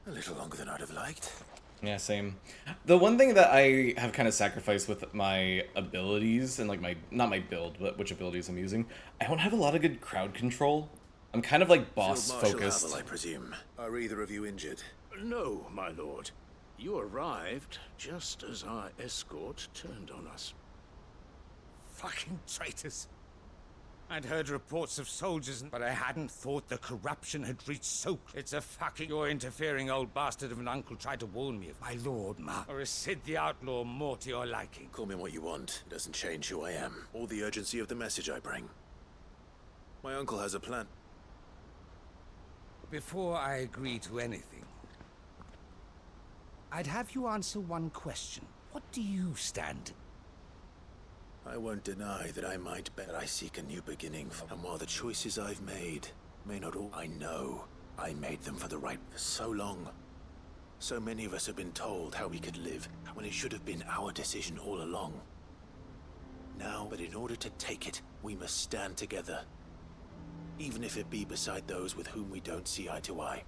A little longer than I'd have liked. Yeah, same. The one thing that I have kind of sacrificed with my abilities and like my, not my build, but which abilities I'm using, I don't have a lot of good crowd control. I'm kind of like boss Field Marshal focused. Havel, I presume. Are either of you injured? No, my lord. You arrived just as our escort turned on us. Fucking traitors. I'd heard reports of soldiers, but I hadn't thought the corruption had reached so... It's a fucking your interfering old bastard of an uncle tried to warn me of my lord, Ma. Or is Sid the Outlaw more to your liking? Call me what you want. It doesn't change who I am, or the urgency of the message I bring. My uncle has a plan. Before I agree to anything, I'd have you answer one question. What do you stand? I won't deny that I might bet I seek a new beginning, and while the choices I've made may not all, I know I made them for the right. For so long, so many of us have been told how we could live, when it should have been our decision all along. Now, but in order to take it, we must stand together, even if it be beside those with whom we don't see eye to eye.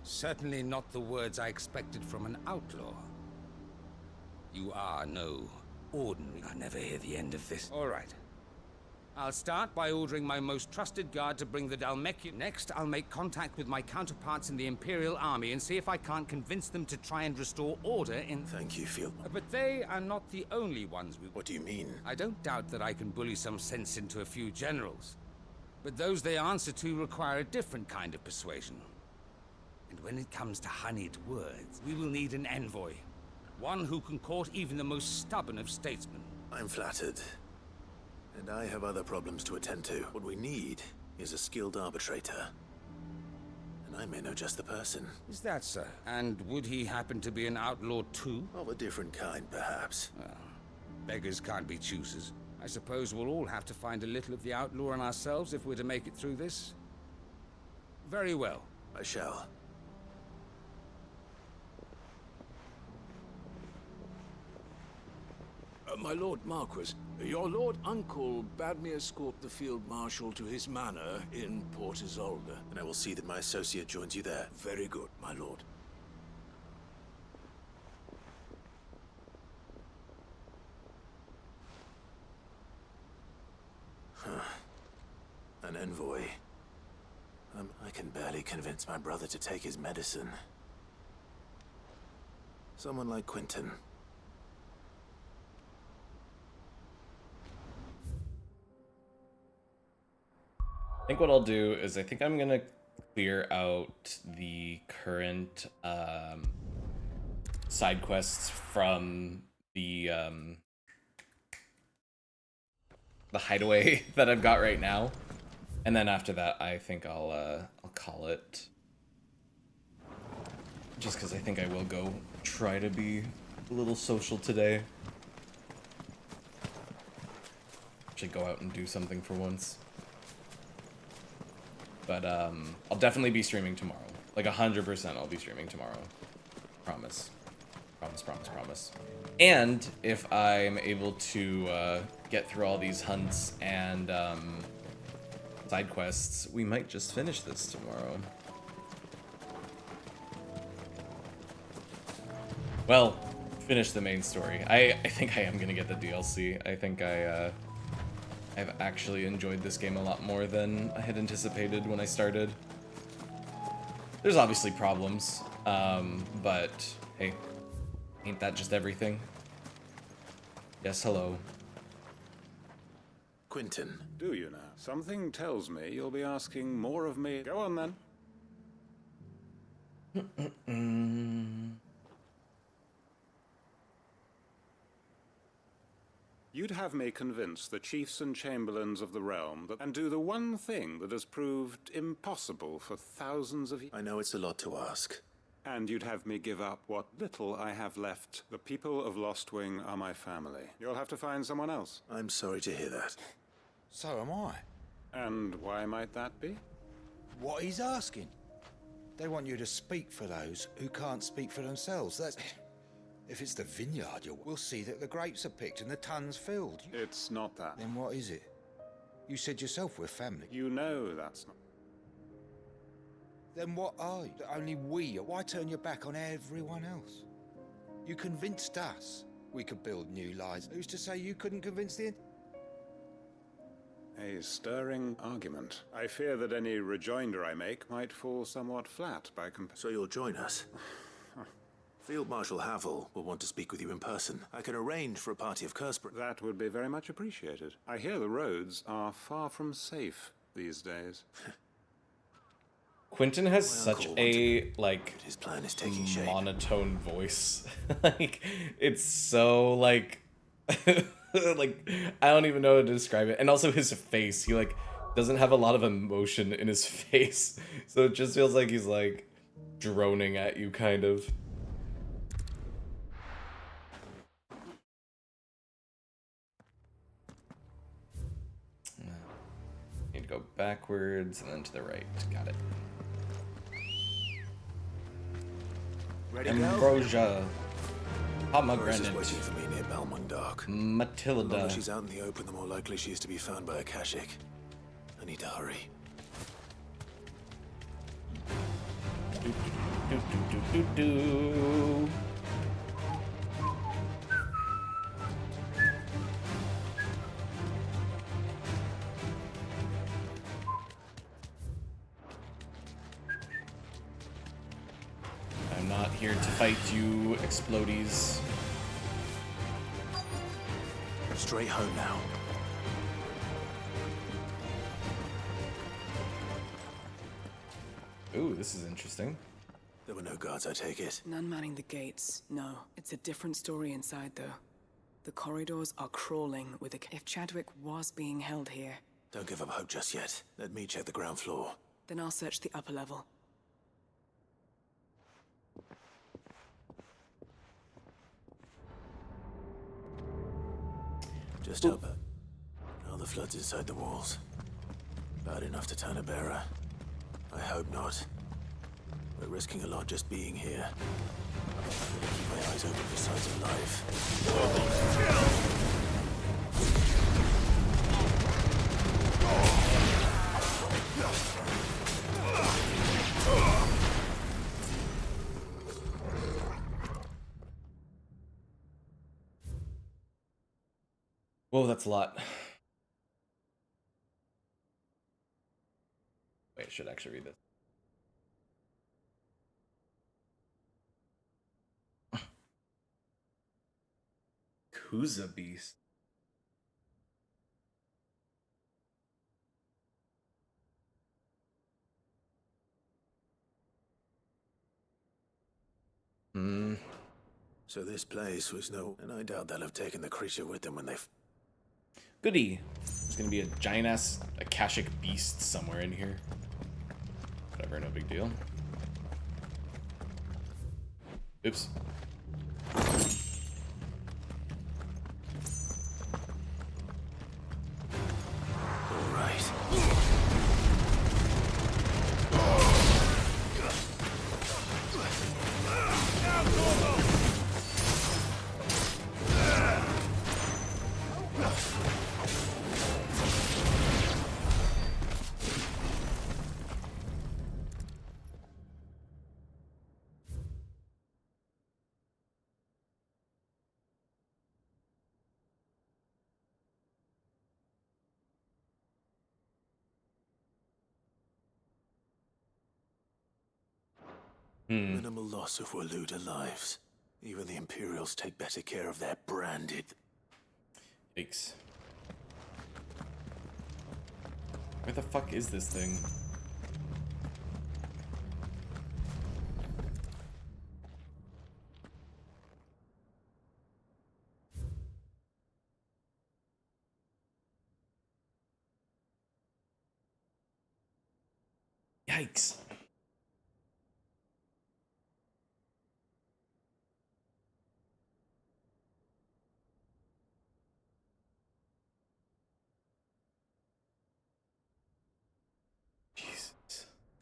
Certainly not the words I expected from an outlaw. You are no ordinary. I never hear the end of this. All right. I'll start by ordering my most trusted guard to bring the Dalmekian. Next, I'll make contact with my counterparts in the Imperial Army and see if I can't convince them to try and restore order in... Thank you, Field. But they are not the only ones we... What do you mean? I don't doubt that I can bully some sense into a few generals. But those they answer to require a different kind of persuasion. And when it comes to honeyed words, we will need an envoy. One who can court even the most stubborn of statesmen. I'm flattered. And I have other problems to attend to. What we need is a skilled arbitrator. And I may know just the person. Is that so? And would he happen to be an outlaw too? Of a different kind, perhaps. Well, beggars can't be choosers. I suppose we'll all have to find a little of the outlaw in ourselves if we're to make it through this. Very well. I shall. My Lord Marquis, your Lord Uncle bade me escort the Field Marshal to his manor in Port Isolde. And I will see that my associate joins you there. Very good, my lord. An envoy. I can barely convince my brother to take his medicine. Someone like Quentin. I think what I'll do is I think I'm gonna clear out the current side quests from the hideaway that I've got right now, and then after that I think I'll call it. Just because I think I will go try to be a little social today. Actually go out and do something for once. But I'll definitely be streaming tomorrow. Like 100% I'll be streaming tomorrow. Promise. Promise, promise, promise. And if I'm able to get through all these hunts and side quests, we might just finish this tomorrow. Well, finish the main story. I think I am gonna get the DLC. I think I've actually enjoyed this game a lot more than I had anticipated when I started. There's obviously problems, but hey, ain't that just everything? Yes, hello. Quentin. Do you now? Something tells me you'll be asking more of me. Go on then. You'd have me convince the chiefs and chamberlains of the realm that and do the one thing that has proved impossible for thousands of years. I know it's a lot to ask. And you'd have me give up what little I have left. The people of Lostwing are my family. You'll have to find someone else. I'm sorry to hear that. So am I. And why might that be? What he's asking. They want you to speak for those who can't speak for themselves. That's... If it's the vineyard, we'll see that the grapes are picked and the tons filled. It's not that. Then what is it? You said yourself we're family. You know that's not. Then what are you? That only we are? Why turn your back on everyone else? You convinced us we could build new lives. Who's to say you couldn't convince the... A stirring argument. I fear that any rejoinder I make might fall somewhat flat by comparison. So you'll join us? Field Marshal Havel will want to speak with you in person. I can arrange for a party of Kurspr... That would be very much appreciated. I hear the roads are far from safe these days. Quentin has such a, like, his plan is taking shape. Monotone voice. Like, it's so, like, like, I don't even know how to describe it. And also his face, he, like, doesn't have a lot of emotion in his face. So it just feels like he's, like, droning at you, kind of. Need to go backwards and then to the right. Got it. Ready, Ambrosia. Doris is Pomegranate. waiting for me near Balmundark. The Matilda. longer she's out in the open, the more likely she is to be found by a Kashik. I need to hurry. Do, do, do, do, do. I'm not here to fight you, explodies. Straight home now. Ooh, this is interesting. There were no guards, I take it. None manning the gates. No, it's a different story inside, though. The corridors are crawling with a... If Chadwick was being held here... Don't give up hope just yet. Let me check the ground floor. Then I'll search the upper level. Just up. All the floods inside the walls. Bad enough to turn a bearer. I hope not. We're risking a lot just being here. I'm gonna keep my eyes open for signs of life. Whoa, that's a lot. Wait, I should actually read this. Kuza Beast. So this place was no... And I doubt they'll have taken the creature with them when they've... Goody. There's gonna be a giant-ass Akashic beast somewhere in here. Whatever, no big deal. Oops. All right. Minimal loss of Waluda lives. Even the Imperials take better care of their branded... Yikes. Where the fuck is this thing? Yikes.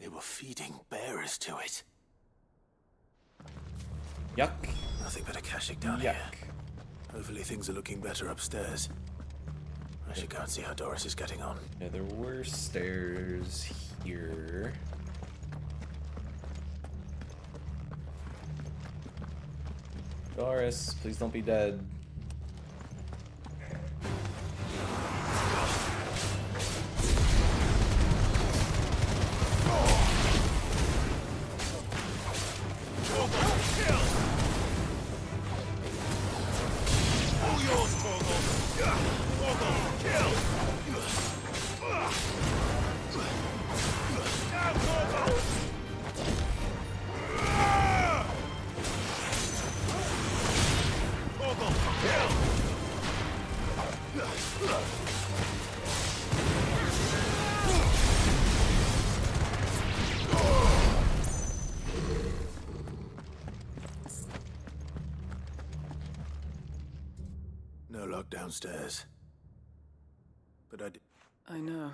They were feeding bearers to it. Yuck. Nothing but a Kashik down here. Hopefully things are looking better upstairs. I should go and see how Doris is getting on. Yeah, there were stairs here. Doris, please don't be dead. No lock downstairs. But I know.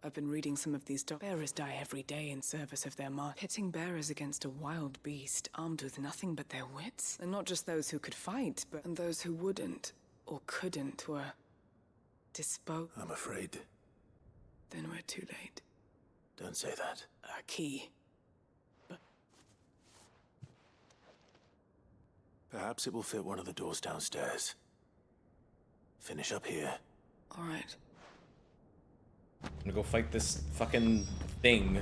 I've been reading some of these bearers die every day in service of their mark. Pitting bearers against a wild beast, armed with nothing but their wits. And not just those who could fight, but and those who wouldn't, or couldn't, were disposed. I'm afraid. Then we're too late. Don't say that. A key. Perhaps it will fit one of the doors downstairs. Finish up here. All right. I'm gonna go fight this fucking thing.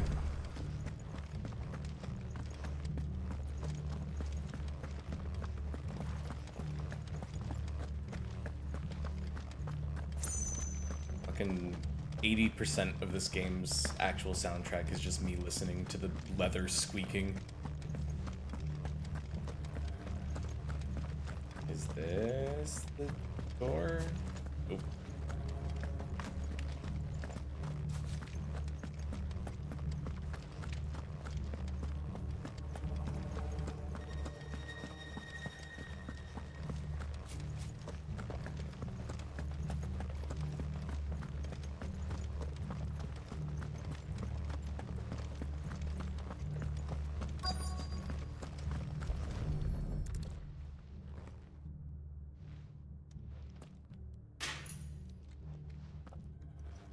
Fucking 80% of this game's actual soundtrack is just me listening to the leather squeaking. Is this the door? Nope.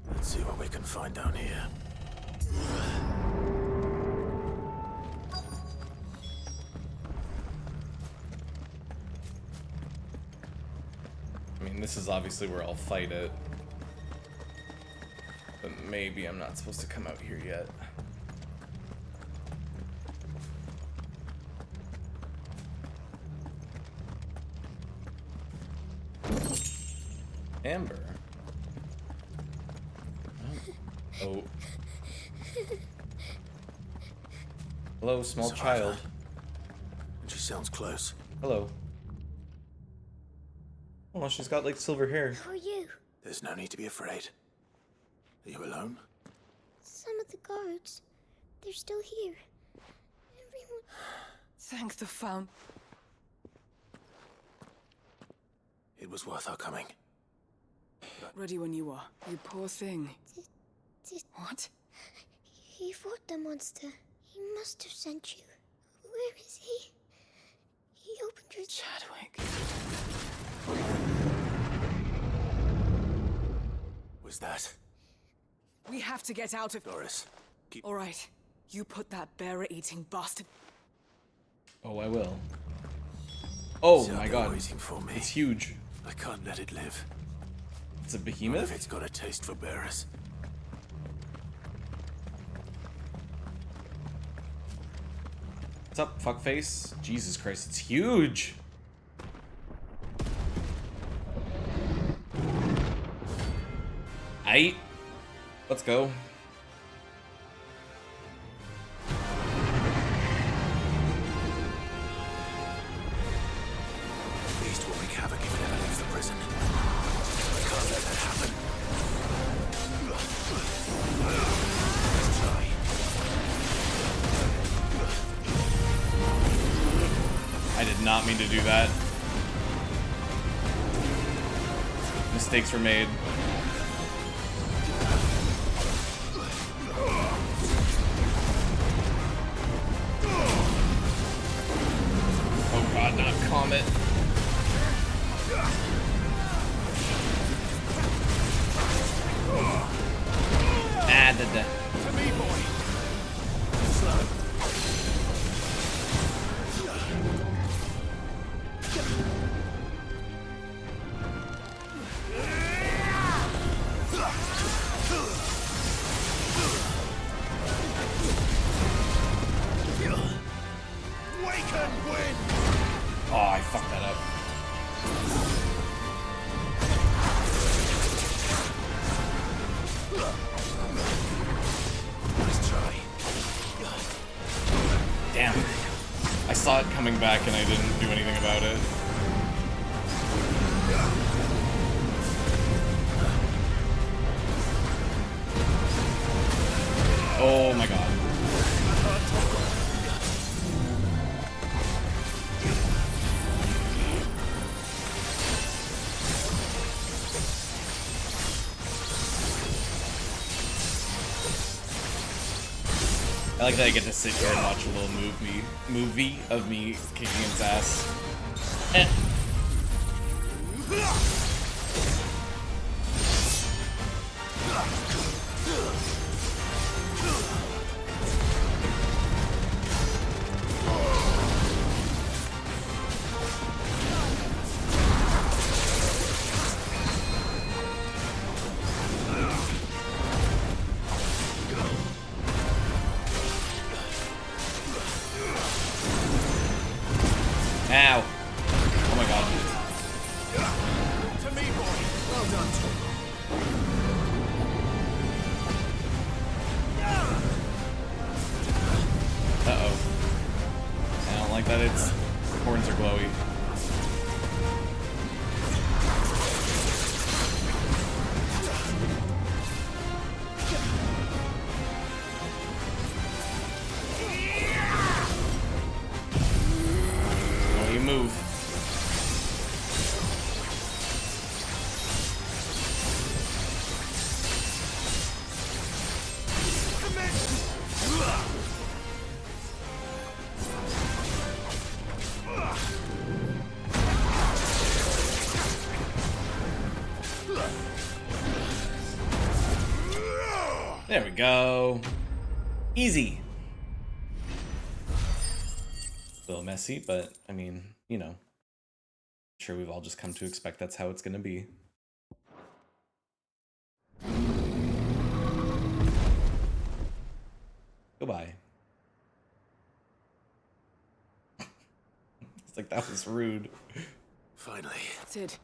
Let's see what we can find down here. I mean, this is obviously where I'll fight it. But maybe I'm not supposed to come out here yet. Amber. Oh. Hello, small child. She sounds close. Hello. Oh, she's got like silver hair. Who are you? There's no need to be afraid. Are you alone? Some of the guards. They're still here. Everyone. Thank the Fount. It was worth our coming. Ready when you are. You poor thing. What? He fought the monster. He must have sent you. Where is he? He opened your... Chadwick. Was that? We have to get out of... Doris. All right. You put that bearer-eating bastard... Oh, I will. Oh It's my out god. there waiting for me. It's huge. I can't let it live. It's a Not behemoth? if it's got a taste for bearers. What's up, fuckface? Jesus Christ, it's huge! Aight. Let's go. Beast will wreak havoc if it ever leaves the prison. I can't let that happen. Let's try. I did not mean to do that. Mistakes were made. Oh god, not Comet. Ah, da. To me, boy. Slow. coming back and I didn't do anything about it. Oh my god. I like that I get to sit here and watch a little movie of me kicking his ass. Ow. Oh my god. To me, boy. Well done. Uh-oh. I don't like that its horns are glowy. Don't you move. There we go. Easy. A little messy, but I mean, you know. I'm sure we've all just come to expect that's how it's gonna be. Goodbye. It's like that was rude. Finally. Sid,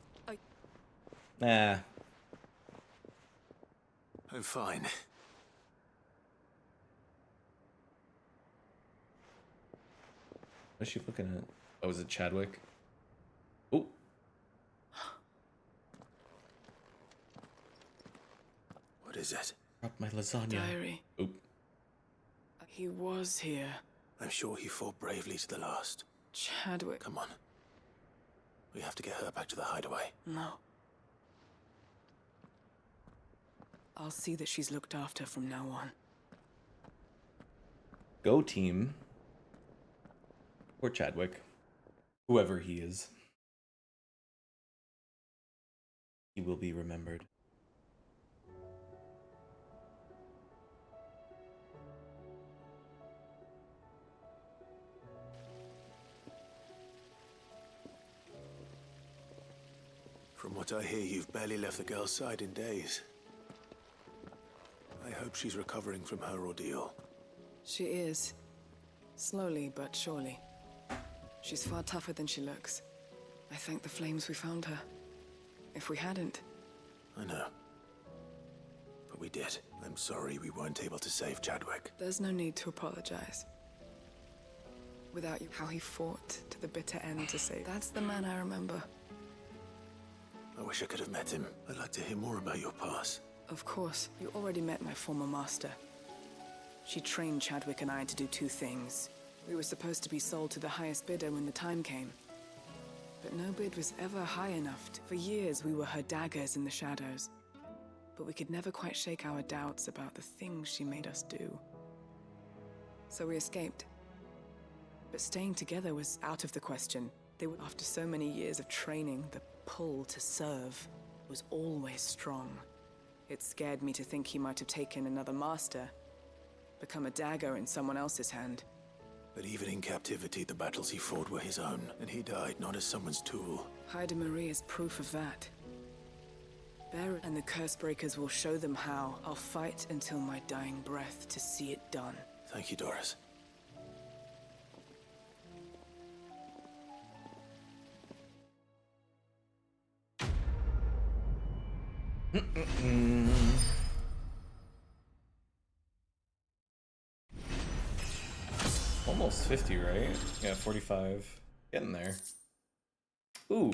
Nah. I'm fine. What's she looking at? Oh, is it Chadwick? Oh. What is it? Dropped my lasagna. Diary. Oop. He was here. I'm sure he fought bravely to the last. Chadwick. Come on. We have to get her back to the hideaway. No. I'll see that she's looked after from now on. Go team. Or Chadwick. Whoever he is. He will be remembered. From what I hear, you've barely left the girl's side in days. I hope she's recovering from her ordeal. She is. Slowly but surely. She's far tougher than she looks. I thank the flames we found her. If we hadn't... I know. But we did. I'm sorry we weren't able to save Chadwick. There's no need to apologize. Without you, how he fought to the bitter end to save. That's the man I remember. I wish I could have met him. I'd like to hear more about your past. Of course, you already met my former master. She trained Chadwick and I to do two things. We were supposed to be sold to the highest bidder when the time came. But no bid was ever high enough. For years, we were her daggers in the shadows. But we could never quite shake our doubts about the things she made us do. So we escaped. But staying together was out of the question. After so many years of training, the pull to serve was always strong. It scared me to think he might have taken another master, become a dagger in someone else's hand. But even in captivity, the battles he fought were his own, and he died not as someone's tool. Hyde Marie is proof of that. Bear and the Cursebreakers will show them how. I'll fight until my dying breath to see it done. Thank you, Doris. almost 50, right? Yeah, 45. Getting there. Ooh.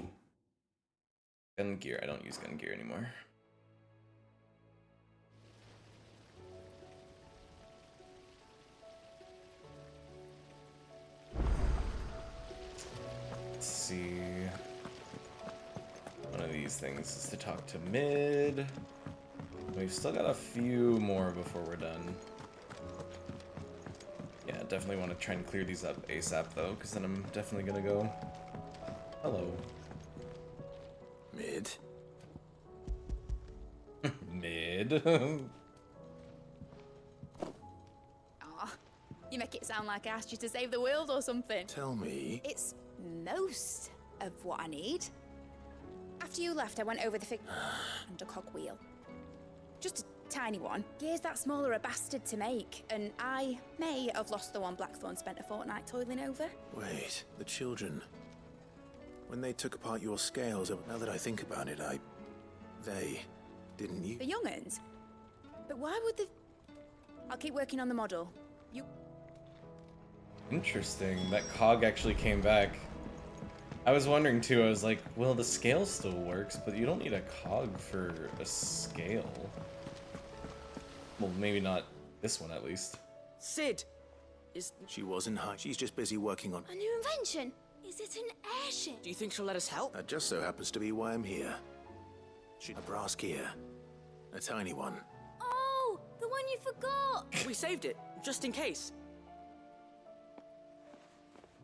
Gun gear. I don't use gun gear anymore. Let's see. One of these things is to talk to mid. We've still got a few more before we're done. Yeah, definitely want to try and clear these up ASAP though, because then I'm definitely gonna go. Hello. Mid. Mid. Aw, you make it sound like I asked you to save the world or something. Tell me. It's most of what I need. After you left, I went over the fig and a cogwheel. Just a tiny one. Gear's that small are a bastard to make, and I may have lost the one Blackthorn spent a fortnight toiling over. Wait, the children. When they took apart your scales, now that I think about it, they didn't you? The young'uns? But why would the... I'll keep working on the model. You... Interesting. That cog actually came back. I was wondering too, I was like, well, the scale still works, but you don't need a cog for a scale. Well, maybe not this one, at least. Sid! Is... She wasn't high. She's just busy working on... A new invention? Is it an airship? Do you think she'll let us help? That just so happens to be why I'm here. She's a brass gear. A tiny one. Oh, the one you forgot! We saved it, just in case.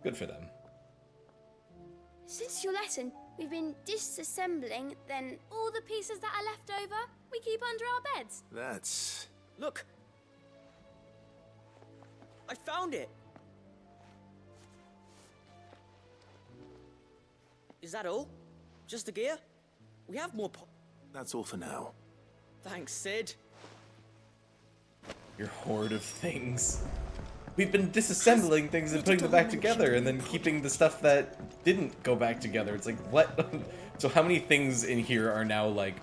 Good for them. Since your lesson, we've been disassembling, then all the pieces that are left over, we keep under our beds. That's... Look! I found it! Is that all? Just the gear? We have more That's all for now. Thanks, Sid. Your hoard of things. We've been disassembling things and putting them back together, and then keeping the stuff that didn't go back together. It's like, what? So how many things in here are now, like,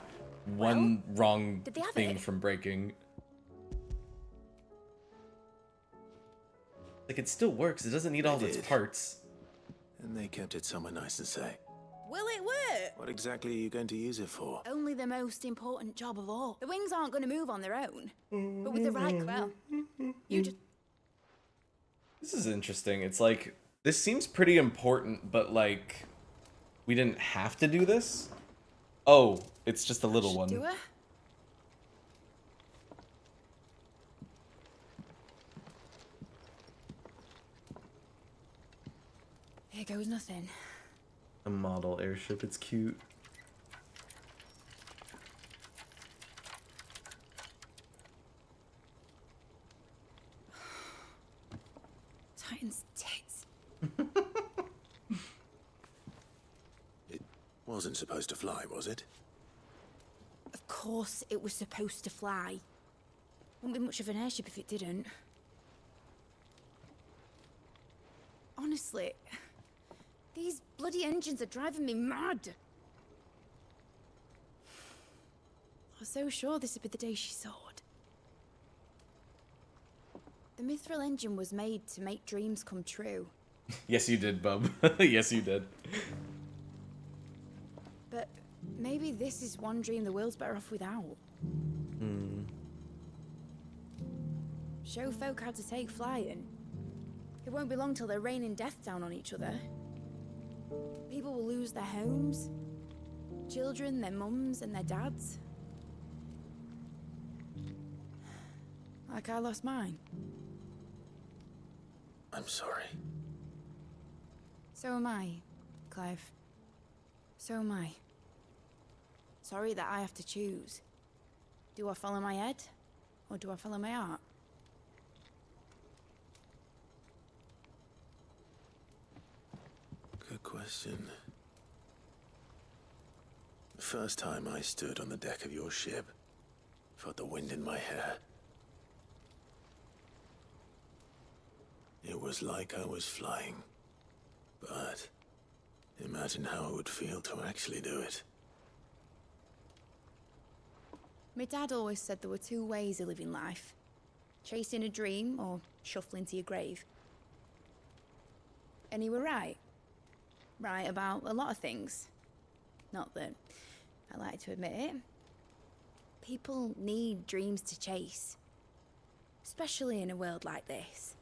one wrong thing from breaking? Like, it still works. It doesn't need all of its parts. And they kept it somewhere nice and safe. Will it work? What exactly are you going to use it for? Only the most important job of all. The wings aren't going to move on their own. But with the right... Well, you just... This is interesting. It's like, this seems pretty important, but like, we didn't have to do this? Oh, it's just a little one. Do it? Here goes nothing. A model airship, it's cute. Titan's tits. It wasn't supposed to fly, was it? Of course it was supposed to fly. Wouldn't be much of an airship if it didn't. Honestly, these bloody engines are driving me mad. I was so sure this would be the day she soared. The mithril engine was made to make dreams come true. Yes, you did, bub. Yes, you did. But maybe this is one dream the world's better off without. Show folk how to take flying. It won't be long till they're raining death down on each other. People will lose their homes. Children, their mums and their dads. Like I lost mine. I'm sorry. So am I, Clive. So am I. Sorry that I have to choose. Do I follow my head? Or do I follow my heart? Good question. The first time I stood on the deck of your ship, felt the wind in my hair. It was like I was flying. But imagine how it would feel to actually do it. My dad always said there were two ways of living life. Chasing a dream or shuffling to your grave. And he were right. Right about a lot of things. Not that I like to admit it. People need dreams to chase. Especially in a world like this.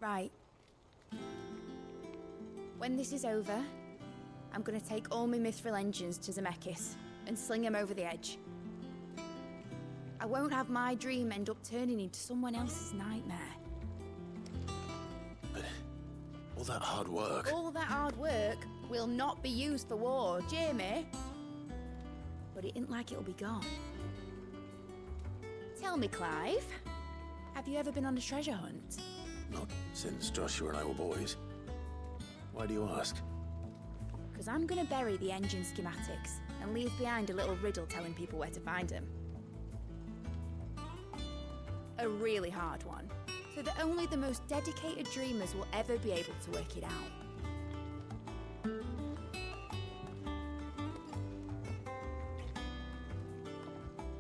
Right. When this is over, I'm gonna take all my mithril engines to Zemeckis and sling them over the edge. I won't have my dream end up turning into someone else's nightmare. But all that hard work... All that hard work will not be used for war, Jamie. But it ain't like it'll be gone. Tell me, Clive, have you ever been on a treasure hunt? Not since Joshua and I were boys. Why do you ask? Because I'm gonna bury the engine schematics and leave behind a little riddle telling people where to find them. A really hard one, so that only the most dedicated dreamers will ever be able to work it out.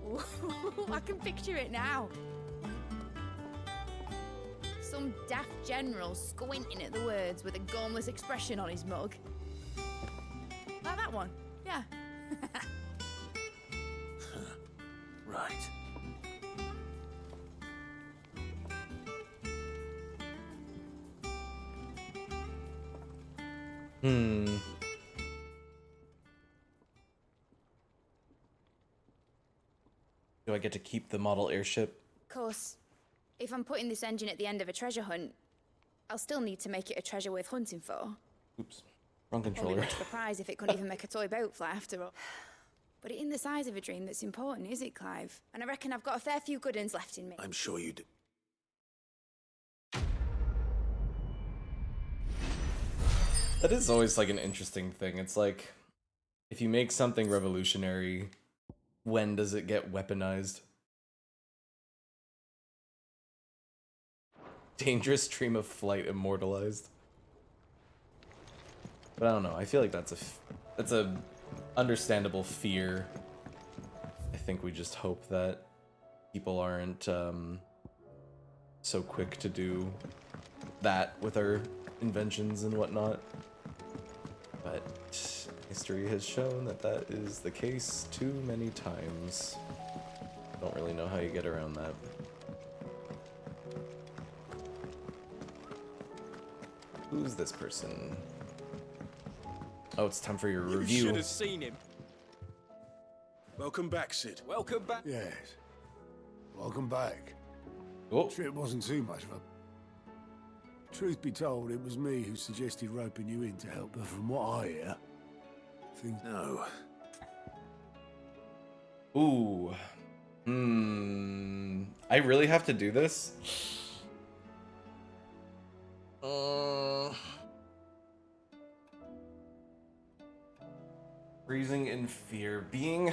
Ooh, I can picture it now. Some daft general squinting at the words with a gormless expression on his mug. Like that one, yeah. Right. Do I get to keep the model airship? Of course, if I'm putting this engine at the end of a treasure hunt, I'll still need to make it a treasure worth hunting for. Oops. Wrong Won't be controller. much of a prize if it couldn't even make a toy boat fly after all. But it ain't the size of a dream that's important, is it, Clive? And I reckon I've got a fair few good uns left in me. I'm sure you do. That is always like an interesting thing. It's like, if you make something revolutionary, when does it get weaponized? Dangerous stream of flight immortalized. But I don't know. I feel like that's a understandable fear. I think we just hope that people aren't so quick to do that with our inventions and whatnot. But history has shown that that is the case too many times. I don't really know how you get around that. Who's this person? Oh, it's time for your review. You should have seen him. Welcome back, Sid. Welcome back. Yes. Welcome back. Oh. Trip wasn't too much of a... Truth be told, it was me who suggested roping you in to help, but from what I hear, things... No. Ooh. I really have to do this? Freezing in fear. Being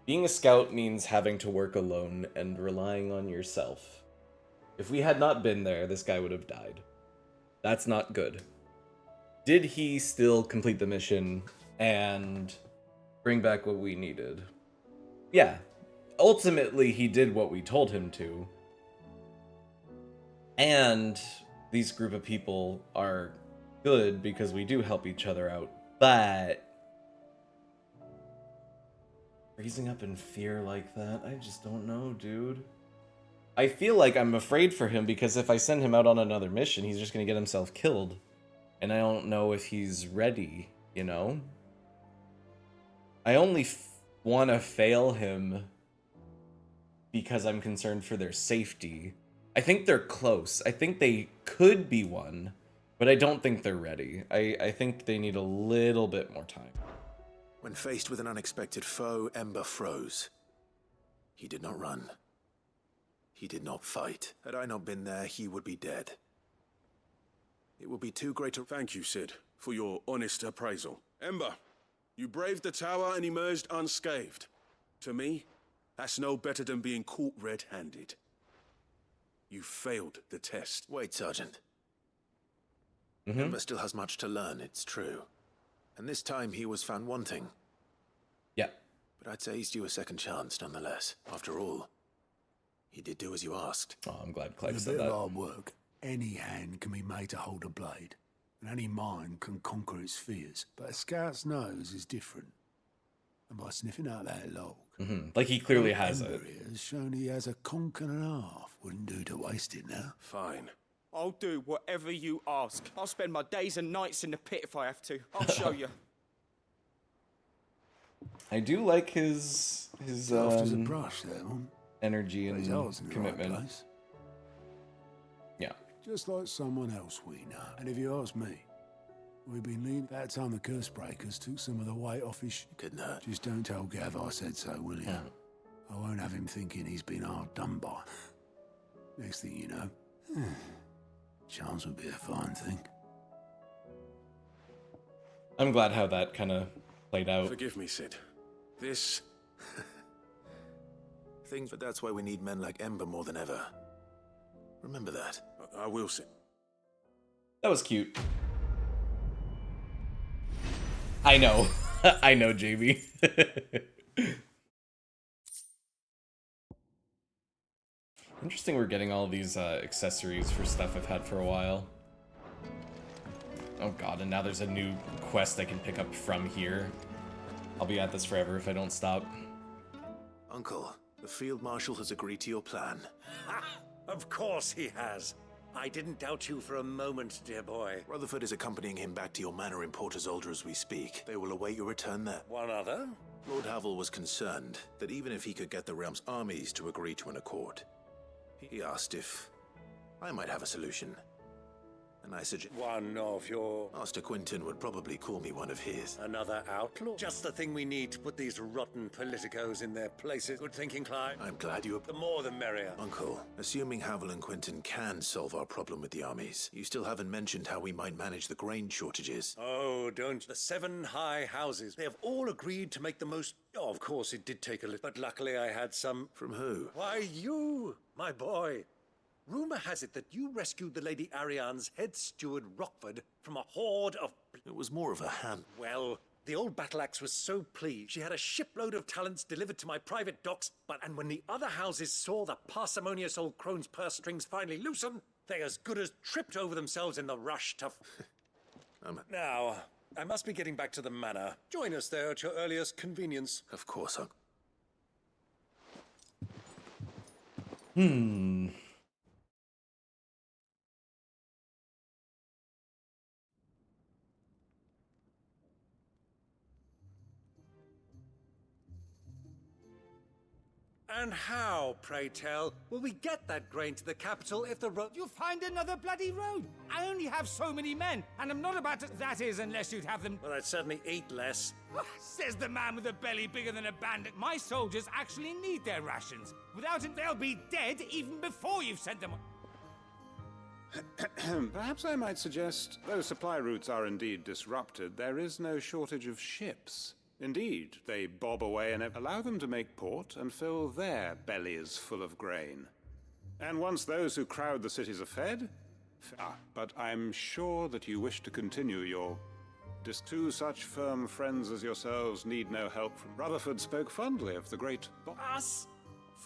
a scout means having to work alone and relying on yourself. If we had not been there, this guy would have died. That's not good. Did he still complete the mission and bring back what we needed? Yeah. Ultimately, he did what we told him to. And these group of people are good because we do help each other out. But freezing up in fear like that, I just don't know, dude. I feel like I'm afraid for him because if I send him out on another mission, he's just going to get himself killed. And I don't know if he's ready, you know? I only want to fail him because I'm concerned for their safety. I think they're close. I think they could be one, but I don't think they're ready. I think they need a little bit more time. When faced with an unexpected foe, Ember froze. He did not run. He did not fight. Had I not been there, he would be dead. It would be too great a... Thank you, Sid, for your honest appraisal. Ember, you braved the tower and emerged unscathed. To me, that's no better than being caught red-handed. You failed the test. Wait, Sergeant. Ember still has much to learn, it's true. And this time he was found wanting. Yeah. But I'd say he's due a second chance, nonetheless. After all, he did do as you asked. Oh, I'm glad With Clive a said bit that. of hard work, any hand can be made to hold a blade, and any mind can conquer its fears. But a scout's nose is different. And by sniffing out that log... Like he clearly has Ember it. here has shown he has a conch and a half. Wouldn't do to waste it now. Fine. I'll do whatever you ask. I'll spend my days and nights in the pit if I have to. I'll show you. I do like his Soft as a brush, that one. energy But and his heart's in the right commitment. place. Yeah. Just like someone else we know. And if you ask me, we've been leaning that time the curse breakers took some of the weight off his Couldn't hurt. Just don't tell Gav I said so, will you? I won't have him thinking he's been hard done by. Next thing you know, chance would be a fine thing. I'm glad how that kind of played out. Forgive me, Sid. This... Things, but that's why we need men like Ember more than ever. Remember that. I will, Sid. That was cute. I know. I know, JB. Interesting we're getting all these accessories for stuff I've had for a while. Oh god, and now there's a new quest I can pick up from here. I'll be at this forever if I don't stop. Uncle, the Field Marshal has agreed to your plan. Of course he has. I didn't doubt you for a moment, dear boy. Rutherford is accompanying him back to your manor in Port Isolde as we speak. They will await your return there. One other? Lord Havel was concerned that even if he could get the realm's armies to agree to an accord, he asked if I might have a solution. And I suggest... One of your... Master Quinton would probably call me one of his. Another outlaw? Just the thing we need to put these rotten politicos in their places. Good thinking, Clive. I'm glad you... The more the merrier. Uncle, assuming Havel and Quinton can solve our problem with the armies, you still haven't mentioned how we might manage the grain shortages. Oh, don't. The 7 high houses. They have all agreed to make the most... Oh, of course, it did take a little... But luckily I had some... From who? Why, you, my boy. Rumor has it that you rescued the Lady Ariane's head steward, Rockford, from a horde of... It was more of a hand. Well, the old battle axe was so pleased. She had a shipload of talents delivered to my private docks, and when the other houses saw the parsimonious old crone's purse strings finally loosen, they as good as tripped over themselves in the rush to... Now, I must be getting back to the manor. Join us there at your earliest convenience. Of course, Uncle. And how, pray tell, will we get that grain to the capital if the road... You'll find another bloody road. I only have so many men, and I'm not about to... That is, unless you'd have them... Well, I'd certainly eat less. Says the man with a belly bigger than a bandit. My soldiers actually need their rations. Without it, they'll be dead even before you've sent them... Perhaps I might suggest, though supply routes are indeed disrupted, there is no shortage of ships. Indeed, they bob away and allow them to make port and fill their bellies full of grain. And once those who crowd the cities are fed... but I'm sure that you wish to continue your... Two such firm friends as yourselves need no help from... Rutherford spoke fondly of the great... Us?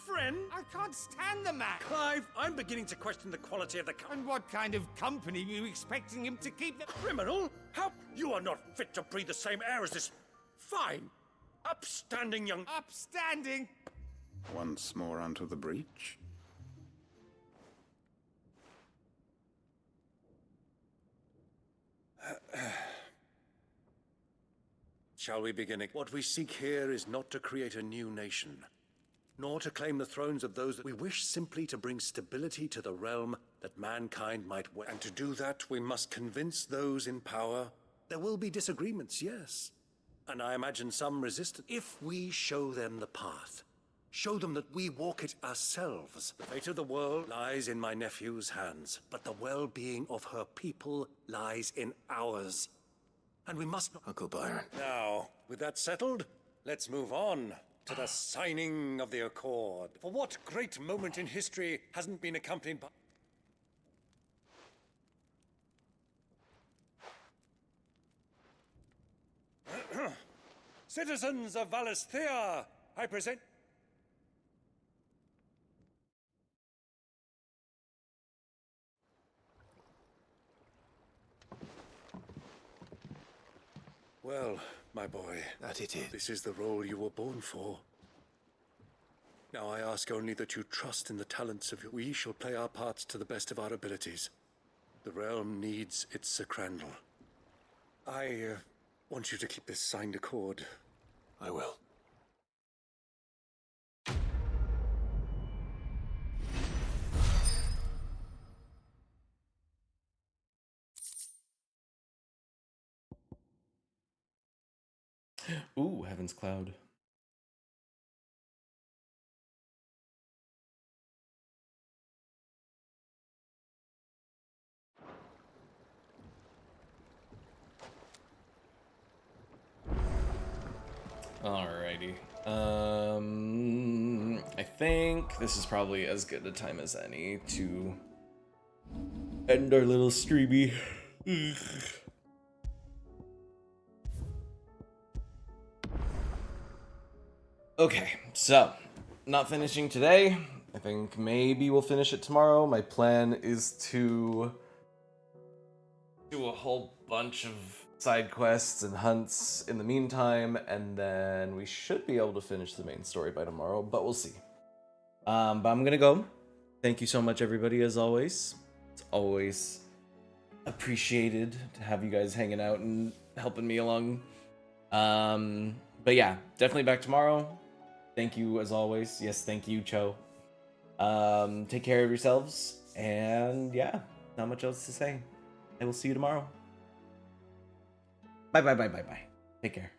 Friend? I can't stand the man. Clive, I'm beginning to question the quality of the... And what kind of company were you expecting him to keep? The criminal? How? You are not fit to breathe the same air as this... Fine. Upstanding young... Upstanding? Once more onto the breach. Shall we begin? What we seek here is not to create a new nation, nor to claim the thrones of those that we wish simply to bring stability to the realm that mankind might... And to do that, we must convince those in power. There will be disagreements, yes. And I imagine some resistance. If we show them the path, show them that we walk it ourselves. The fate of the world lies in my nephew's hands, but the well-being of her people lies in ours. And we must not... Uncle Byron. Now, with that settled, let's move on to the signing of the accord. For what great moment in history hasn't been accompanied by... Citizens of Valisthea, I present... Well, my boy, that it is. This is the role you were born for. Now I ask only that you trust in the talents of your... We shall play our parts to the best of our abilities. The realm needs its Sir Crandall. I want you to keep this signed accord. I will. Ooh, Heaven's Cloud. Alrighty. I think this is probably as good a time as any to end our little streamy. Okay, so not finishing today. I think maybe we'll finish it tomorrow. My plan is to do a whole bunch of side quests and hunts in the meantime, and then we should be able to finish the main story by tomorrow, but we'll see. But I'm gonna go. Thank you so much, everybody, as always. It's always appreciated to have you guys hanging out and helping me along. But yeah, definitely back tomorrow. Thank you as always. Yes, thank you, Cho. Take care of yourselves, and yeah, not much else to say. I will see you tomorrow. Bye. Take care.